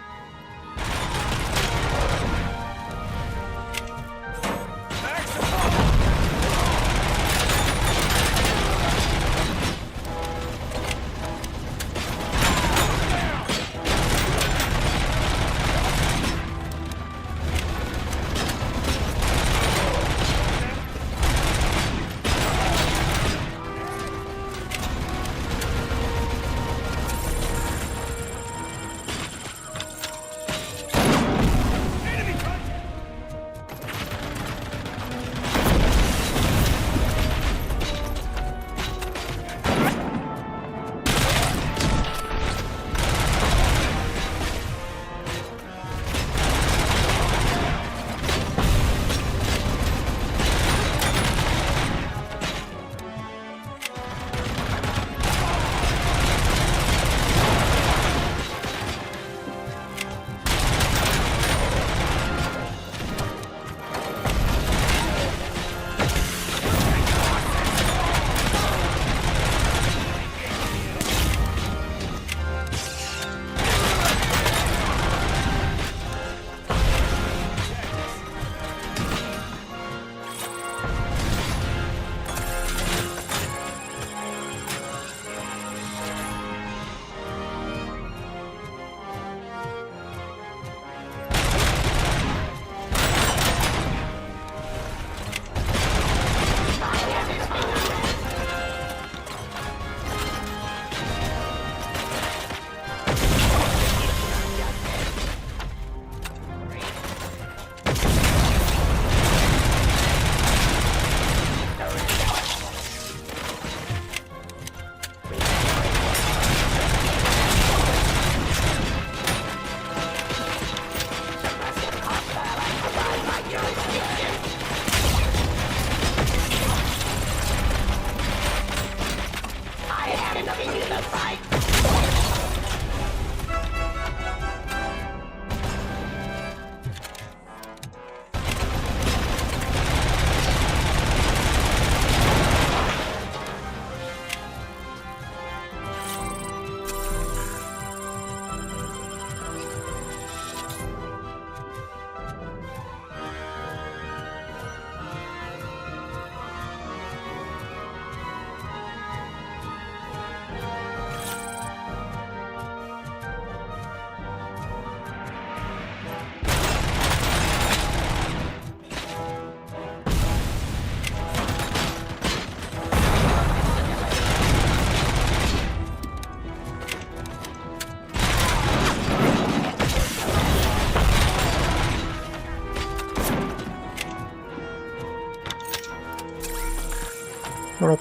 थोड़ा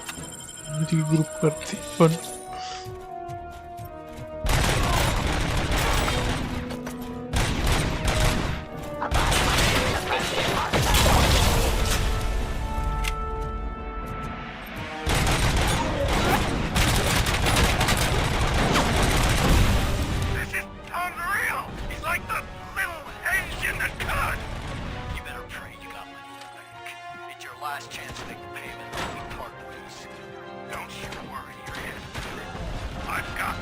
regroup करती पर Last chance to make the payment or we part ways. Don't you worry your head about it. I've got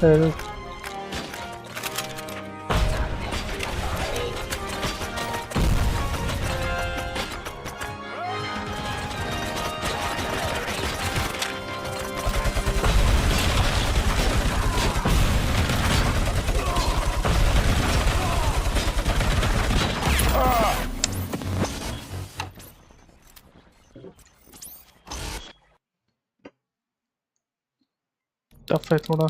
Hello. Tough है थोड़ा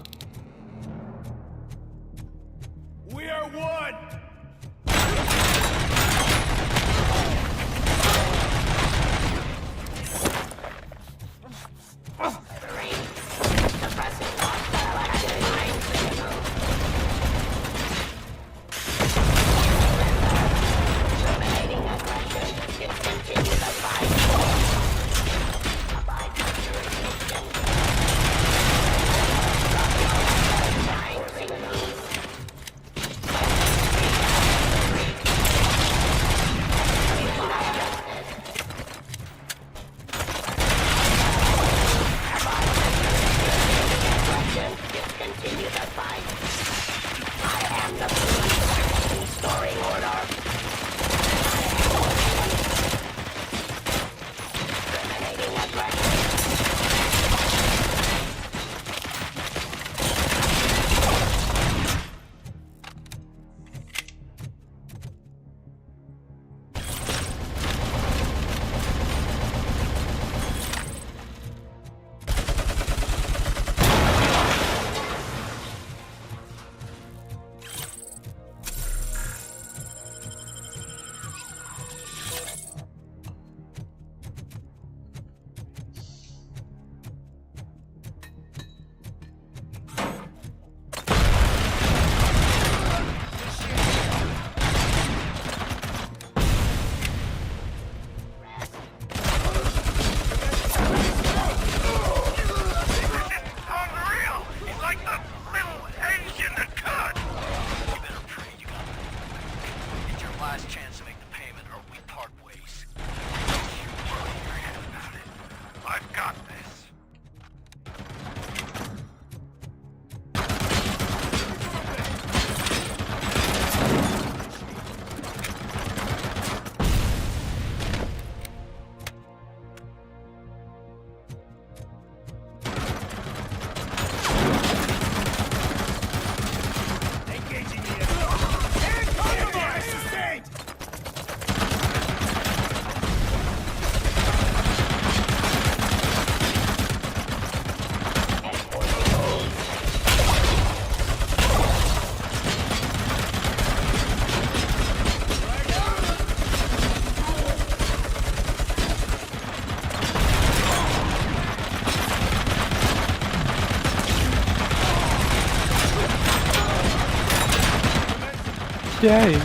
क्या है ये?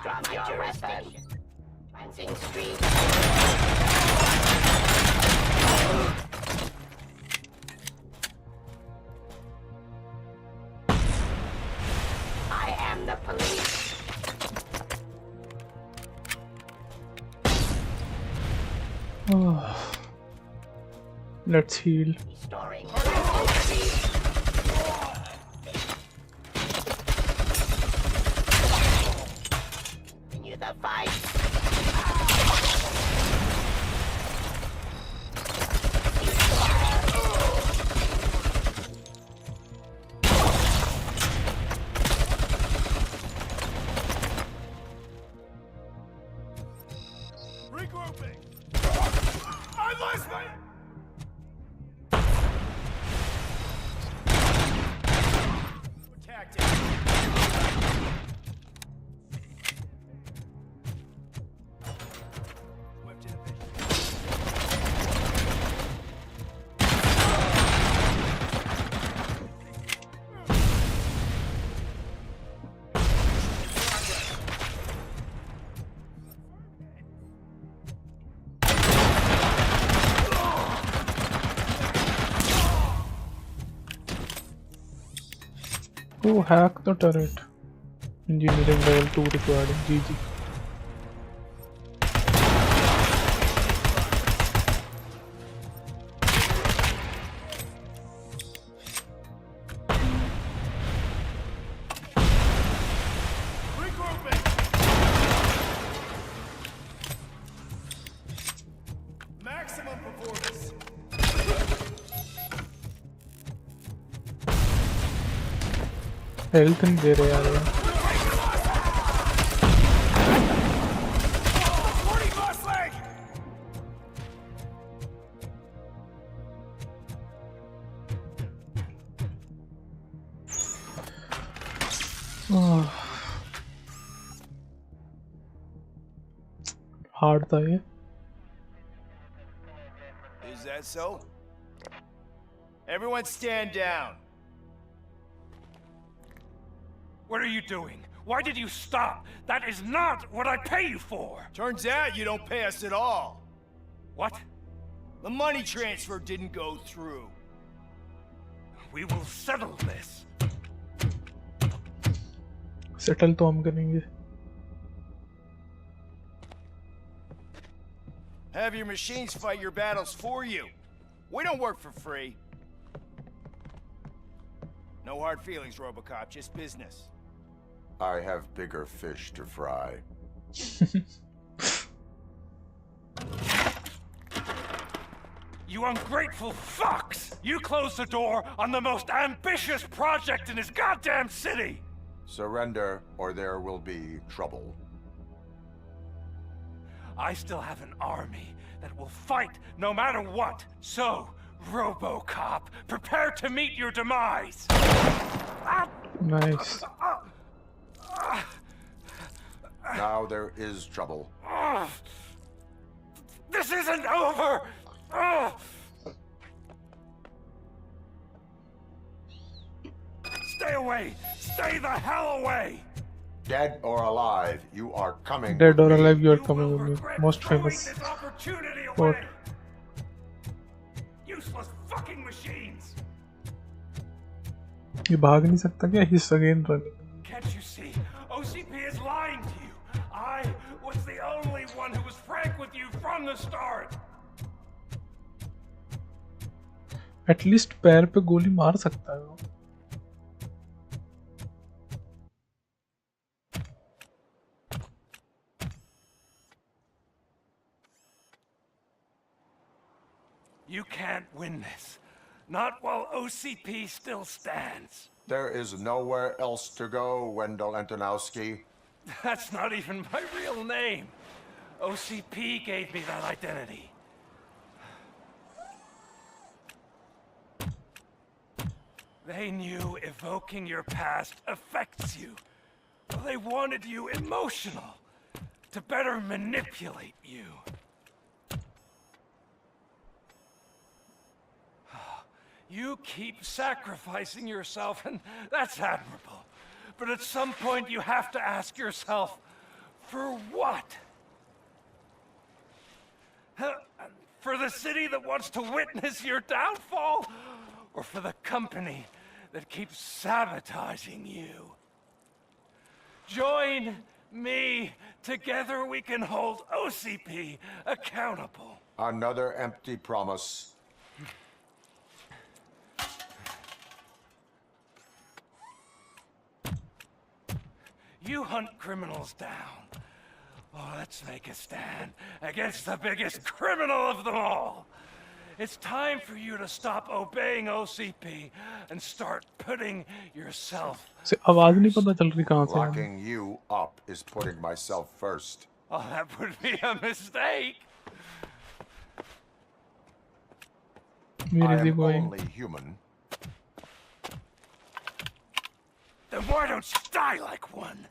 Drop your weapon. Fencing Street. I am the police. Let's heal. Restoring Fencing Street. Continue the fight. Regrouping! I lost my... Tactic. Swift inhibition. Oh, hack the turret. Engineering level 2 required. GG. Regrouping! Maximum performance! Health नहीं दे रहे यार ये। Hard था ये। Is that so? Everyone stand down. What are you doing? Why did you stop? That is not what I pay you for! Turns out you don't pay us at all. What? The money transfer didn't go through. We will settle this. Settle तो हम करेंगे। Have your machines fight your battles for you. We don't work for free. No hard feelings, RoboCop, just business. I have bigger fish to fry. You ungrateful fucks! You closed the door on the most ambitious project in this goddamn city! Surrender, or there will be trouble. I still have an army that will fight no matter what. So, RoboCop, prepare to meet your demise! Nice. Now there is trouble. This isn't over! Stay away! Stay the hell away! Dead or alive, you are coming. Dead or with me. alive, you are coming with me. Most famous quote. Useless fucking machines! ये भाग नहीं सकता क्या? He's again running. Can't you see? OCP is lying to you. I was the only one who was frank with you from the start. At least पैर पे गोली मार सकता है वो। You can't win this. Not while OCP still stands. There is nowhere else to go, Wendell Antonowski. That's not even my real name. OCP gave me that identity. They knew evoking your past affects you. They wanted you emotional to better manipulate you. You keep sacrificing yourself, and that's admirable. But at some point, you have to ask yourself, for what? For the city that wants to witness your downfall? Or for the company that keeps sabotaging you? Join me. Together we can hold OCP accountable. Another empty promise. You hunt criminals down. Oh, let's make a stand against the biggest criminal of them all. It's time for you to stop obeying OCP and start putting yourself. से आवाज नहीं पता चल रही कहाँ से आ रही। Locking you up is putting myself first. Oh, that would be a mistake. Where is I he am going? only human. Then why don't you die like one?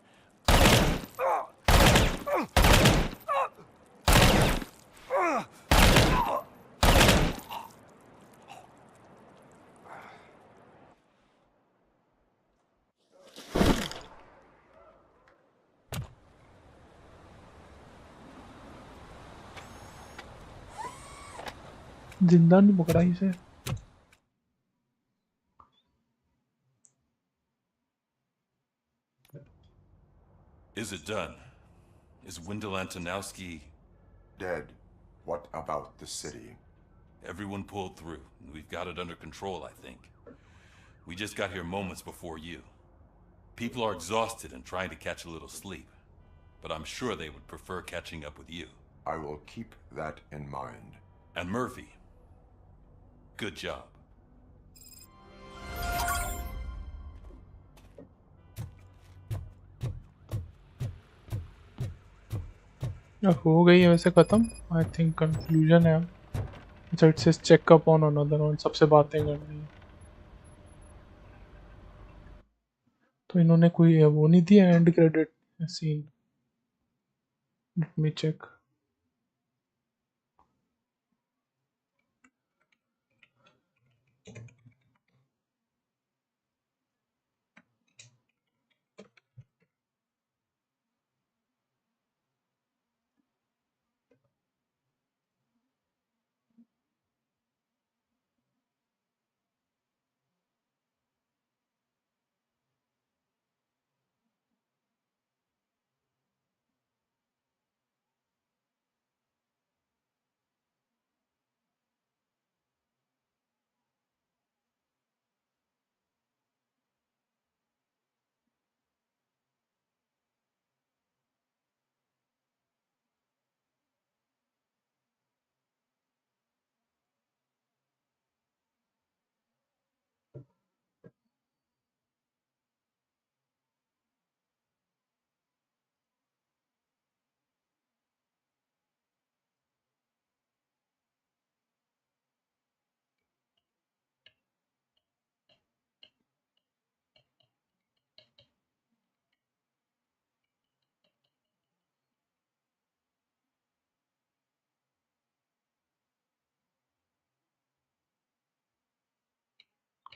जिंदा नहीं पकड़ा इसे। Is it done? Is Wendell Antonowski dead? What about the city? Everyone pulled through. We've got it under control, I think. We just got here moments before you. People are exhausted and trying to catch a little sleep. But I'm sure they would prefer catching up with you. I will keep that in mind. And Murphy, good job. हो गई है वैसे खत्म। I think conclusion है। अच्छा it says check up on another one, सबसे बातें करनी है। तो इन्होंने कोई वो नहीं दिया and credit scene. Let me check.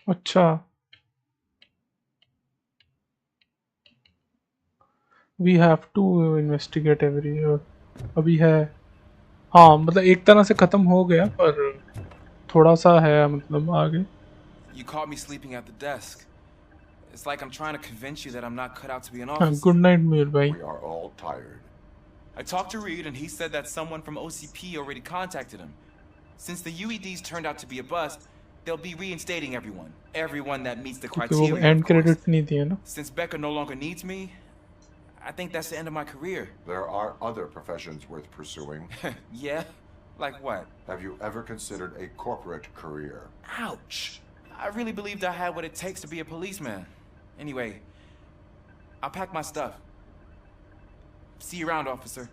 अच्छा we have to investigate every. अभी है हाँ, मतलब एक तरह से खत्म हो गया पर थोड़ा सा है मतलब आगे। You caught me sleeping at the desk. It's like I'm trying to convince you that I'm not cut out to be an officer. Good night Mir भाई। We are all tired. I talked to Reed and he said that someone from OCP already contacted him. Since the UEDs turned out to be a bust, they'll be reinstating everyone. Everyone that meets the criteria, वो and of course. Credit नहीं दिए ना। Since Becca no longer needs me, I think that's the end of my career. There are other professions worth pursuing. Yeah? Like what? Have you ever considered a corporate career? Ouch! I really believed I had what it takes to be a policeman. Anyway, I'll pack my stuff. See you around, officer.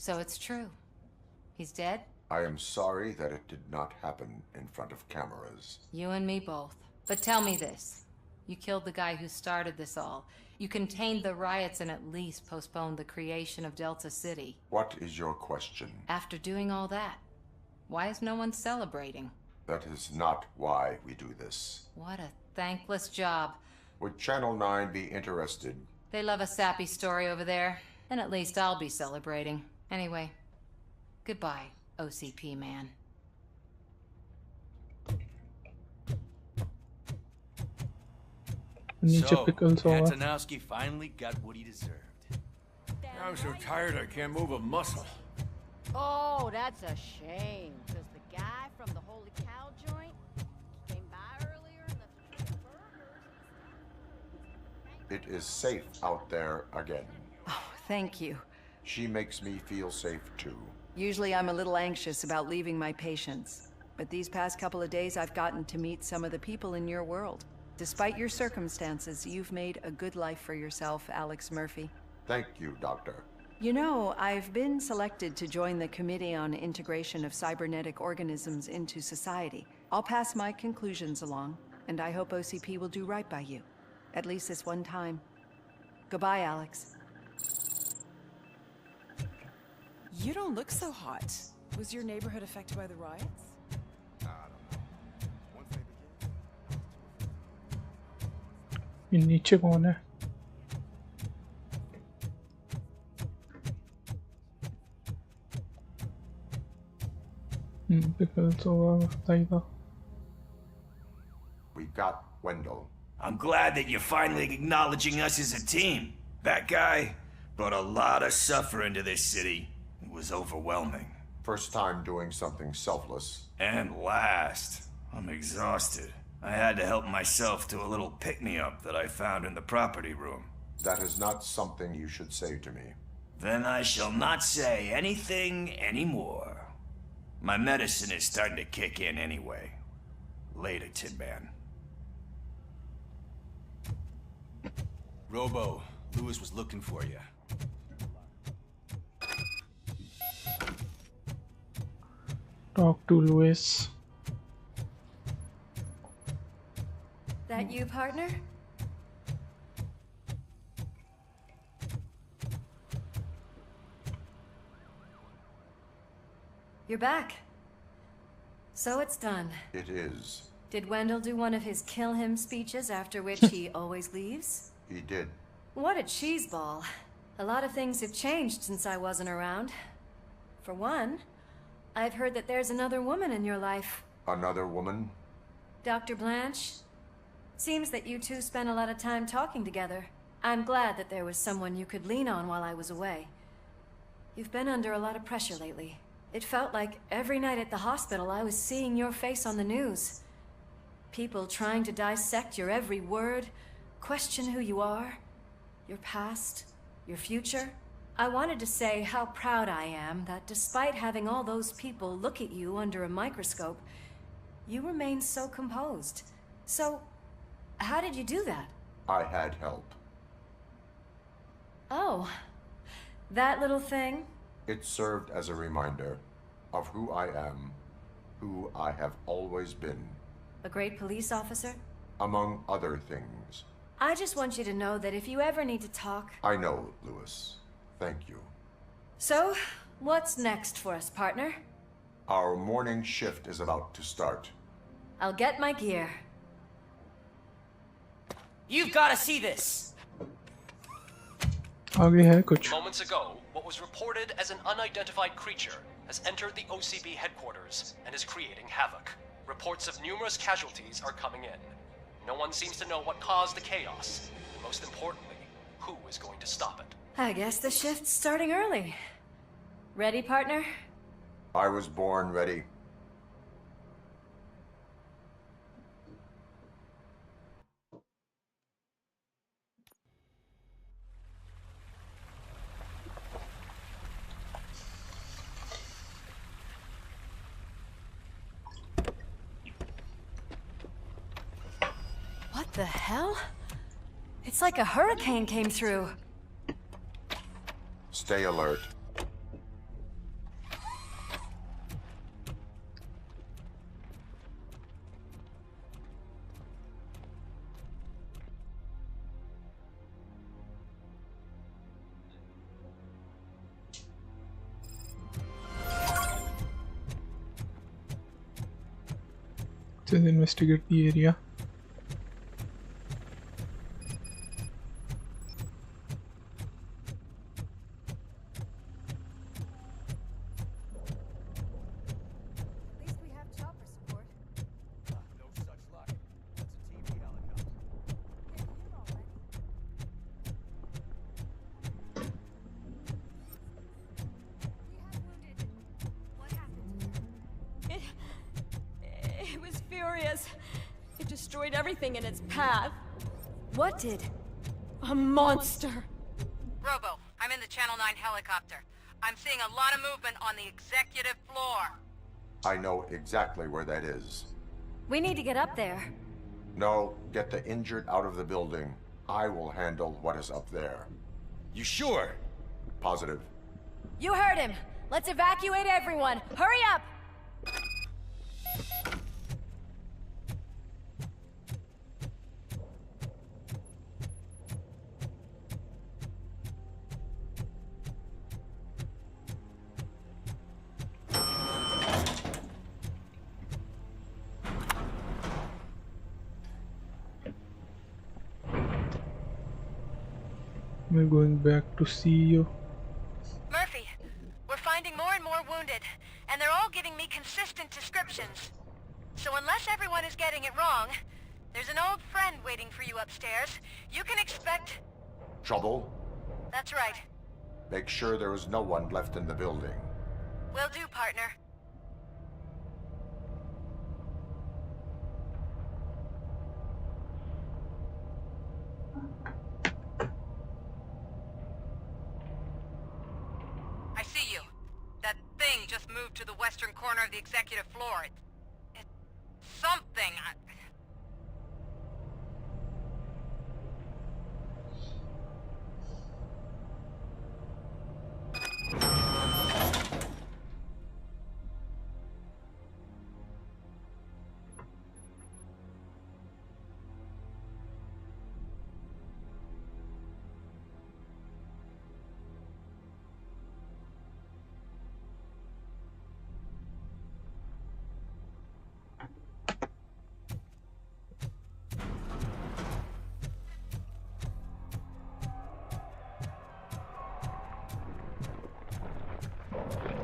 So it's true. He's dead? I am sorry that it did not happen in front of cameras. You and me both. But tell me this. You killed the guy who started this all. You contained the riots and at least postponed the creation of Delta City. What is your question? After doing all that, why is no one celebrating? That is not why we do this. What a thankless job. Would Channel 9 be interested? They love a sappy story over there. Then at least I'll be celebrating. Anyway, goodbye, OCP man. नीचे pickles होगा. Antonowski finally got what he deserved. I'm so tired I can't move a muscle. Oh, that's a shame. Because the guy from the Holy Cow joint came by earlier and left burgers. It is safe out there again. Oh, thank you. She makes me feel safe too. Usually I'm a little anxious about leaving my patients. But these past couple of days I've gotten to meet some of the people in your world. Despite your circumstances, you've made a good life for yourself, Alex Murphy. Thank you, Doctor. You know, I've been selected to join the Committee on Integration of Cybernetic Organisms into Society. I'll pass my conclusions along, and I hope OCP will do right by you. At least this one time. Goodbye, Alex. You don't look so hot. Was your neighborhood affected by the riots? ये नीचे कौन है? pickles होगा बताइएगा. We got Wendell. I'm glad that you're finally acknowledging us as a team. That guy brought a lot of suffering to this city. It was overwhelming. First time doing something selfless. And last. I'm exhausted. I had to help myself to a little pick-me-up that I found in the property room. That is not something you should say to me. Then I shall not say anything anymore. My medicine is starting to kick in anyway. Later, Tin Man. Robo, Lewis was looking for you. Talk to Lewis. That you, partner? You're back. So it's done. It is. Did Wendell do one of his kill him speeches after which he always leaves? He did. What a cheeseball. A lot of things have changed since I wasn't around. For one, I've heard that there's another woman in your life. Another woman? Dr. Blanche? Seems that you two spent a lot of time talking together. I'm glad that there was someone you could lean on while I was away. You've been under a lot of pressure lately. It felt like every night at the hospital I was seeing your face on the news. People trying to dissect your every word, question who you are, your past, your future. I wanted to say how proud I am that despite having all those people look at you under a microscope, you remain so composed. So, how did you do that? I had help. Oh, that little thing? It served as a reminder of who I am, who I have always been. A great police officer? Among other things. I just want you to know that if you ever need to talk... I know, Lewis. Thank you. So, what's next for us, partner? Our morning shift is about to start. I'll get my gear. You've got to see this! आगे है कुछ. Moments ago, what was reported as an unidentified creature has entered the OCB headquarters and is creating havoc. Reports of numerous casualties are coming in. No one seems to know what caused the chaos, and most importantly, who is going to stop it. I guess the shift's starting early. Ready, partner? I was born ready. What the hell? It's like a hurricane came through. Stay alert. Just investigate the area. It was furious. It destroyed everything in its path. What did? A monster. Robo, I'm in the Channel 9 helicopter. I'm seeing a lot of movement on the executive floor. I know exactly where that is. We need to get up there. No, get the injured out of the building. I will handle what is up there. You sure? Positive. You heard him. Let's evacuate everyone. Hurry up! We're going back to CEO. Murphy, we're finding more and more wounded, and they're all giving me consistent descriptions. So unless everyone is getting it wrong, there's an old friend waiting for you upstairs. You can expect... Trouble? That's right. Make sure there is no one left in the building. Will do, partner. I see you. That thing just moved to the western corner of the executive floor. It's something.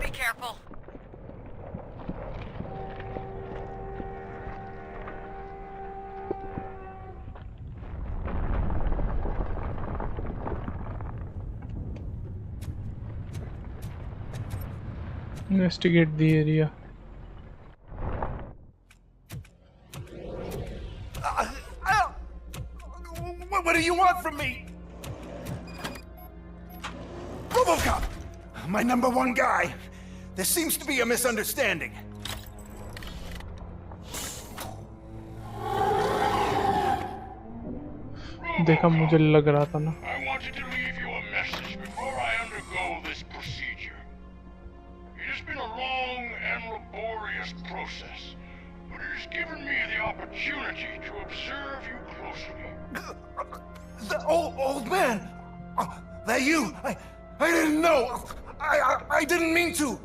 Be careful. Investigate the area. What do you want from me? RoboCop! My #1 guy. There seems to be a misunderstanding. देखा मुझे लग रहा था ना. I wanted to leave you a message before I undergo this procedure. It has been a long and laborious process, but it has given me the opportunity to observe you closely. The old man! That you! I didn't know! I didn't mean to!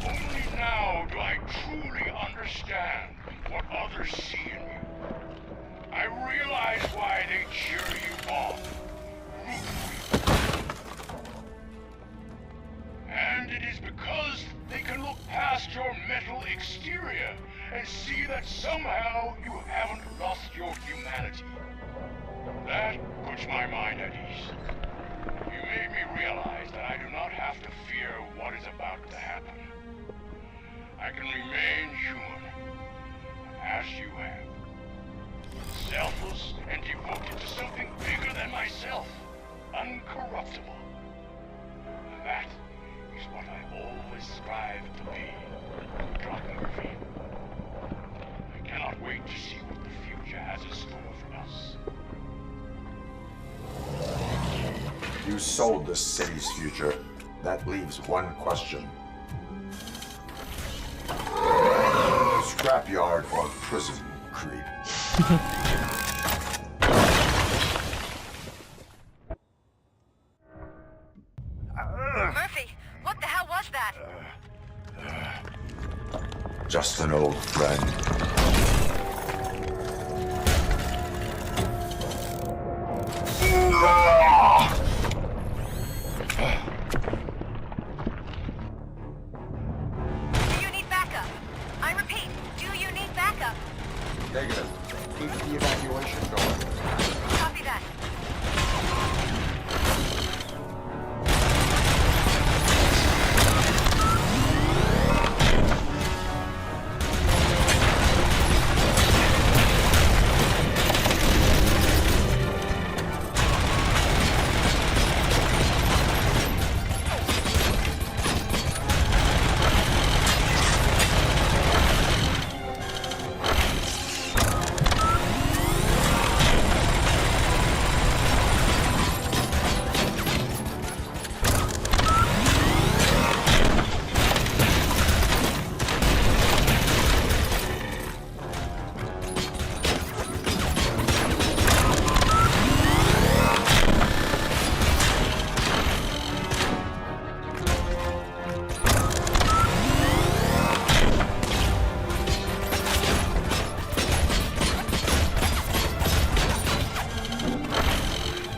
Only now do I truly understand what others see in you. I realize why they cheer you on, root for you. And it is because they can look past your metal exterior and see that somehow you haven't lost your humanity. That puts my mind at ease. You made me realize that I do not have to fear what is about to happen. I can remain human, as you have. Selfless and devoted to something bigger than myself. Uncorruptible. That is what I always strive to be, Doc Murphy. I cannot wait to see what the future has in store for us. You sold the city's future. That leaves one question. Scrapyard or prison, creep? friend. Do you need backup? I repeat, do you need backup? Negative. Keep the evacuation going. Copy that.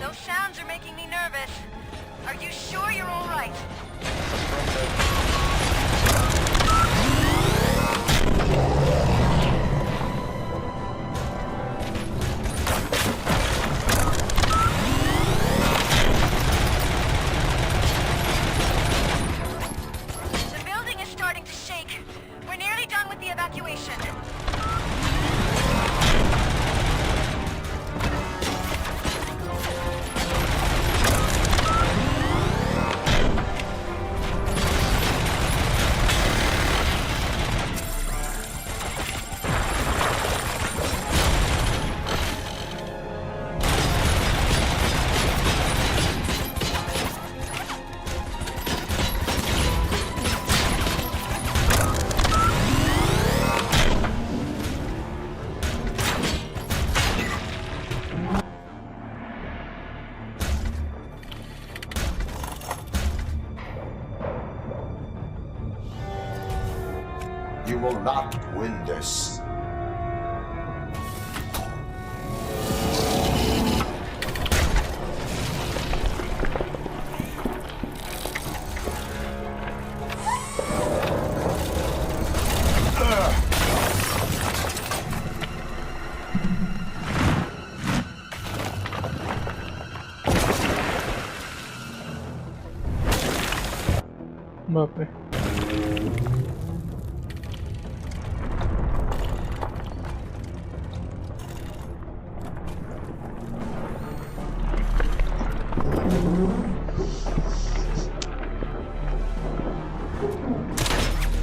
Those sounds are making me nervous. Are you sure you're all right? The building is starting to shake. We're nearly done with the evacuation. You will not win this. बाप रे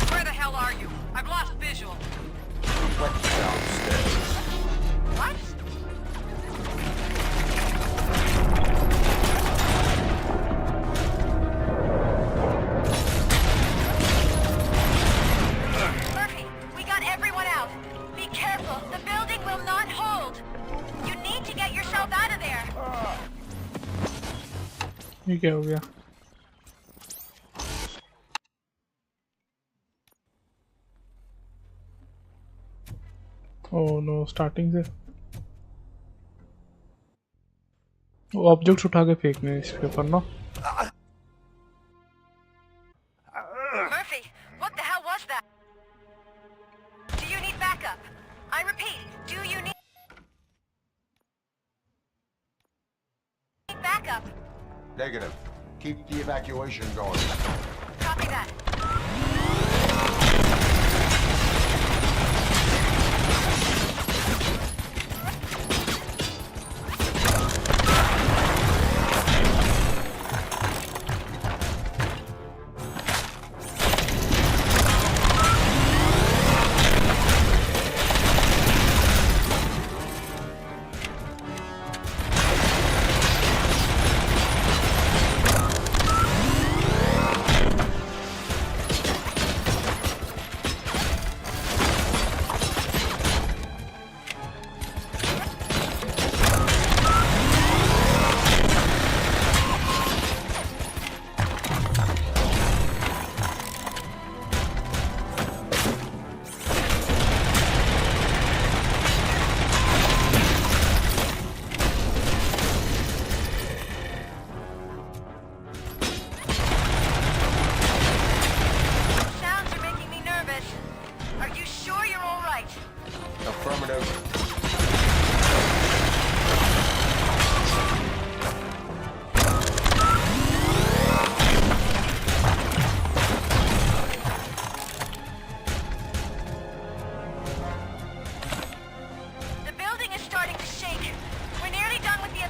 Where the hell are you? I've lost visual. Went downstairs. What? Murphy, we got everyone out. Be careful. The building will not hold. You need to get yourself out of there. ये क्या हो गया oh know starting से objects उठा के फेंकने हैं इसके ऊपर ना Murphy, what the hell was that? Do you need backup? I repeat, do you need backup? Negative. Keep the evacuation going. Copy that.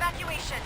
evacuation.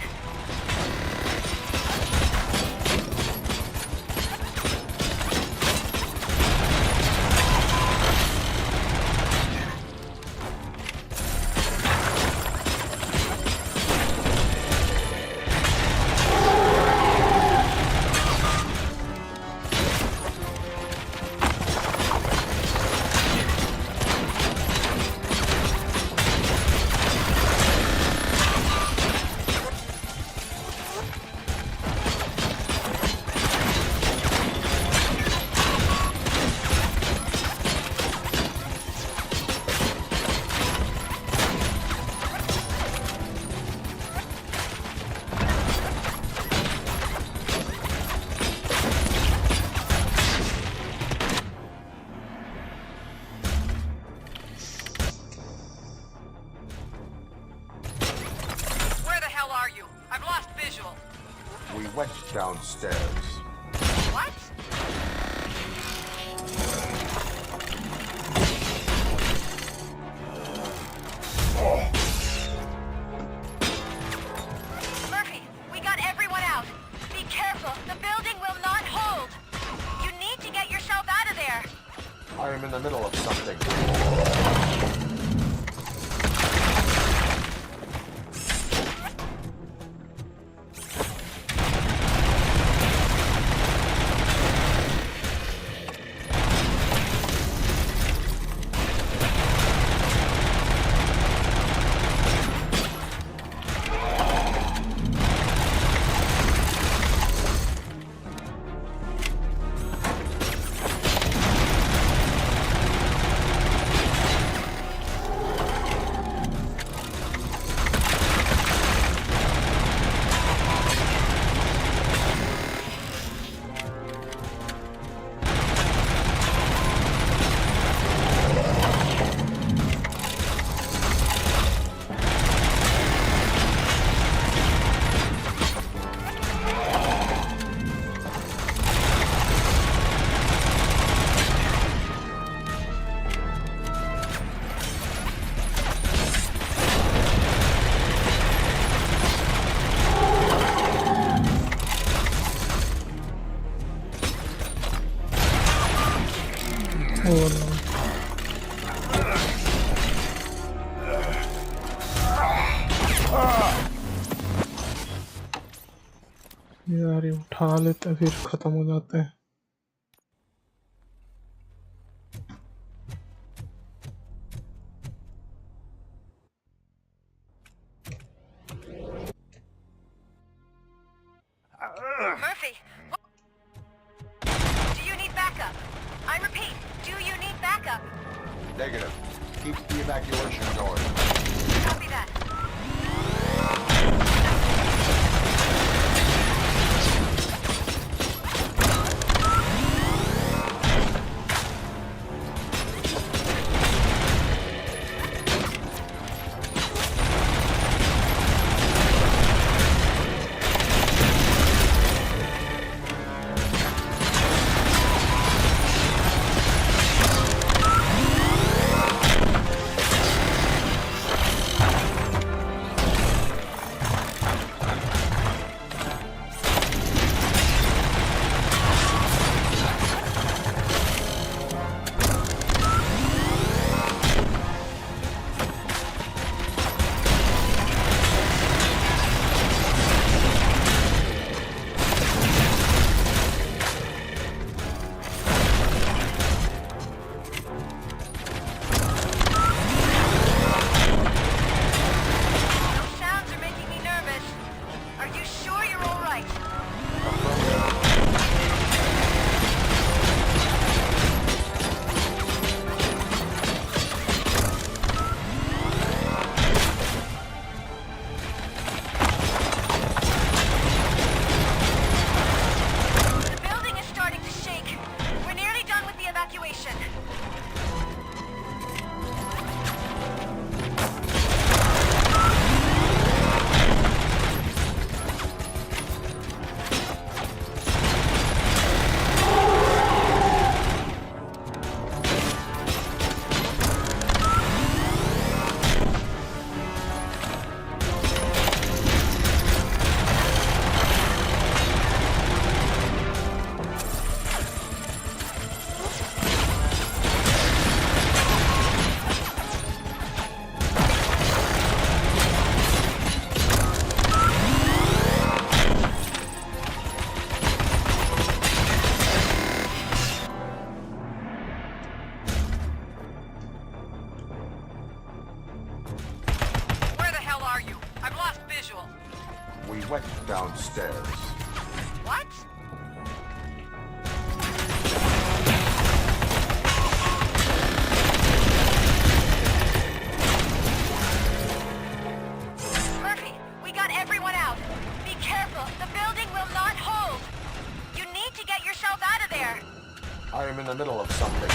We went downstairs. What? Murphy, we got everyone out. Be careful. The building will not hold. You need to get yourself out of there. I am in the middle of something. यार ये उठा लेते हैं फिर खत्म हो जाते हैं। Murphy, do you need backup? I repeat, do you need backup? Negative. Keep the evacuation going. Copy that. usual? We went downstairs. What? Murphy, we got everyone out. Be careful. The building will not hold. You need to get yourself out of there. I am in the middle of something.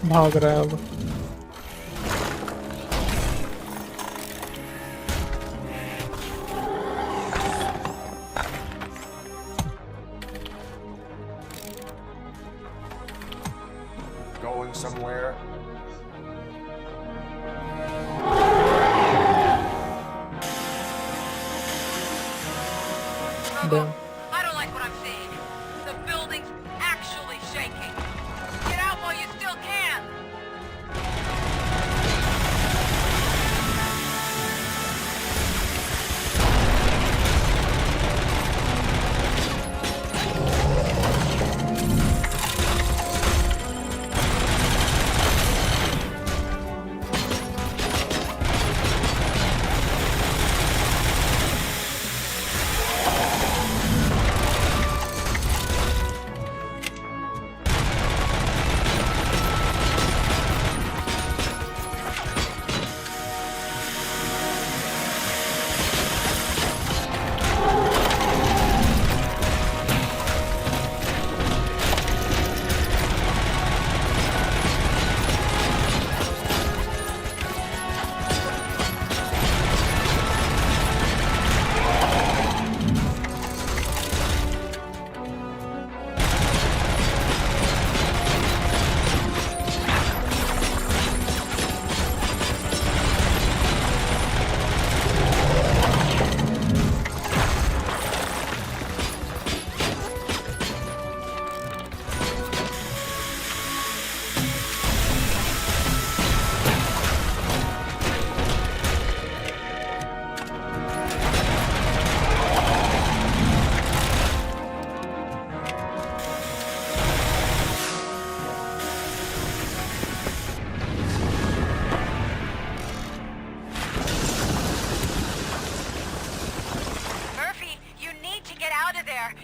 भाग रहा है अब। Going somewhere? Robo, I don't like what I'm seeing. The building's actually shaking. Get out while you still can.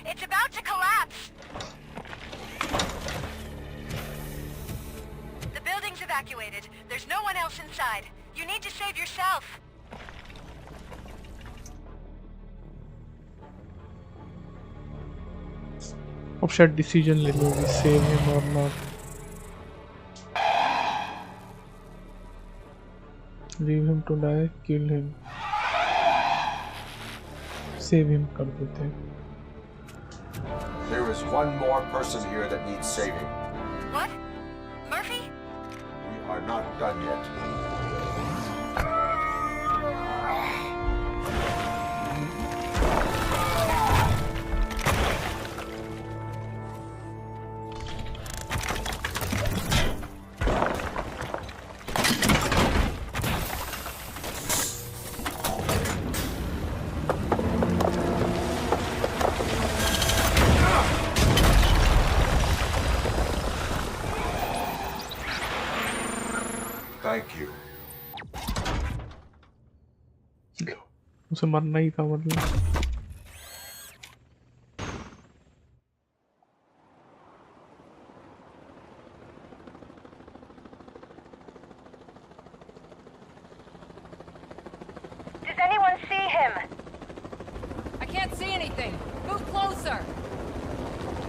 It's about to collapse! The building's evacuated. There's no one else inside. You need to save yourself. अब शायद decision ले लोगी, save him और not, leave him to die, kill him, save him कर देते हैं। There is one more person here that needs saving. What? Murphy? We are not done yet. Thank you. उसे मरना ही था मतलब। Does anyone see him? I can't see anything. Move closer.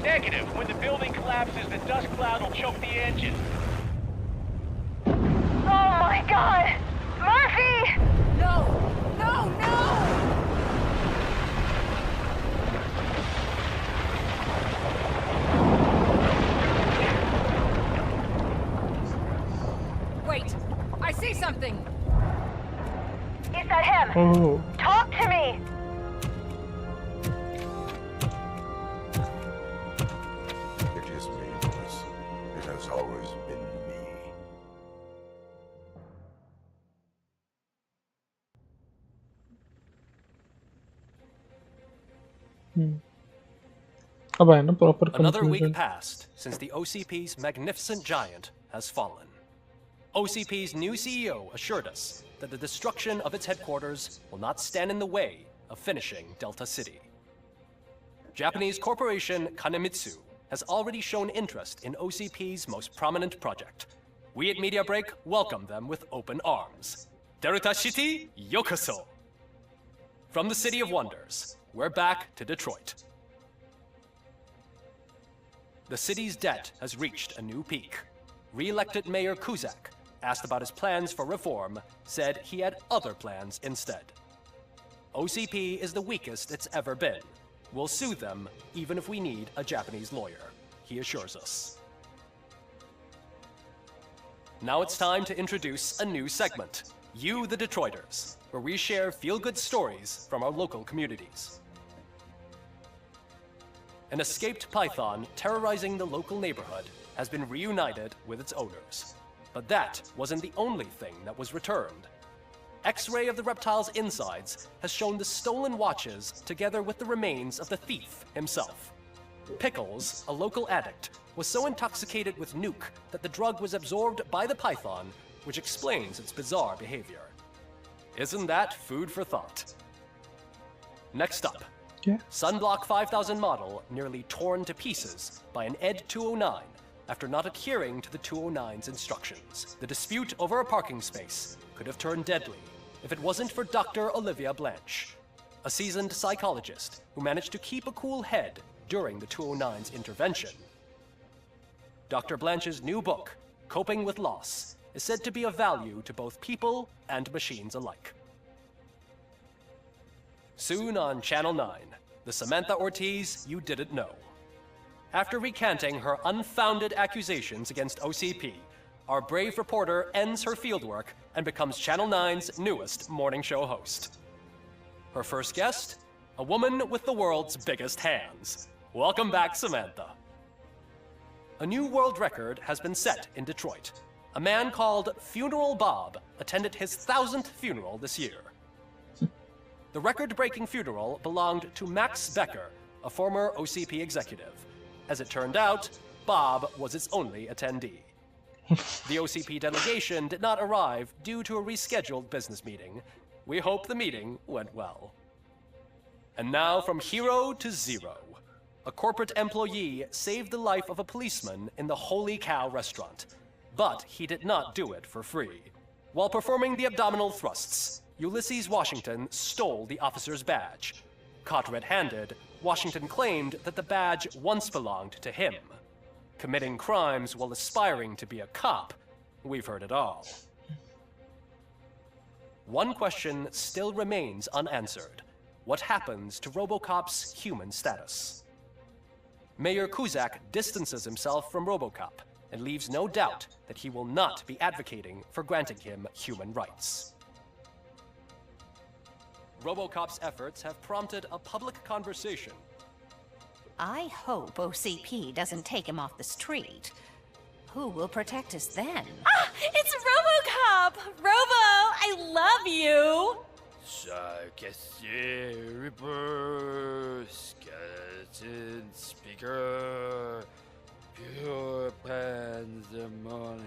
Negative. When the building collapses, the dust cloud will choke the engine. Oh my god! Murphy! No! No! No! Wait! I see something! Is that him? Oh. Talk to me! It is me, Louis. It has always been me. अब आया ना proper Another week conclusion. passed since the OCP's magnificent giant has fallen. OCP's new CEO assured us that the destruction of its headquarters will not stand in the way of finishing Delta City. Japanese corporation Kanemitsu has already shown interest in OCP's most prominent project. We at Media Break welcome them with open arms. Delta City, yokoso! From the City of Wonders, we're back to Detroit. The city's debt has reached a new peak. Re-elected Mayor Kuzak, asked about his plans for reform, said he had other plans instead. OCP is the weakest it's ever been. We'll sue them even if we need a Japanese lawyer, he assures us. Now it's time to introduce a new segment, You the Detroiters, where we share feel-good stories from our local communities. An escaped python terrorizing the local neighborhood has been reunited with its owners. But that wasn't the only thing that was returned. X-ray of the reptile's insides has shown the stolen watches together with the remains of the thief himself. Pickles, a local addict, was so intoxicated with nuke that the drug was absorbed by the python, which explains its bizarre behavior. Isn't that food for thought? Next up, Yeah. Sunblock 5000 model nearly torn to pieces by an ED 209 after not adhering to the 209's instructions. The dispute over a parking space could have turned deadly if it wasn't for Dr. Olivia Blanche, a seasoned psychologist who managed to keep a cool head during the 209's intervention. Dr. Blanche's new book, Coping with Loss, is said to be of value to both people and machines alike. Soon on Channel 9, the Samantha Ortiz you didn't know. After recanting her unfounded accusations against OCP, our brave reporter ends her fieldwork and becomes Channel 9's newest morning show host. Her first guest, a woman with the world's biggest hands. Welcome back, Samantha. A new world record has been set in Detroit. A man called Funeral Bob attended his 1000th funeral this year. The record-breaking funeral belonged to Max Becker, a former OCP executive. As it turned out, Bob was its only attendee. The OCP delegation did not arrive due to a rescheduled business meeting. We hope the meeting went well. And now from hero to zero. A corporate employee saved the life of a policeman in the Holy Cow restaurant. But he did not do it for free. While performing the abdominal thrusts, Ulysses Washington stole the officer's badge. Caught red-handed, Washington claimed that the badge once belonged to him. Committing crimes while aspiring to be a cop, we've heard it all. One question still remains unanswered. What happens to RoboCop's human status? Mayor Kuzak distances himself from RoboCop and leaves no doubt that he will not be advocating for granting him human rights. RoboCop's efforts have prompted a public conversation. I hope OCP doesn't take him off the street. Who will protect us then? Ah! It's RoboCop! Robo, I love you! Reaper, skeleton speaker, pure pandemonium.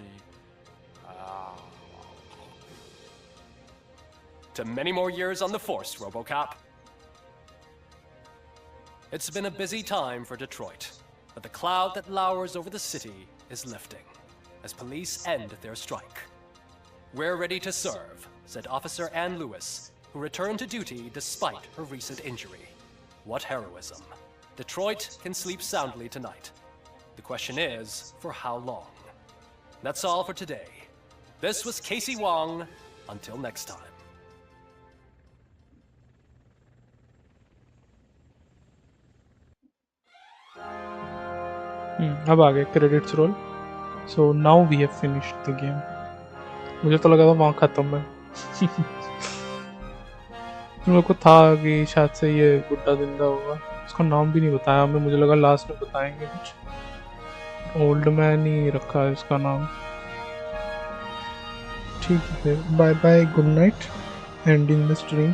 To many more years on the force, RoboCop. It's been a busy time for Detroit, but the cloud that lowers over the city is lifting as police end their strike. We're ready to serve, said Officer Ann Lewis, who returned to duty despite her recent injury. What heroism. Detroit can sleep soundly tonight. The question is, for how long? That's all for today. This was Casey Wong. Until next time. अब आ गए credits roll. So now we have finished the game. मुझे तो लगा था वहाँ खत्म है. मेरे को था कि शायद से ये बुड्ढा जिंदा होगा. उसका नाम भी नहीं बताया हमें. मुझे लगा लास्ट में बताएंगे कुछ. ओल्ड मैन ही रखा है इसका नाम. ठीक है. Bye bye. Good night. Ending the stream.